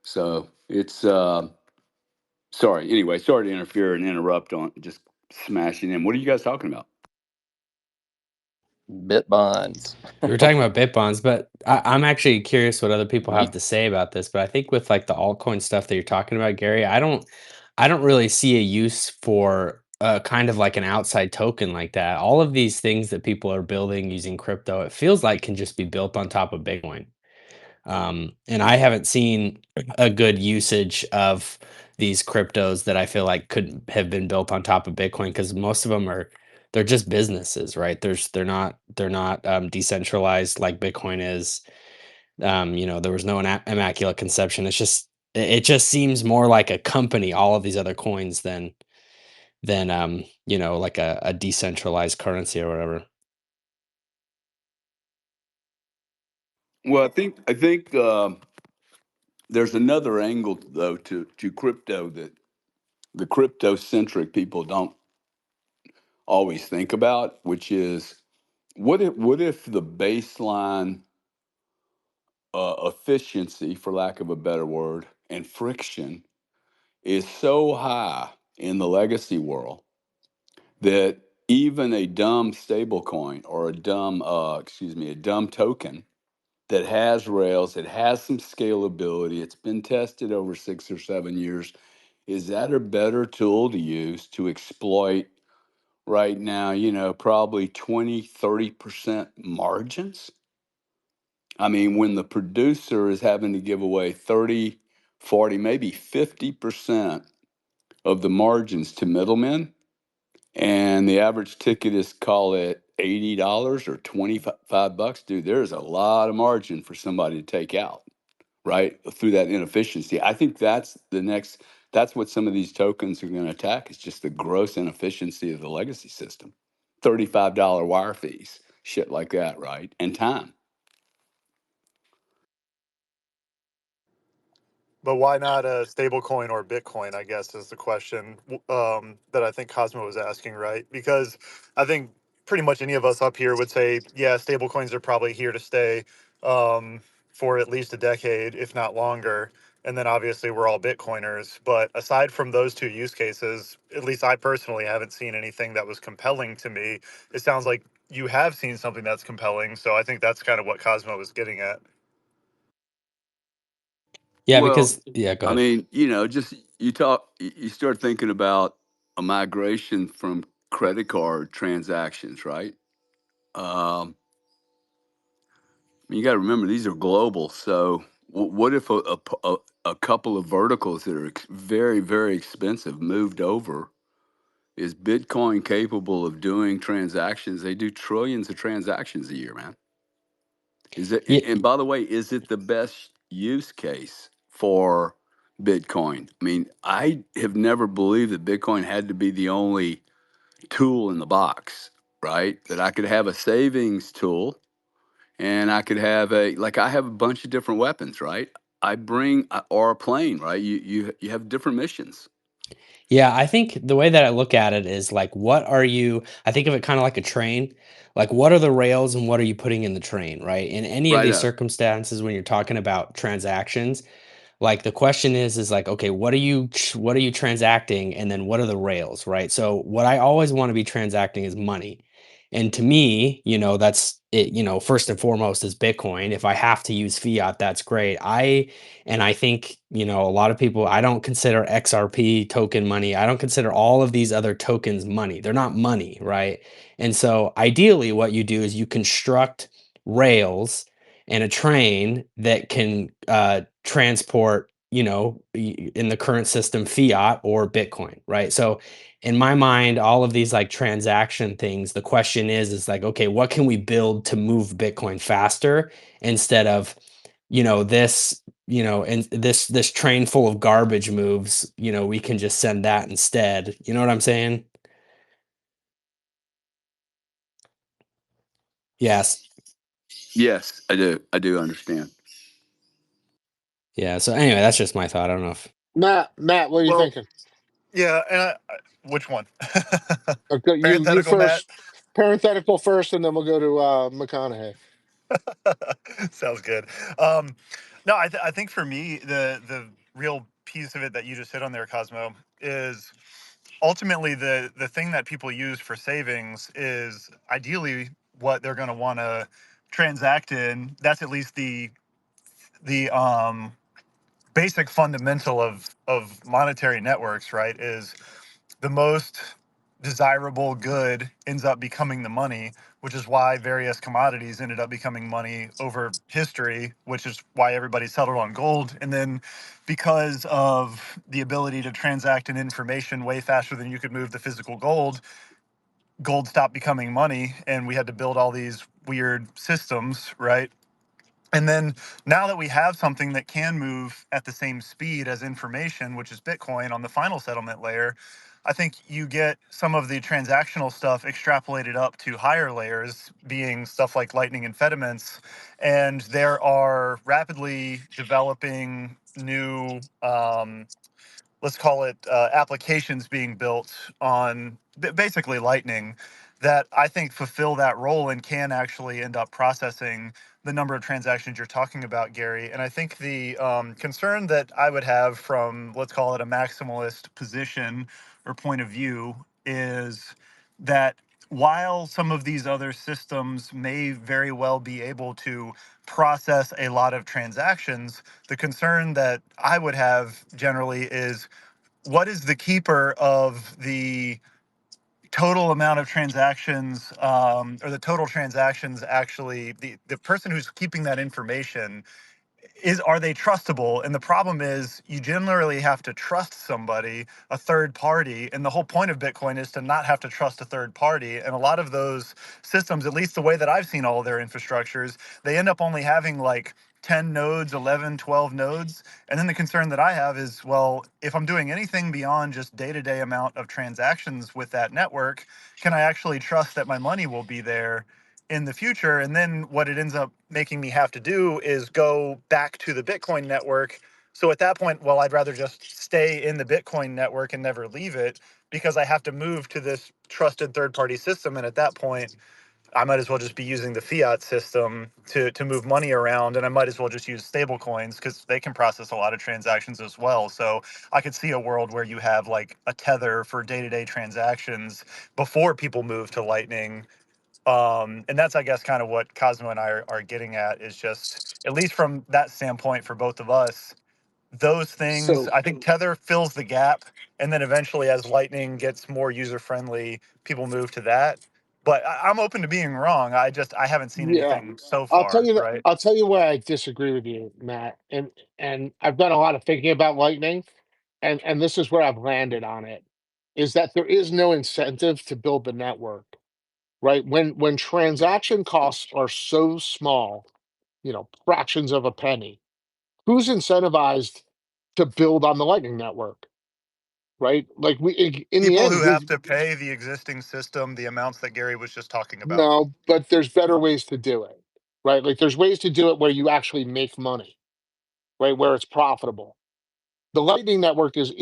So it's sorry. Anyway, sorry to interfere and interrupt on just smashing in. What are you guys talking about? Bit bonds. We were talking about bit bonds, but I'm actually curious what other people have Me, to say about this. But I think with like the altcoin stuff that you're talking about, Gary, I don't really see a use for kind of like an outside token like that. All of these things that people are building using crypto, it feels like can just be built on top of Bitcoin. And I haven't seen a good usage of these cryptos that I feel like could have been built on top of Bitcoin, because most of them they're just businesses, right? They're not decentralized like Bitcoin is. There was no immaculate conception. It just seems more like a company, all of these other coins than like a decentralized currency or whatever. Well, I think there's another angle though to crypto that the crypto centric people don't always think about, which is what if the baseline efficiency, for lack of a better word, and friction is so high in the legacy world that even a dumb stable coin or a dumb, a dumb token that has rails, it has some scalability, it's been tested over 6 or 7 years. Is that a better tool to use to exploit right now, probably 20, 30% margins? I mean, when the producer is having to give away 30, 40, maybe 50% of the margins to middlemen, and the average ticket is, call it $80 or $25, dude, there's a lot of margin for somebody to take out, right? Through that inefficiency. I think that's what some of these tokens are going to attack, is just the gross inefficiency of the legacy system. $35 wire fees, shit like that, right? And time. But why not a stable coin or Bitcoin, I guess, is the question that I think Cosmo was asking, right? Because I think pretty much any of us up here would say, yeah, stable coins are probably here to stay for at least a decade, if not longer. And then obviously we're all Bitcoiners. But aside from those two use cases, at least I personally haven't seen anything that was compelling to me. It sounds like you have seen something that's compelling. So I think that's kind of what Cosmo was getting at. Yeah, Well, because yeah, go I ahead. mean, just you start thinking about a migration from credit card transactions, right? You got to remember these are global. So, what if a couple of verticals that are very, very expensive moved over? Is Bitcoin capable of doing transactions? They do trillions of transactions a year, man. Is it? Yeah, And by the way, is it the best use case for Bitcoin? I mean, I have never believed that Bitcoin had to be the only tool in the box, right? That I could have a savings tool, and I could have I have a bunch of different weapons, right? I bring or a plane, right? You have different missions, yeah, I think the way that I look at it is like, what are you? I think of it kind of like a train. Like, what are the rails and what are you putting in the train, right? In any of right these up. circumstances, when you're talking about transactions, like the question is like, okay, what are you transacting, and then what are the rails, right? So what I always want to be transacting is money. And to me, that's it, first and foremost is Bitcoin. If I have to use fiat, that's great. I think, a lot of people, I don't consider XRP token money. I don't consider all of these other tokens money. They're not money, right? And so ideally what you do is you construct rails and a train that can transport, in the current system, fiat or Bitcoin, right? So in my mind, all of these like transaction things, the question is like, okay, what can we build to move Bitcoin faster instead of, and this train full of garbage moves, we can just send that instead. You know what I'm saying? Yes. Yes, I do. I do understand. Yeah. So anyway, that's just my thought. I don't know if Matt, what are you Well, thinking? yeah. And which one? Okay, you Parenthetical, Matt. first, parenthetical first, and then we'll go to McConaughey. Sounds good. Um, no, I think for me, the real piece of it that you just hit on there, Cosmo, is ultimately the thing that people use for savings is ideally what they're going to want to transact in. That's at least the basic fundamental of monetary networks, right? Is the most desirable good ends up becoming the money, which is why various commodities ended up becoming money over history, which is why everybody settled on gold. And then because of the ability to transact in information way faster than you could move the physical gold, gold stopped becoming money and we had to build all these weird systems, right? And then now that we have something that can move at the same speed as information, which is Bitcoin on the final settlement layer, I think you get some of the transactional stuff extrapolated up to higher layers, being stuff like lightning impediments. And there are rapidly developing new, let's call it applications being built on basically lightning that I think fulfill that role and can actually end up processing the number of transactions you're talking about, Gary. And I think the concern that I would have from, let's call it a maximalist position or point of view, is that while some of these other systems may very well be able to process a lot of transactions, the concern that I would have generally is what is the keeper of the total amount of transactions, or the total transactions actually, the person who's keeping that information, are they trustable? And the problem is you generally have to trust somebody, a third party. And the whole point of Bitcoin is to not have to trust a third party. And a lot of those systems, at least the way that I've seen all of their infrastructures, they end up only having like 10 nodes, 11, 12 nodes. And then the concern that I have is, well, if I'm doing anything beyond just day-to-day amount of transactions with that network, can I actually trust that my money will be there in the future? And then what it ends up making me have to do is go back to the Bitcoin network. So at that point, well, I'd rather just stay in the Bitcoin network and never leave it, because I have to move to this trusted third party system. And at that point, I might as well just be using the fiat system to move money around, and I might as well just use stable coins because they can process a lot of transactions as well. So I could see a world where you have like a tether for day-to-day transactions before people move to Lightning. And that's, I guess, kind of what Cosmo and I are getting at, is just, at least from that standpoint for both of us, those things, So I think Tether fills the gap. And then eventually, as Lightning gets more user friendly, people move to that. But I'm open to being wrong. I haven't seen yeah, anything so far, right? I'll tell you where I disagree with you, Matt. And I've done a lot of thinking about Lightning, and this is where I've landed on it, is that there is no incentive to build the network, right? When transaction costs are so small, fractions of a penny, who's incentivized to build on the Lightning network, right? Like in the People end, who have to pay the existing system, the amounts that Gary was just talking about. no, but there's better ways to do it, right? Like there's ways to do it where you actually make money, right? Where it's profitable. The Lightning Network is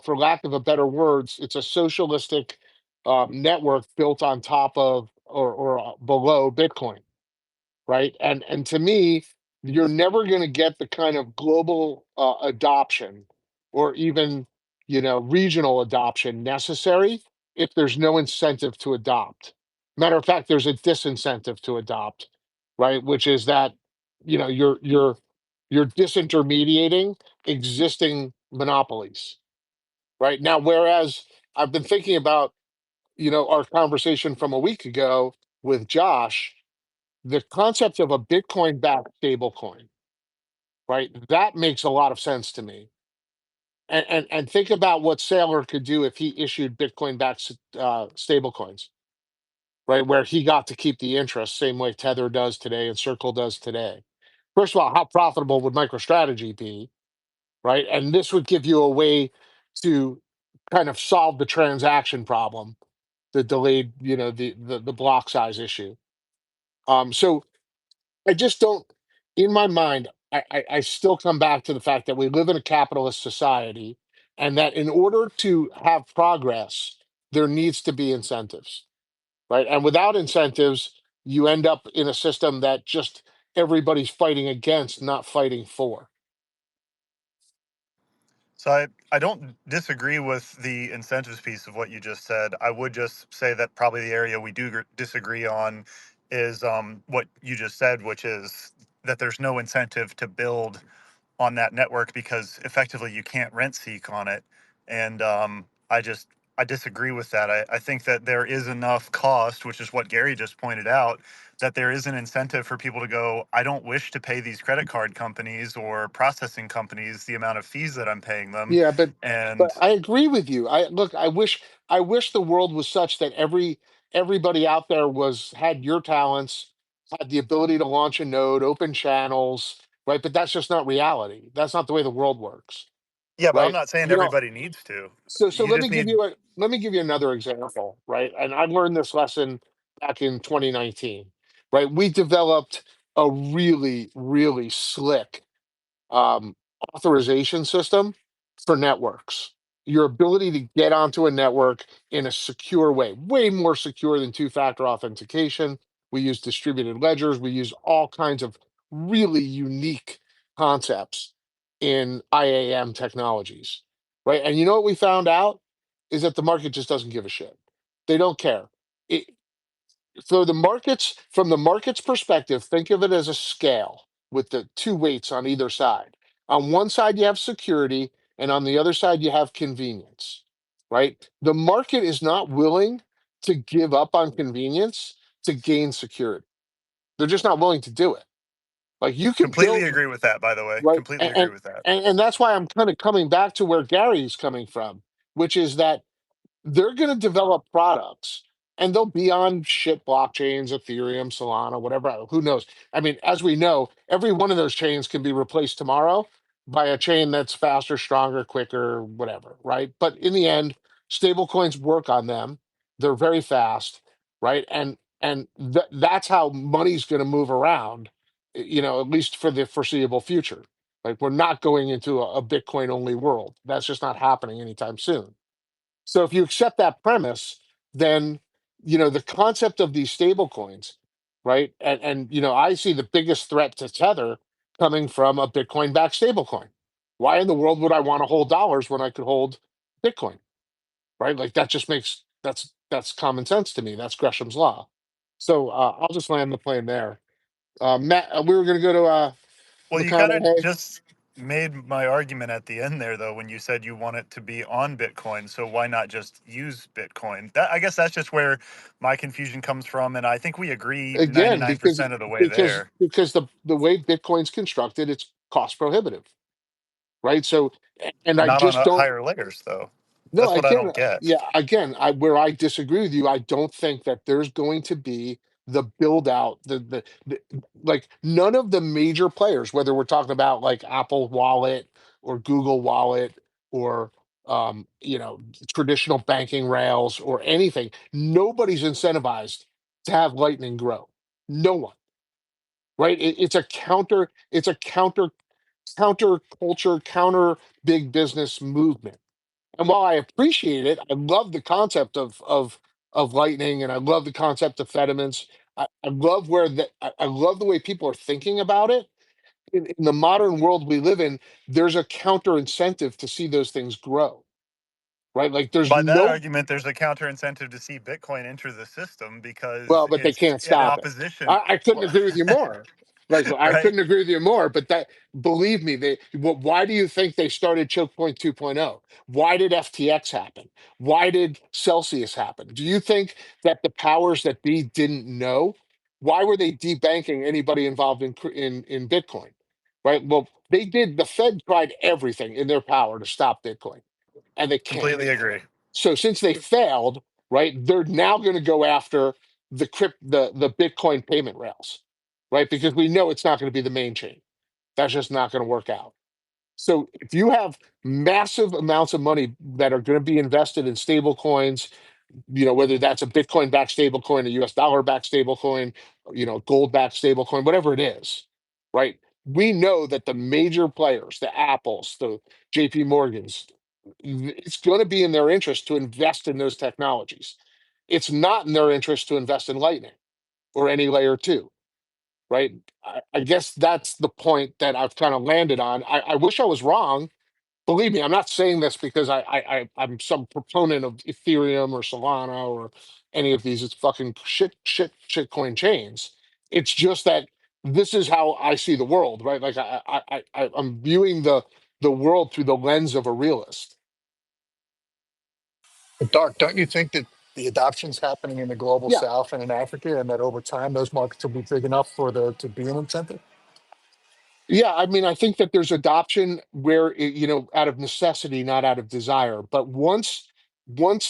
for lack of a better words, it's a socialistic network built on top of or below Bitcoin, right? And to me, you're never going to get the kind of global adoption or even regional adoption necessary if there's no incentive to adopt. Matter of fact, there's a disincentive to adopt, right? Which is that you're disintermediating existing monopolies, right? Now, whereas I've been thinking about our conversation from a week ago with Josh, the concept of a Bitcoin backed stablecoin, right? That makes a lot of sense to me. And think about what Saylor could do if he issued Bitcoin backed stablecoins, right? Where he got to keep the interest, same way Tether does today and Circle does today. First of all, how profitable would MicroStrategy be, right? And this would give you a way to kind of solve the transaction problem, the delayed, the block size issue. So I just don't, in my mind, I still come back to the fact that we live in a capitalist society, and that in order to have progress, there needs to be incentives, right? And without incentives, you end up in a system that just everybody's fighting against, not fighting for. So I don't disagree with the incentives piece of what you just said. I would just say that probably the area we do disagree on is what you just said, which is that there's no incentive to build on that network because effectively you can't rent seek on it. And I disagree with that. I think that there is enough cost, which is what Gary just pointed out, that there is an incentive for people to go, I don't wish to pay these credit card companies or processing companies the amount of fees that I'm paying them. Yeah, but And I agree with you. I wish the world was such that everybody out there had your talents, had the ability to launch a node, open channels, right? But that's just not reality. That's not the way the world works, yeah, but I'm right? not saying everybody needs to. So You let just me give need you another example, right? And I learned this lesson back in 2019, right? We developed a really, really slick um, authorization system for networks, your ability to get onto a network in a secure way more secure than two-factor authentication. We use distributed ledgers. We use all kinds of really unique concepts in IAM technologies, right? And you know what we found out is that the market just doesn't give a shit. They don't care. It, so the markets, from the market's perspective, think of it as a scale with the two weights on either side. On one side, you have security, and on the other side, you have convenience, right? The market is not willing to give up on convenience to gain security. They're just not willing to do it. Like you can Completely build, agree with that, by the way. right? Completely agree with that. And that's why I'm kind of coming back to where Gary's coming from, which is that they're going to develop products and they'll be on shit blockchains, Ethereum, Solana, whatever. Who knows? I mean, as we know, every one of those chains can be replaced tomorrow by a chain that's faster, stronger, quicker, whatever, right? But in the end, stable coins work on them. They're very fast, right? And that's how money's going to move around, at least for the foreseeable future. Like we're not going into a Bitcoin only world. That's just not happening anytime soon. So if you accept that premise, then the concept of these stable coins, right? And I see the biggest threat to Tether coming from a Bitcoin backed stable coin. Why in the world would I want to hold dollars when I could hold Bitcoin? Right? Like that just makes that's common sense to me. That's Gresham's law. So I'll just land the plane there. Matt, we were gonna go to Well, you kind of McConaughey. just made my argument at the end there, though, when you said you want it to be on Bitcoin. So why not just use Bitcoin? That, I guess that's just where my confusion comes from, and I think we agree Again, because 99% of the way because there. because the way Bitcoin's constructed, it's cost prohibitive, right? So, and I Not on just don't. higher layers, though. No, That's what I again, don't get. yeah, again, where I disagree with you, I don't think that there's going to be the build out, the like none of the major players, whether we're talking about like Apple Wallet or Google Wallet or traditional banking rails or anything, nobody's incentivized to have Lightning grow. No one, right? It's a counter culture, counter big business movement. And while I appreciate it, I love the concept of Lightning, and I love the concept of Fediments. I love I love the way people are thinking about it. In the modern world we live in, there's a counter incentive to see those things grow, right? Like there's By that no argument, there's a counter incentive to see Bitcoin enter the system because Well, but they it's can't in stop it. opposition. I couldn't agree with you more. Like I Right? couldn't agree with you more. But that, believe me, why do you think they started Choke Point 2.0? Why did FTX happen? Why did Celsius happen? Do you think that the powers that be didn't know? Why were they debanking anybody involved in Bitcoin? Right. Well, they did. The Fed tried everything in their power to stop Bitcoin, and they can't. Completely agree. So since they failed, right, they're now going to go after the Bitcoin payment rails, right? Because we know it's not going to be the main chain. That's just not going to work out. So if you have massive amounts of money that are going to be invested in stable coins, whether that's a Bitcoin backed stable coin, a US dollar backed stable coin, gold backed stable coin, whatever it is, right? We know that the major players, the Apples, the JP Morgans, it's going to be in their interest to invest in those technologies. It's not in their interest to invest in Lightning or any layer two, right? I guess that's the point that I've kind of landed on. I wish I was wrong. Believe me, I'm not saying this because I'm some proponent of Ethereum or Solana or any of these. It's fucking shit coin chains. It's just that this is how I see the world, right? Like I'm viewing the world through the lens of a realist. But Doc, don't you think that the adoption's happening in the global Yeah, south and in Africa, and that over time those markets will be big enough for there to be an incentive? yeah. I mean, I think that there's adoption where out of necessity, not out of desire. But once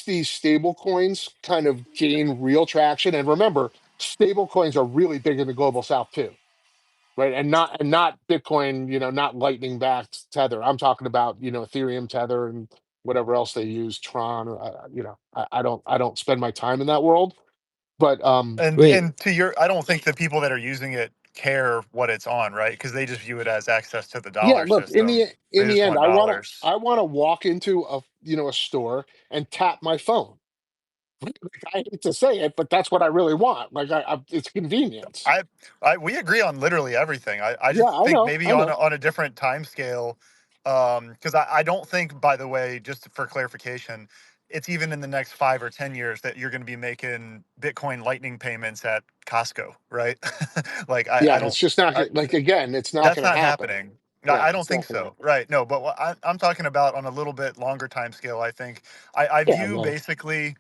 these stable coins kind of gain real traction, and remember, stable coins are really big in the global south too, right? And not Bitcoin, not lightning backed Tether. I'm talking about Ethereum Tether and whatever else they use, Tron. I don't spend my time in that world, but And Wait, and to your, I don't think the people that are using it care what it's on, right? Because they just view it as access to the yeah. dollar Look, in system. the They in the just end, want I want to dollars. I want to walk into a store and tap my phone. Like, I hate to say it, but that's what I really want. Like, it's convenience. We agree on literally everything. I Yeah, just I think know, maybe I on know. on a different time scale, because I don't think, by the way, just for clarification, it's even in the next 5 or 10 years that you're going to be making Bitcoin Lightning payments at Costco, right? Like I Yeah, don't. it's just not I, like, again, it's not that's going to not happen. happening. Yeah, I don't it's think not going to so. happen. Right. No, but what I'm talking about on a little bit longer time scale, I think I Yeah, view well, basically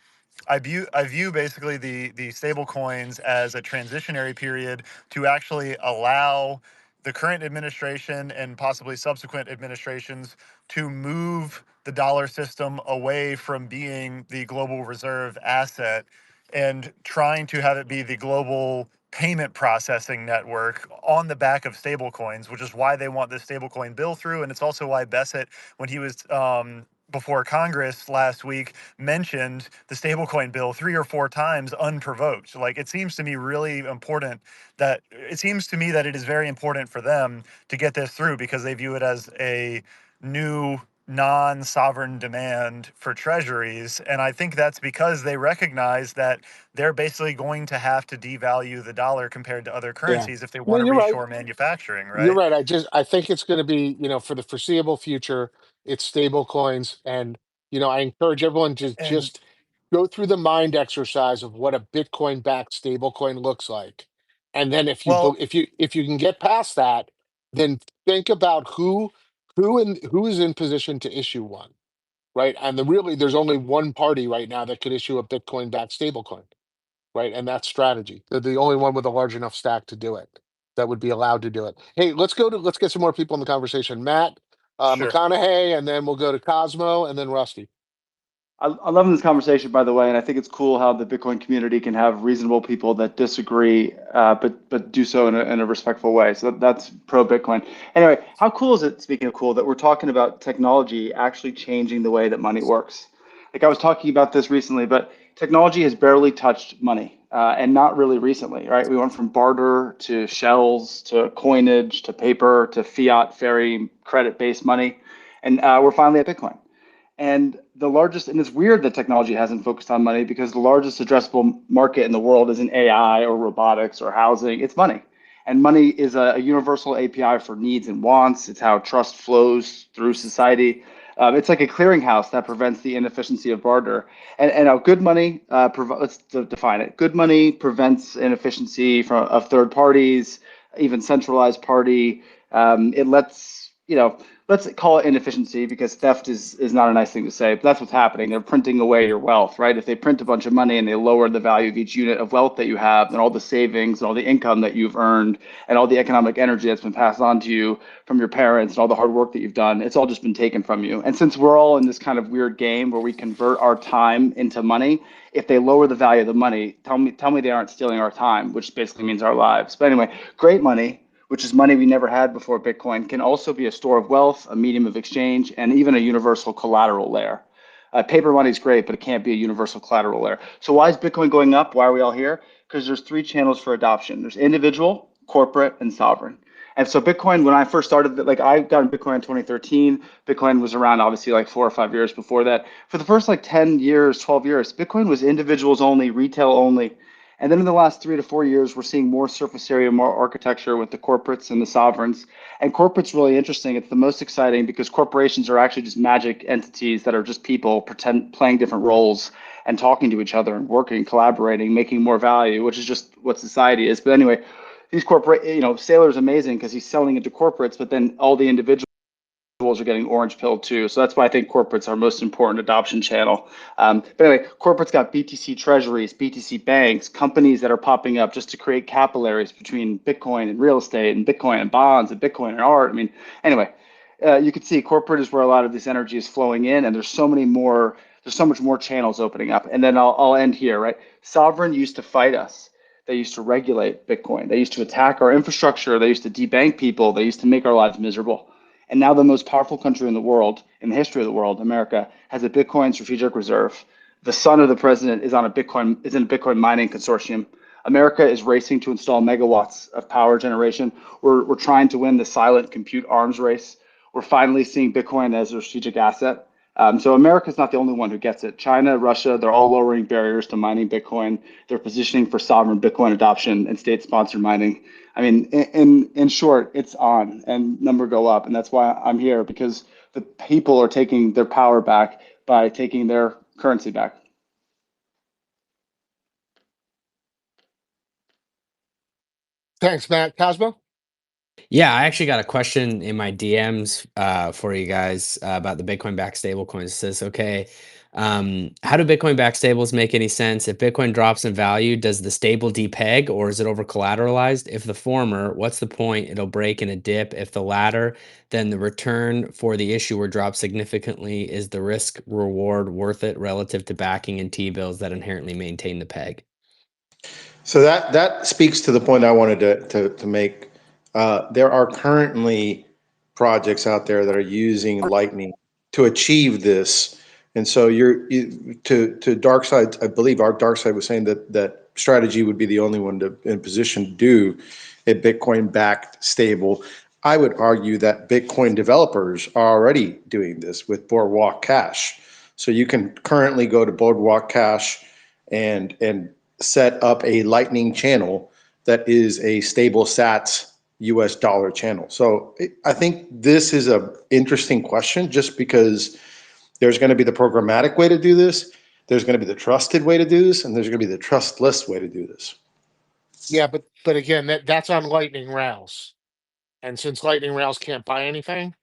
I view basically the stable coins as a transitionary period to actually allow the current administration and possibly subsequent administrations to move the dollar system away from being the global reserve asset and trying to have it be the global payment processing network on the back of stablecoins, which is why they want this stablecoin bill through. And it's also why Bassett, when he was before Congress last week, mentioned the stablecoin bill 3 or 4 times unprovoked. Like, it seems to me really important that it is very important for them to get this through because they view it as a new non-sovereign demand for treasuries. And I think that's because they recognize that they're basically going to have to devalue the dollar compared to other yeah. currencies if they No, want to you're right. reshore manufacturing, You're right? right. I think it's going to be, for the foreseeable future, it's stable coins. And, I encourage everyone to And just go through the mind exercise of what a Bitcoin backed stable coin looks like. And then well, if you can get past that, then think about who is in position to issue one, right? And there's only one party right now that could issue a Bitcoin backed stable coin, right? And that's strategy. They're the only one with a large enough stack to do it, that would be allowed to do it. Hey, let's get some more people in the conversation. Matt, sure. McConaughey, and then we'll go to Cosmo, and then Rusty. I love this conversation, by the way, and I think it's cool how the Bitcoin community can have reasonable people that disagree, but do so in a respectful way. So that's pro Bitcoin. Anyway, how cool is it? Speaking of cool, that we're talking about technology actually changing the way that money works. Like, I was talking about this recently, but technology has barely touched money, and not really recently, right? We went from barter to shells to coinage to paper to fiat, ferry, credit-based money, and we're finally at Bitcoin. And it's weird that technology hasn't focused on money because the largest addressable market in the world isn't AI or robotics or housing, it's money. And money is a universal API for needs and wants. It's how trust flows through society. It's like a clearinghouse that prevents the inefficiency of barter. And how good money, let's define it. Good money prevents inefficiency of third parties, even centralized party. It lets, let's call it inefficiency because theft is not a nice thing to say, but that's what's happening. They're printing away your wealth, right? If they print a bunch of money and they lower the value of each unit of wealth that you have, then all the savings and all the income that you've earned and all the economic energy that's been passed on to you from your parents and all the hard work that you've done, it's all just been taken from you. And since we're all in this kind of weird game where we convert our time into money, if they lower the value of the money, tell me they aren't stealing our time, which basically means our lives. But anyway, great money, which is money we never had before Bitcoin, can also be a store of wealth, a medium of exchange, and even a universal collateral layer. Paper money is great, but it can't be a universal collateral layer. So why is Bitcoin going up? Why are we all here? Because there's three channels for adoption. There's individual, corporate, and sovereign. And so Bitcoin, when I first started, like, I got in Bitcoin in 2013. Bitcoin was around obviously like 4 or 5 years before that. For the first like 10 years, 12 years, Bitcoin was individuals only, retail only. And then in the last 3 to 4 years, we're seeing more surface area, more architecture with the corporates and the sovereigns. And corporate's really interesting. It's the most exciting because corporations are actually just magic entities that are just people playing different roles and talking to each other and working, collaborating, making more value, which is just what society is. But anyway, these Saylor's amazing because he's selling into corporates, but then all the individuals are getting orange pilled too. So that's why I think corporate's our most important adoption channel. But anyway, corporate's got BTC treasuries, BTC banks, companies that are popping up just to create capillaries between Bitcoin and real estate and Bitcoin and bonds and Bitcoin and art. I mean, anyway, you can see corporate is where a lot of this energy is flowing in, and there's so much more channels opening up. And then I'll end here, right? Sovereign used to fight us. They used to regulate Bitcoin. They used to attack our infrastructure. They used to debank people. They used to make our lives miserable. And now the most powerful country in the world, in the history of the world, America, has a Bitcoin strategic reserve. The son of the president is in a Bitcoin mining consortium. America is racing to install megawatts of power generation. We're trying to win the silent compute arms race. We're finally seeing Bitcoin as a strategic asset. So America's not the only one who gets it. China, Russia, they're all lowering barriers to mining Bitcoin. They're positioning for sovereign Bitcoin adoption and state-sponsored mining. I mean, in short, it's on and number go up, and that's why I'm here because the people are taking their power back by taking their currency back. Thanks, Matt. Cosmo? Yeah, I actually got a question in my DMs for you guys about the Bitcoin backed stablecoins. It says, okay, how do Bitcoin backed stables make any sense? If Bitcoin drops in value, does the stable depeg or is it over collateralized? If the former, what's the point? It'll break in a dip. If the latter, then the return for the issuer drops significantly. Is the risk reward worth it relative to backing in T bills that inherently maintain the peg? So that speaks to the point I wanted to make. There are currently projects out there that are using Lightning to achieve this, and so to dark side. I believe our dark side was saying that strategy would be the only one in position to do a Bitcoin backed stable. I would argue that Bitcoin developers are already doing this with Boardwalk Cash. So you can currently go to Boardwalk Cash and set up a Lightning channel that is a stable Sats US dollar channel. So I think this is a interesting question just because there's going to be the programmatic way to do this, there's going to be the trusted way to do this, and there's going to be the trustless way to do this. Yeah, but again, that's on Lightning rails. And since Lightning rails can't buy anything,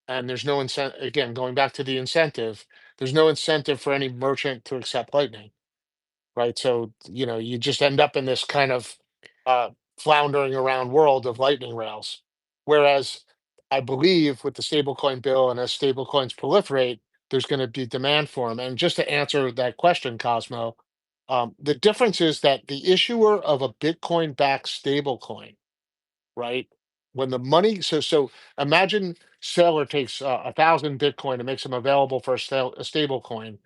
and there's no incentive, again, going back to the incentive, there's no incentive for any merchant to accept Lightning, right? So, you just end up in this kind of uh, floundering around world of Lightning rails. Whereas I believe with the stablecoin bill and as stablecoins proliferate, there's going to be demand for them. And just to answer that question, Cosmo, the difference is that the issuer of a Bitcoin backed stablecoin, right? When the money, so imagine Sailor takes 1,000 Bitcoin and makes them available for a stable coin,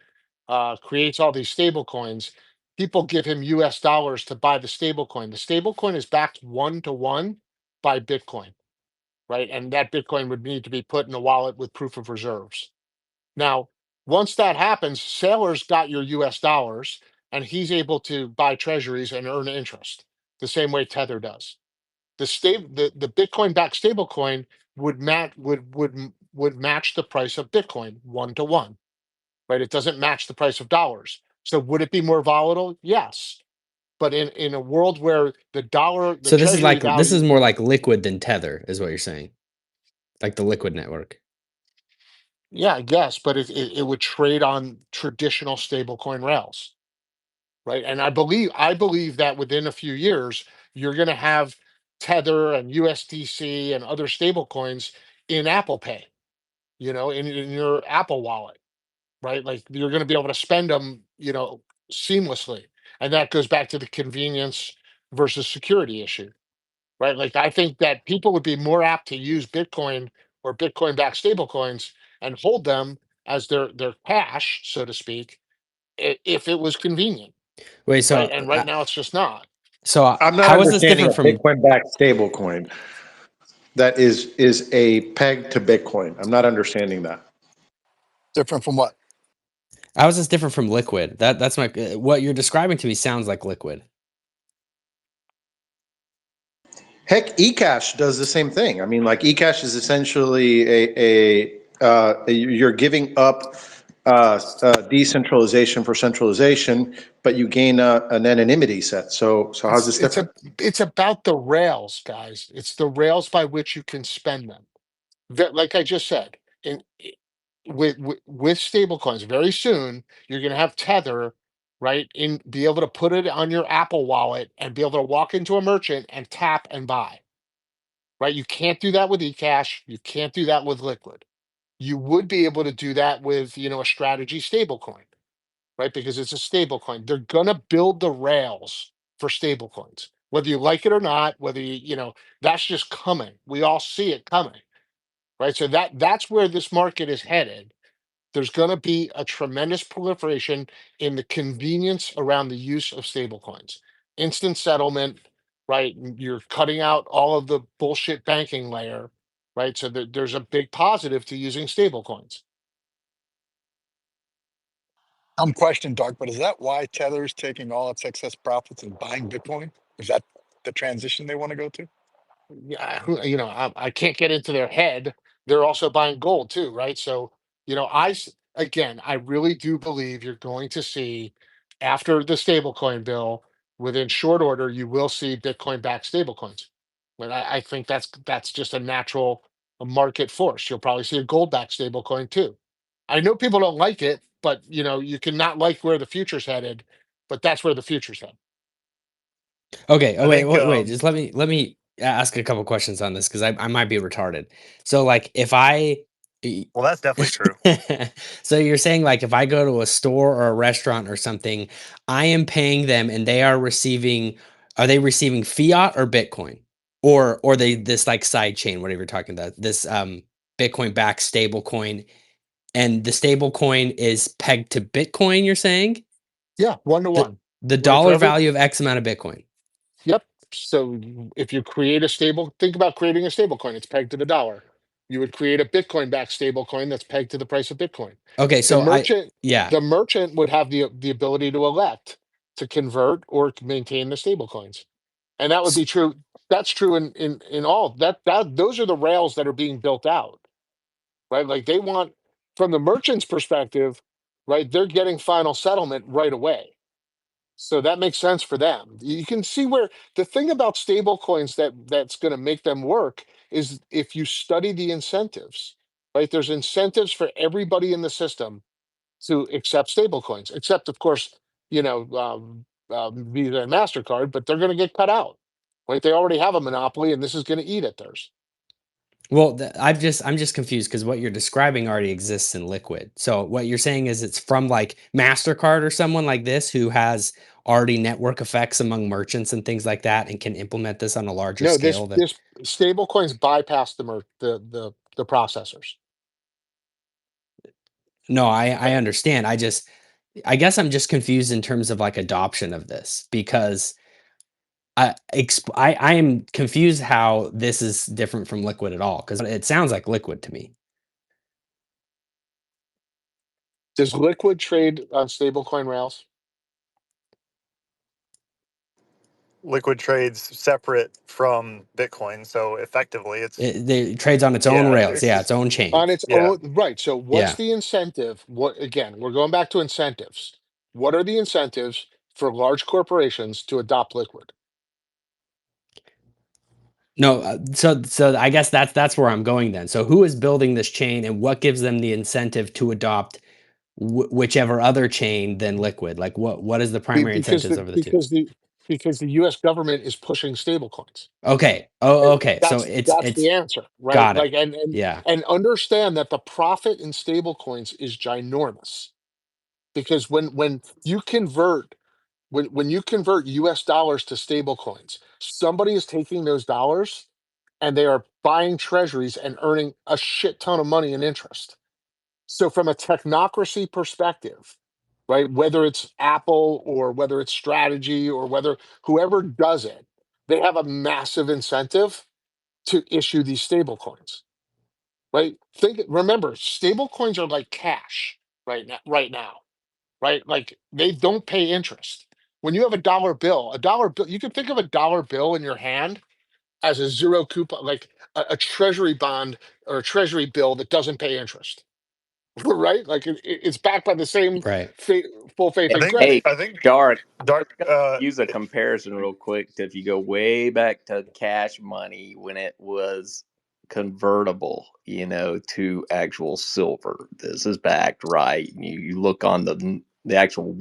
creates all these stable coins. People give him US dollars to buy the stable coin. The stable coin is backed 1 to 1 by Bitcoin, right? And that Bitcoin would need to be put in a wallet with proof of reserves. Now, once that happens, Sailor's got your US dollars and he's able to buy treasuries and earn interest the same way Tether does. The Bitcoin backed stablecoin would match the price of Bitcoin 1 to 1, right? It doesn't match the price of dollars. So would it be more volatile? Yes. But in a world where the So this is treasury this is value, more like liquid than Tether, is what you're saying, like the liquid network. yeah, I guess, but it would trade on traditional stablecoin rails, right? And I believe that within a few years, you're going to have Tether and USDC and other stablecoins in Apple Pay, in your Apple wallet, right? Like you're going to be able to spend them, seamlessly. And that goes back to the convenience versus security issue, right? Like I think that people would be more apt to use Bitcoin or Bitcoin backed stablecoins and hold them as their cash, so to speak, if it was convenient, Wait, right? And right now it's just not. I'm not how is this understanding different a from? Bitcoin backed stablecoin that is a peg to Bitcoin. I'm not understanding that. Different from what? How is this different from liquid? That's my what you're describing to me sounds like liquid. Heck, eCash does the same thing. I mean, like eCash is essentially you're giving up decentralization for centralization, but you gain an anonymity set. So how's It's this it's a different? it's about the rails, guys. It's the rails by which you can spend them. Like I just said, with stable coins, very soon you're going to have Tether, right? In be able to put it on your Apple wallet and be able to walk into a merchant and tap and buy, right? You can't do that with eCash. You can't do that with Liquid. You would be able to do that with, a strategy stablecoin, right? Because it's a stablecoin. They're gonna build the rails for stablecoins, whether you like it or not. Whether that's just coming. We all see it coming, right? So that's where this market is headed. There's going to be a tremendous proliferation in the convenience around the use of stablecoins. Instant settlement, right? You're cutting out all of the bullshit banking layer, right? So there's a big positive to using stablecoins. I'm questioning Dark, but is that why Tether's taking all its excess profits and buying Bitcoin? Is that the transition they want to go to? Yeah, I can't get into their head. They're also buying gold too, right? So, again, I really do believe you're going to see after the stablecoin bill, within short order, you will see Bitcoin backed stablecoins. But I think that's just a natural market force. You'll probably see a gold backed stablecoin too. I know people don't like it, but you cannot like where the future's headed, but that's where the future's headed. Okay. Oh I wait, think wait, wait. Just let me ask a couple questions on this because I might be retarded. So like if I y- well, that's definitely true. so you're saying like if I go to a store or a restaurant or something, I am paying them and they are they receiving fiat or Bitcoin? Or they this like side chain, whatever you're talking about, this Bitcoin backed stable coin, and the stable coin is pegged to Bitcoin, you're saying? Yeah, one to The one, the right? For dollar every value of X amount of Bitcoin. Yep. So if you create think about creating a stable coin, it's pegged to the dollar. You would create a Bitcoin backed stable coin that's pegged to the price of Bitcoin. Okay, The so merchant, yeah. the merchant would have the ability to elect to convert or to maintain the stable coins. And that would S- be true. That's true in all that those are the rails that are being built out, right? Like they want from the merchant's perspective, right? They're getting final settlement right away, so that makes sense for them. You can see where the thing about stable coins that's going to make them work is if you study the incentives, right? There's incentives for everybody in the system to accept stable coins, except of course, Visa and MasterCard, but they're going to get cut out, right? They already have a monopoly and this is going to eat at theirs. Well, I'm just confused because what you're describing already exists in Liquid. So what you're saying is it's from like Mastercard or someone like this who has already network effects among merchants and things like that, and can implement this on a larger No, this scale than. this stable coins bypass the processors. No, I understand. I guess I'm just confused in terms of like adoption of this because I am confused how this is different from Liquid at all because it sounds like Liquid to me. Does Liquid trade on stablecoin rails? Liquid trades separate from Bitcoin, so effectively, It trades on its own yeah, rails, yeah, its own chain. On its yeah. own, right? So what's Yeah. the incentive? What, again, we're going back to incentives. What are the incentives for large corporations to adopt Liquid? No, so I guess that's where I'm going then. So who is building this chain and what gives them the incentive to adopt whichever other chain than Liquid? Like what is the Be- primary because incentives the over the two? because the because the U.S. government is pushing stablecoins. Okay. Oh, Right? okay. So That's it's the answer, right? got it. Like, and Yeah. and understand that the profit in stablecoins is ginormous because when you convert US dollars to stable coins, somebody is taking those dollars and they are buying treasuries and earning a shit ton of money in interest. So from a technocracy perspective, right, whether it's Apple or whether it's strategy or whether whoever does it, they have a massive incentive to issue these stable coins, right? Remember, stable coins are like cash right now, right? Like they don't pay interest. When you have a dollar bill, you can think of a dollar bill in your hand as a zero coupon, like a treasury bond or a treasury bill that doesn't pay interest, right? Like it's backed by the same Right. fa- full faith I and think Hey, credit. I think Dark, Dark. use a comparison real quick to if you go way back to cash money when it was convertible, to actual silver. This is backed right. You look on the actual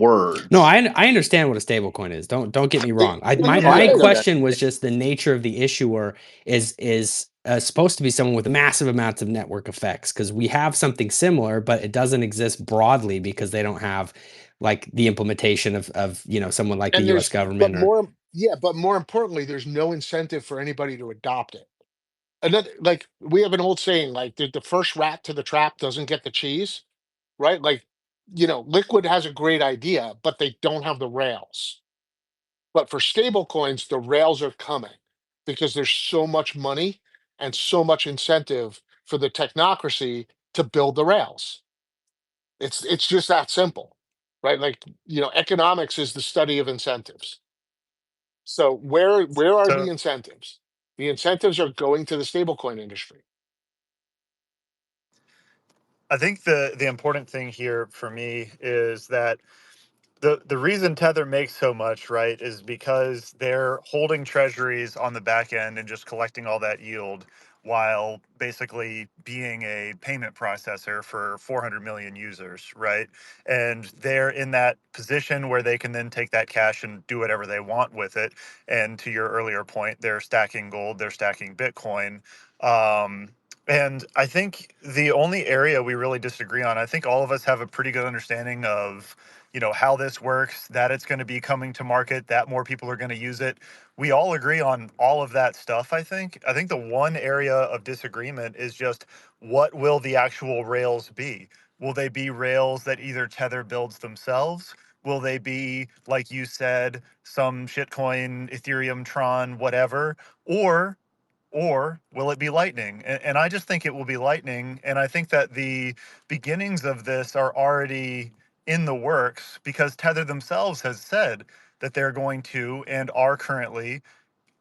No, words. I understand what a stable coin is. Don't get me It- wrong. yeah, Oh, I My know yeah, you question was understand. just the nature of the issuer is supposed to be someone with massive amounts of network effects because we have something similar, but it doesn't exist broadly because they don't have like the implementation of someone like the and U.S. there's but government or. more yeah, but more importantly, there's no incentive for anybody to adopt it. Another, like we have an old saying, like the first rat to the trap doesn't get the cheese, right? Like, Liquid has a great idea, but they don't have the rails. But for stable coins, the rails are coming because there's so much money and so much incentive for the technocracy to build the rails. It's just that simple. right? Like, economics is the study of incentives. So where are the So incentives? The incentives are going to the stablecoin industry. I think the important thing here for me is that the reason Tether makes so much, right, is because they're holding treasuries on the back end and just collecting all that yield while basically being a payment processor for 400 million users, right? And they're in that position where they can then take that cash and do whatever they want with it. And to your earlier point, they're stacking gold, they're stacking Bitcoin. And I think the only area we really disagree on, I think all of us have a pretty good understanding of how this works, that it's going to be coming to market, that more people are going to use it. We all agree on all of that stuff. I think the one area of disagreement is just, what will the actual rails be? Will they be rails that either Tether builds themselves? Will they be, like you said, some shitcoin, Ethereum, Tron, whatever? Or will it be Lightning? And I just think it will be Lightning. And I think that the beginnings of this are already in the works, because Tether themselves has said that they're going to and are currently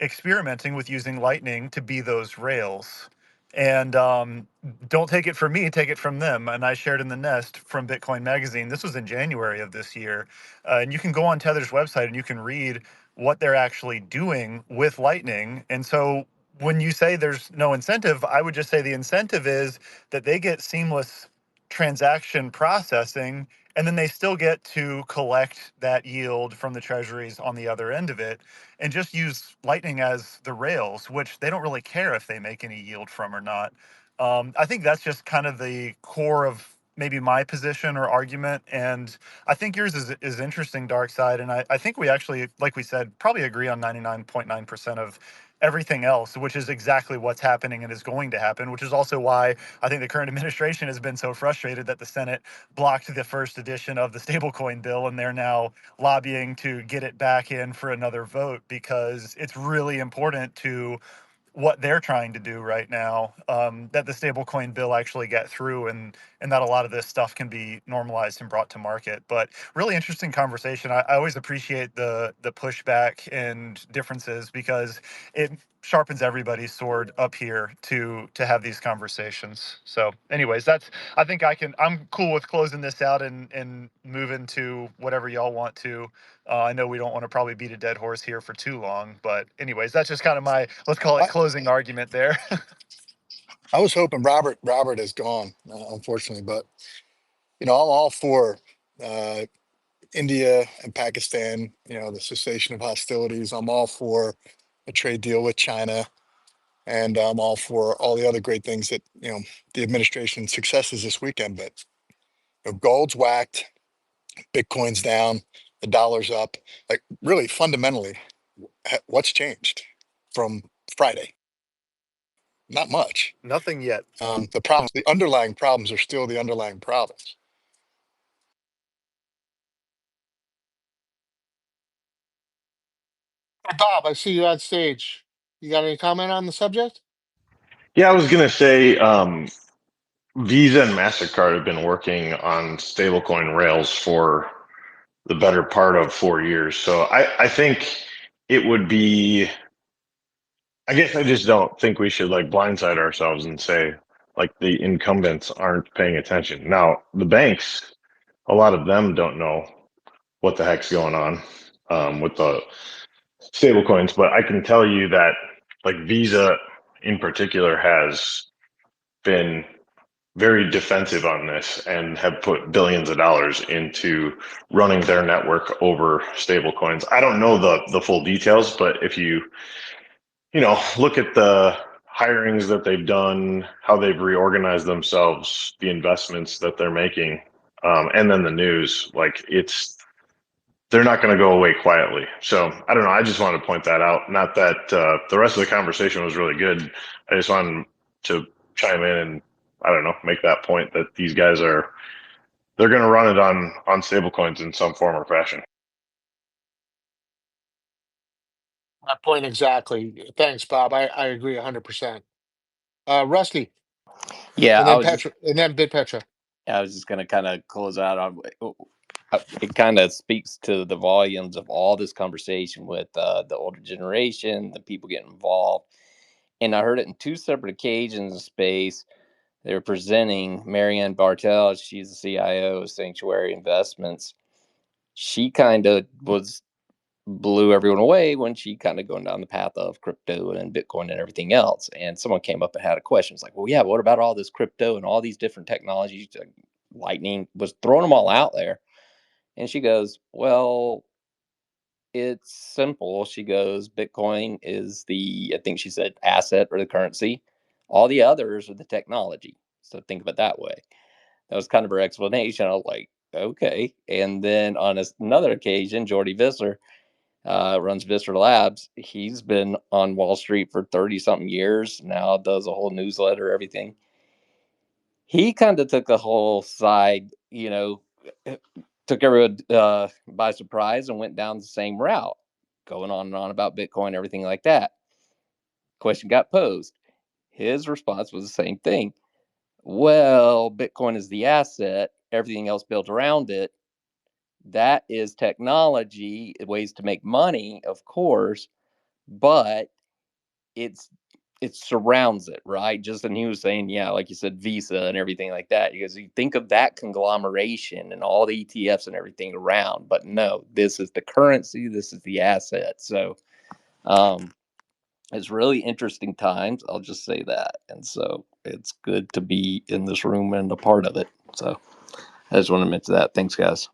experimenting with using Lightning to be those rails. And don't take it from me, take it from them. And I shared in the Nest from Bitcoin Magazine. This was in January of this year. And you can go on Tether's website and you can read what they're actually doing with Lightning. And so when you say there's no incentive, I would just say the incentive is that they get seamless transaction processing, and then they still get to collect that yield from the treasuries on the other end of it, and just use Lightning as the rails, which they don't really care if they make any yield from or not. I think that's just kind of the core of maybe my position or argument. And I think yours is interesting, Dark Side. And I think we actually, like we said, probably agree on 99.9% of everything else, which is exactly what's happening and is going to happen, which is also why I think the current administration has been so frustrated that the Senate blocked the first edition of the stablecoin bill, and they're now lobbying to get it back in for another vote, because it's really important to what they're trying to do right now, that the stablecoin bill actually get through, and that a lot of this stuff can be normalized and brought to market. But really interesting conversation. I always appreciate the pushback and differences, because it sharpens everybody's sword up here to have these conversations. So anyways, I'm cool with closing this out and moving to whatever y'all want to. I know we don't want to probably beat a dead horse here for too long, but anyways, that's just kind of my, let's call it, I, closing argument there. I was hoping Robert is gone, unfortunately, but I'm all for uh, India and Pakistan. The cessation of hostilities. I'm all for a trade deal with China, and I'm all for all the other great things that the administration successes this weekend. But gold's whacked, Bitcoin's down, the dollar's up. Like, really fundamentally, what's changed from Friday? Not much. Nothing yet. The underlying problems are still the underlying problems. Hey, Bob, I see you on stage. You got any comment on the subject? Yeah, I was gonna say Visa and MasterCard have been working on stablecoin rails for the better part of 4 years. So I think it would be, I guess I just don't think we should like blindside ourselves and say like the incumbents aren't paying attention. Now, the banks, a lot of them don't know what the heck's going on with the stablecoins, but I can tell you that like Visa in particular has been very defensive on this and have put billions of dollars into running their network over stablecoins. I don't know the full details, but if you look at the hirings that they've done, how they've reorganized themselves, the investments that they're making, and then the news, like they're not going to go away quietly. So I don't know. I just wanted to point that out. Not that the rest of the conversation was really good. I just wanted to chime in and I don't know, make that point that these guys they're going to run it on stablecoins in some form or fashion. That point exactly. Thanks, Bob. I agree 100%. Rusty, Yeah, and then Petra, and then Bit Petra. I was just gonna kind of close out on. it kind of speaks to the volumes of all this conversation with the older generation, the people getting involved. And I heard it in two separate occasions in space. They were presenting Marianne Bartel. She's the CIO of Sanctuary Investments. She kind of was blew everyone away when she kind of going down the path of crypto and Bitcoin and everything else. And someone came up and had a question. It's like, well, yeah, what about all this crypto and all these different technologies? Lightning was throwing them all out there. And she goes, well, it's simple. She goes, Bitcoin is the, I think she said, asset or the currency. All the others are the technology. So think of it that way. That was kind of her explanation. I was like, okay. And then on another occasion, Jordy Visser runs Visser Labs. He's been on Wall Street for 30 something years now, does a whole newsletter, everything. He kind of took a whole side, took everyone by surprise and went down the same route, going on and on about Bitcoin, everything like that. Question got posed. His response was the same thing. Well, Bitcoin is the asset, everything else built around it. That is technology, ways to make money, of course, but it's it surrounds it, right? Just and he was saying, yeah, like you said, Visa and everything like that. Because you think of that conglomeration and all the ETFs and everything around, but no, this is the currency, this is the asset. So um, it's really interesting times. I'll just say that, and so it's good to be in this room and a part of it. So I just want to mention that. Thanks, guys.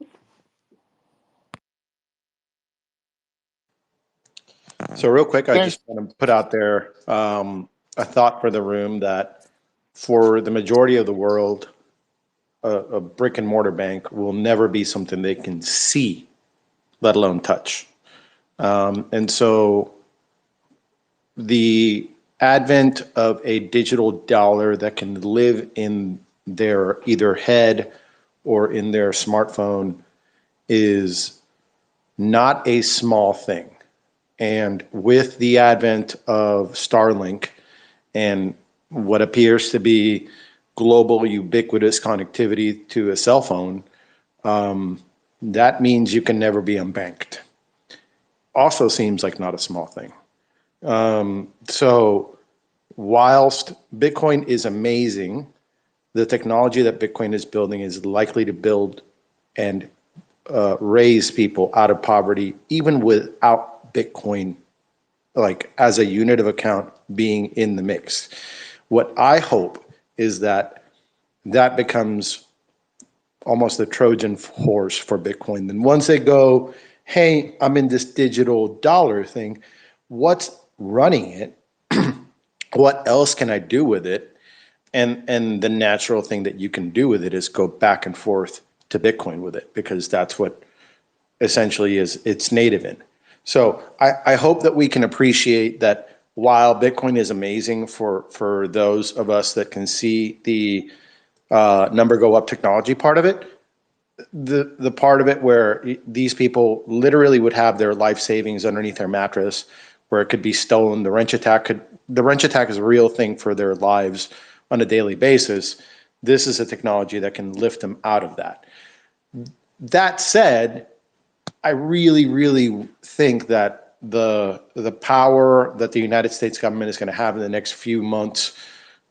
So real quick, I Thanks. just want to put out there a thought for the room that for the majority of the world, a brick and mortar bank will never be something they can see, let alone touch. And so the advent of a digital dollar that can live in their either head or in their smartphone is not a small thing. And with the advent of Starlink and what appears to be global ubiquitous connectivity to a cell phone, that means you can never be unbanked. Also seems like not a small thing. So whilst Bitcoin is amazing, the technology that Bitcoin is building is likely to build and raise people out of poverty, even without Bitcoin, like as a unit of account being in the mix. What I hope is that that becomes almost the Trojan horse for Bitcoin. Then once they go, hey, I'm in this digital dollar thing, what's running it? What else can I do with it? And the natural thing that you can do with it is go back and forth to Bitcoin with it, because that's what essentially is it's native in. So I hope that we can appreciate that while Bitcoin is amazing for those of us that can see the number go up technology part of it, the part of it where these people literally would have their life savings underneath their mattress, where it could be stolen, the wrench attack is a real thing for their lives on a daily basis. This is a technology that can lift them out of that. That said, I really, really think that the power that the United States government is going to have in the next few months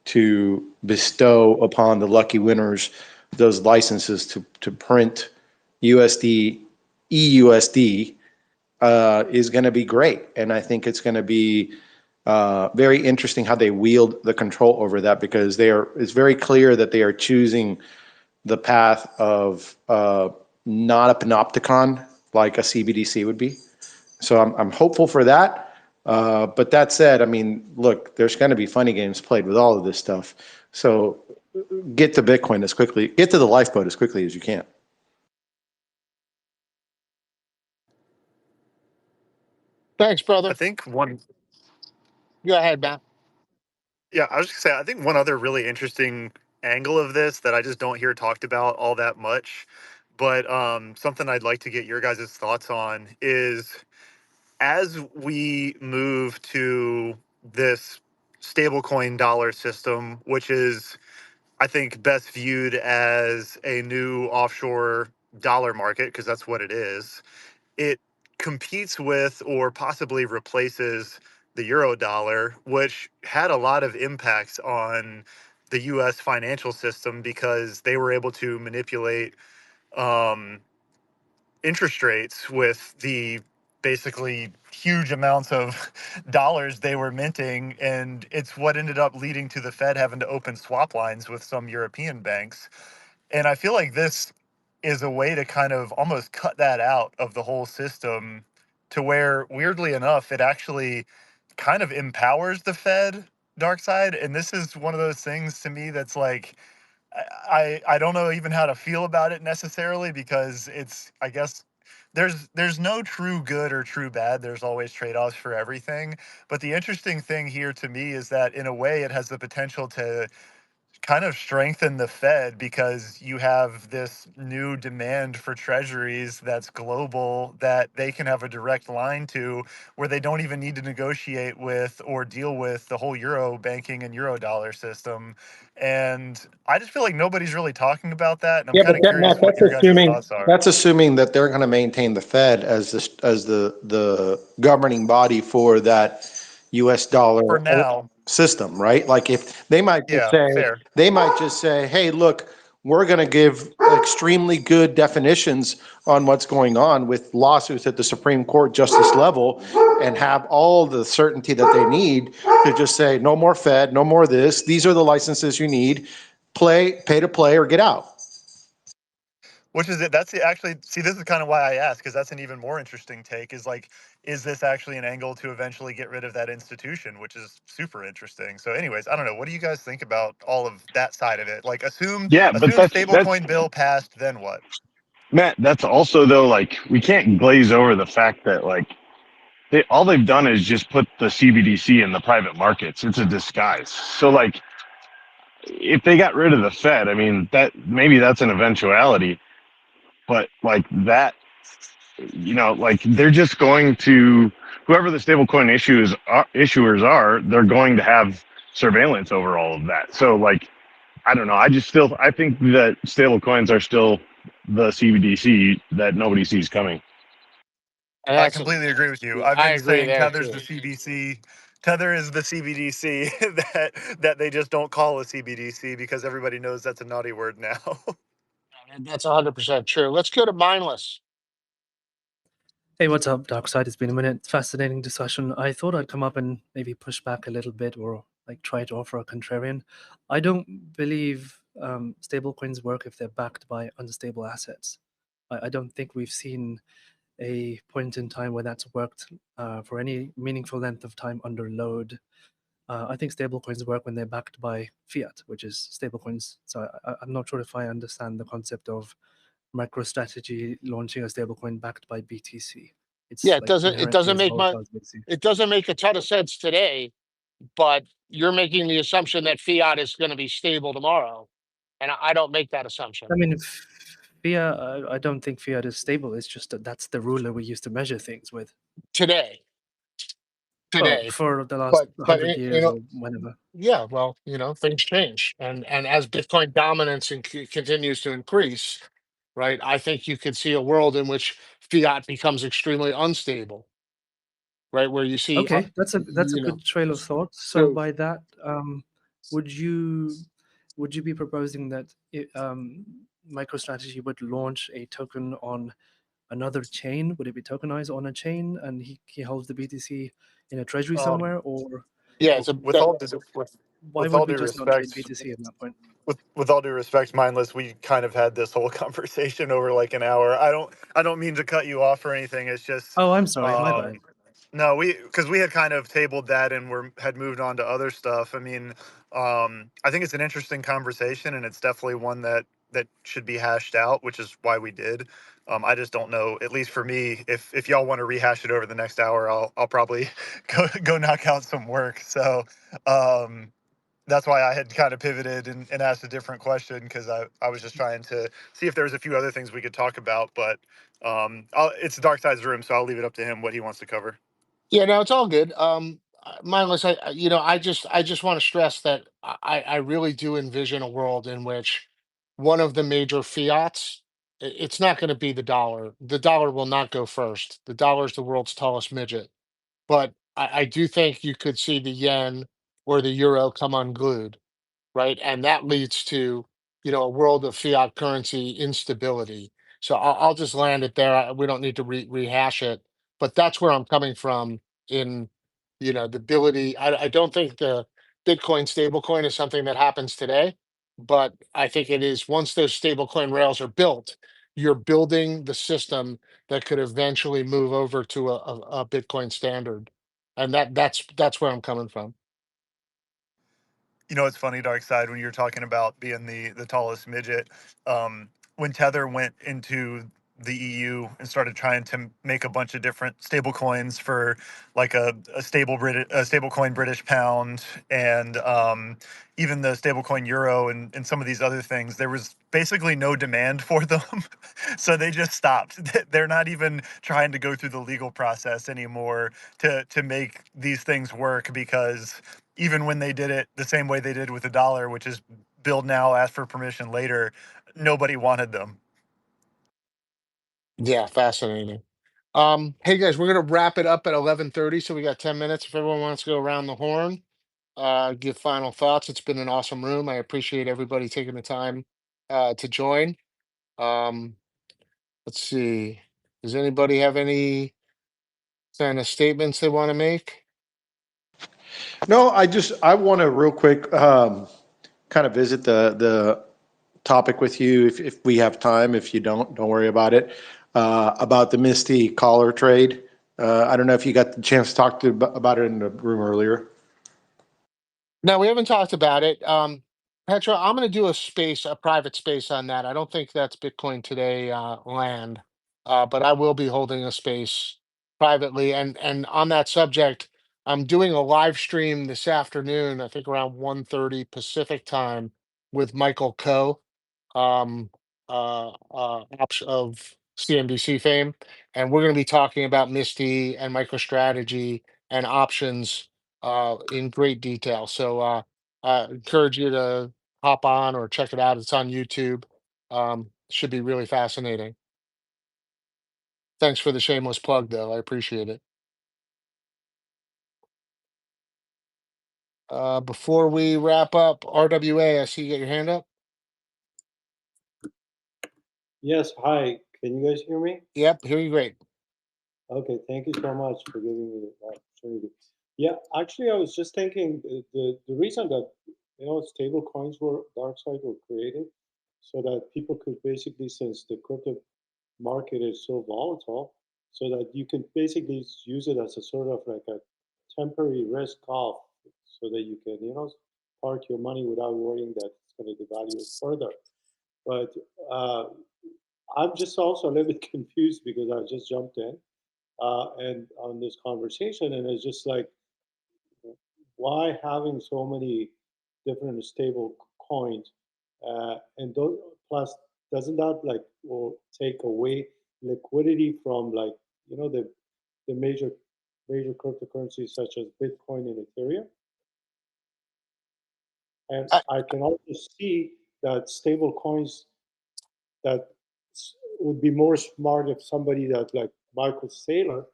to bestow upon the lucky winners those licenses to print USD, EUSD is going to be great, and I think it's going to be very interesting how they wield the control over that, because it's very clear that they are choosing the path of not a panopticon like a CBDC would be. So I'm hopeful for that. But that said, I mean, look, there's going to be funny games played with all of this stuff. So get to Bitcoin get to the lifeboat as quickly as you can. Thanks, I brother. think one, Go ahead, Matt. yeah, I was just gonna say, I think one other really interesting angle of this that I just don't hear talked about all that much, but something I'd like to get your guys' thoughts on is as we move to this stablecoin dollar system, which is, I think, best viewed as a new offshore dollar market, because that's what it is, it competes with or possibly replaces the euro dollar, which had a lot of impacts on the US financial system because they were able to manipulate um, interest rates with the basically huge amounts of dollars they were minting. And it's what ended up leading to the Fed having to open swap lines with some European banks. And I feel like this is a way to kind of almost cut that out of the whole system, to where, weirdly enough, it actually kind of empowers the Fed dark side. And this is one of those things to me that's like, I don't know even how to feel about it necessarily, because it's, I guess, there's no true good or true bad. There's always trade-offs for everything. But the interesting thing here to me is that, in a way, it has the potential to kind of strengthen the Fed, because you have this new demand for treasuries that's global, that they can have a direct line to, where they don't even need to negotiate with or deal with the whole euro banking and euro dollar system. And I just feel like nobody's really talking about that. And I'm Yeah, but kind of that, Matt, curious what your guys' thoughts are. that's assuming that they're going to maintain the Fed as the governing body for that U.S. For dollar now, system, right? Like if yeah, fair. they might just say, hey, look, we're going to give extremely good definitions on what's going on with lawsuits at the Supreme Court justice level, and have all the certainty that they need to just say, no more Fed, no more this. These are the licenses you need. Pay to play or get out. Which is it? That's actually, see, this is kind of why I asked, because that's an even more interesting take. Is like, is this actually an angle to eventually get rid of that institution, which is super interesting. So, anyways, I don't know. What do you guys think about all of that side of it? Like, Yeah, but assume that's stablecoin bill passed, then what? Matt. That's also though like we can't glaze over the fact that like all they've done is just put the CBDC in the private markets. It's a disguise. So like if they got rid of the Fed, I mean that maybe that's an eventuality, but like that, like they're just going to whoever the stablecoin issuers are, they're going to have surveillance over all of that. So like I don't know. I think that stable coins are still the CBDC that nobody sees coming. And I that's a, completely agree with you. yeah, I've I been agree saying there Tether's the too. CBDC. Tether is the CBDC that they just don't call a CBDC, because everybody knows that's a naughty word now. And that's 100% true. Let's go to mindless. Hey, what's up, Darkside? It's been a minute. Fascinating discussion. I thought I'd come up and maybe push back a little bit, or like try to offer a contrarian. I don't believe stablecoins work if they're backed by unstable assets. I don't think we've seen a point in time where that's worked for any meaningful length of time under load. I think stablecoins work when they're backed by fiat, which is stablecoins. So I'm not sure if I understand the concept of MicroStrategy launching a stablecoin backed by BTC. Yeah, It's like it inherently doesn't as make volatile as BTC. it doesn't make a ton of sense today, but you're making the assumption that fiat is going to be stable tomorrow, and I don't make that I assumption mean, fiat, I don't think fiat is stable. It's just that that's the ruler we use to measure things with. today. Well, Today, for the last but 100 years or whenever. yeah, well, things change, and as Bitcoin dominance continues to increase, right? I think you could see a world in which fiat becomes extremely unstable, right? Where you see, Okay, that's a good trail of thought. So so by that, would you would you be proposing that MicroStrategy would launch a token on another chain? Would it be tokenized on a chain, and he holds the BTC in a treasury um, somewhere, or yeah, w- with all due, with, why with would all we due just not trade respect, BTC at that point? with all due respect, mindless, we kind of had this whole conversation over like an hour. I don't mean to cut you off or anything. It's just, Oh, I'm sorry, my bad. um, no, because we had kind of tabled that and had moved on to other stuff. I mean, I think it's an interesting conversation, and it's definitely one that should be hashed out, which is why we did. I just don't know, at least for me, if y'all want to rehash it over the next hour, I'll probably go knock out some work. So, um, that's why I had kind of pivoted and asked a different question, because I was just trying to see if there was a few other things we could talk about. But it's Dark Side's room, so I'll leave it up to him what he wants to cover. yeah, no, it's all good. Mindless. I just want to stress that I really do envision a world in which one of the major fiats It's not going to be the dollar. The dollar will not go first. The dollar is the world's tallest midget. But I do think you could see the yen or the euro come unglued, right? And that leads to, a world of fiat currency instability. So I'll just land it there. We don't need to rehash it, but that's where I'm coming from in, the ability. I don't think the Bitcoin stablecoin is something that happens today, but I think it is once those stablecoin rails are built, you're building the system that could eventually move over to a Bitcoin standard. And that's where I'm coming from. It's funny, Dark Side, when you're talking about being the tallest midget. When Tether went into the EU and started trying to make a bunch of different stable coins for like a stable coin British pound and even the stable coin euro and some of these other things, there was basically no demand for them. So they just stopped. They're not even trying to go through the legal process anymore to make these things work because even when they did it the same way they did with the dollar, which is build now, ask for permission later, nobody wanted them. Yeah, fascinating. Hey guys, we're gonna wrap it up at 11:30, so we got 10 minutes. If everyone wants to go around the horn, give final thoughts. It's been an awesome room. I appreciate everybody taking the time to join. Um, let's see. Does anybody have any kind of statements they want to make? No, I want to real quick kind of visit the topic with you if we have time. If you don't worry about it. About the Misty collar trade. I don't know if you got the chance to talk about it in the room earlier. No, we haven't talked about it. Petra, I'm going to do a private space on that. I don't think that's Bitcoin Today land, but I will be holding a space privately. And on that subject, I'm doing a live stream this afternoon, I think around 1:30 Pacific time with Michael Coe, um, of CNBC fame. And we're going to be talking about Misty and MicroStrategy and options in great detail. So I encourage you to hop on or check it out. It's on YouTube. Should be really fascinating. Thanks for the shameless plug, though. I appreciate it. Before we wrap up, RWA, I see you get your hand up. Yes, hi. Can you guys hear me? Yep, hear you great. Okay, thank you so much for giving me the opportunity. Yeah, actually, I was just thinking the reason that stable coins were dark side were created so that people could basically, since the crypto market is so volatile, so that you can basically use it as a sort of like a temporary risk off, so that you can park your money without worrying that it's going to devalue it further. But uh, I'm just also a little bit confused because I just jumped in and on this conversation, and it's just like, why having so many different stable coins, and don't, plus doesn't that like or take away liquidity from like the major cryptocurrencies such as Bitcoin and Ethereum? And I, I can also see that stable coins that would be more smart if somebody that like Michael Saylor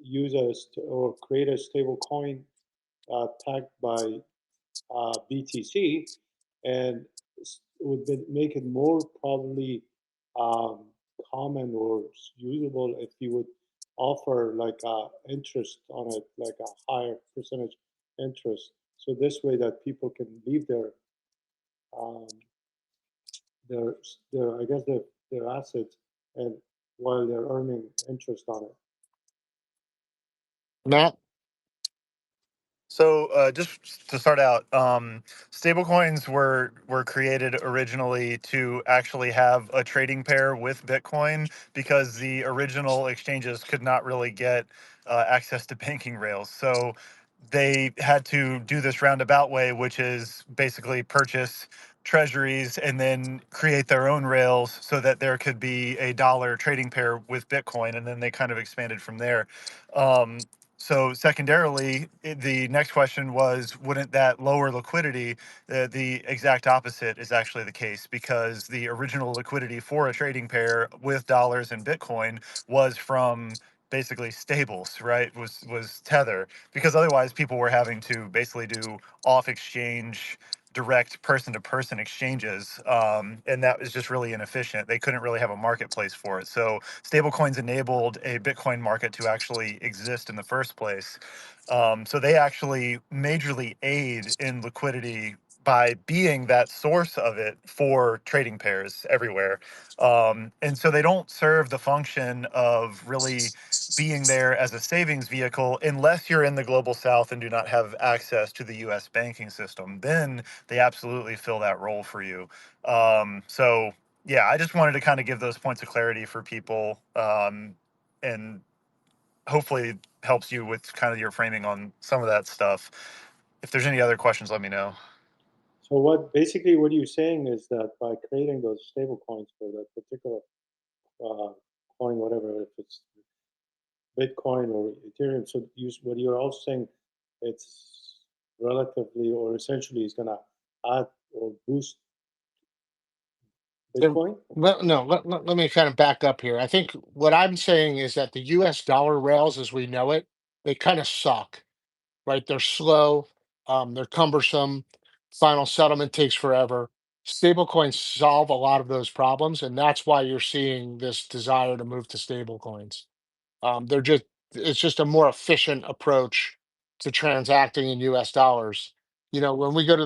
use or create a stable coin tagged by BTC, and would make it more probably um, common or usable if you would offer like interest on it, like a higher percentage interest. So this way that people can leave um, their their I guess their assets and while they're earning interest on it. Matt, So just to start out, stablecoins were created originally to actually have a trading pair with Bitcoin because the original exchanges could not really get access to banking rails. So they had to do this roundabout way, which is basically purchase treasuries and then create their own rails so that there could be a dollar trading pair with Bitcoin, and then they kind of expanded from there. Um, So secondarily, the next question was, wouldn't that lower liquidity? The exact opposite is actually the case, because the original liquidity for a trading pair with dollars and Bitcoin was from basically stables, right? Was Tether, because otherwise people were having to basically do off exchange direct person to person exchanges, and that was just really inefficient. They couldn't really have a marketplace for it. So stablecoins enabled a Bitcoin market to actually exist in the first place. So they actually majorly aid in liquidity by being that source of it for trading pairs everywhere. And so they don't serve the function of really being there as a savings vehicle unless you're in the global south and do not have access to the US banking system. Then they absolutely fill that role for you. So yeah, I just wanted to kind of give those points of clarity for people, and hopefully helps you with kind of your framing on some of that stuff. If there's any other questions, let me know. So what basically what you're saying is that by creating those stable coins for that particular coin, whatever, if it's Bitcoin or Ethereum, so what you're also saying, it's relatively or essentially is going to add or boost Bitcoin. No, let me kind of back up here. I think what I'm saying is that the US dollar rails as we know it, they kind of suck, right? They're slow, they're cumbersome, final settlement takes forever. Stablecoins solve a lot of those problems, and that's why you're seeing this desire to move to stablecoins. They're just It's just a more efficient approach to transacting in US dollars. You know, when I go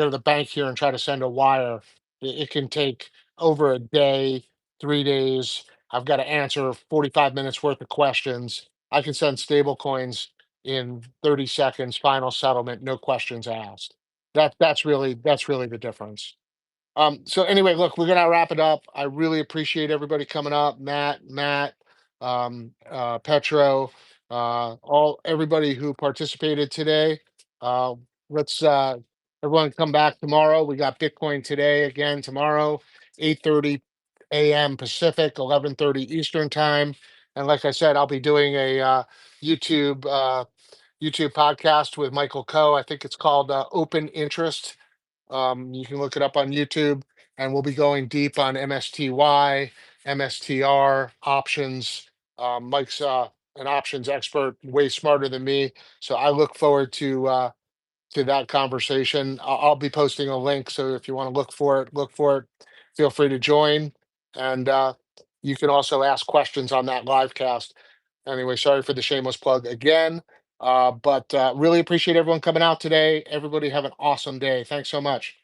to the bank here and try to send a wire, it can take over a day, 3 days. I've got to answer 45 minutes worth of questions. I can send stable coins in 30 seconds, final settlement, no questions asked. That's really the difference. So anyway, look, we're gonna wrap it up. I really appreciate everybody coming up, Matt, Petro, all everybody who participated today. Uh, let's everyone come back tomorrow. We got Bitcoin today again tomorrow, 8:30 a.m. Pacific, 11:30 Eastern time. And like I said, I'll be doing a YouTube YouTube podcast with Michael Coe. I think it's called Open Interest. You can look it up on YouTube, and we'll be going deep on MSTY, MSTR options. Mike's an options expert, way smarter than me, so I look forward to that conversation. I'll be posting a link, so if you want to look for it, look for it. Feel free to join, and you can also ask questions on that live cast. Anyway, sorry for the shameless plug again, but really appreciate everyone coming out today. Everybody have an awesome day. Thanks so much.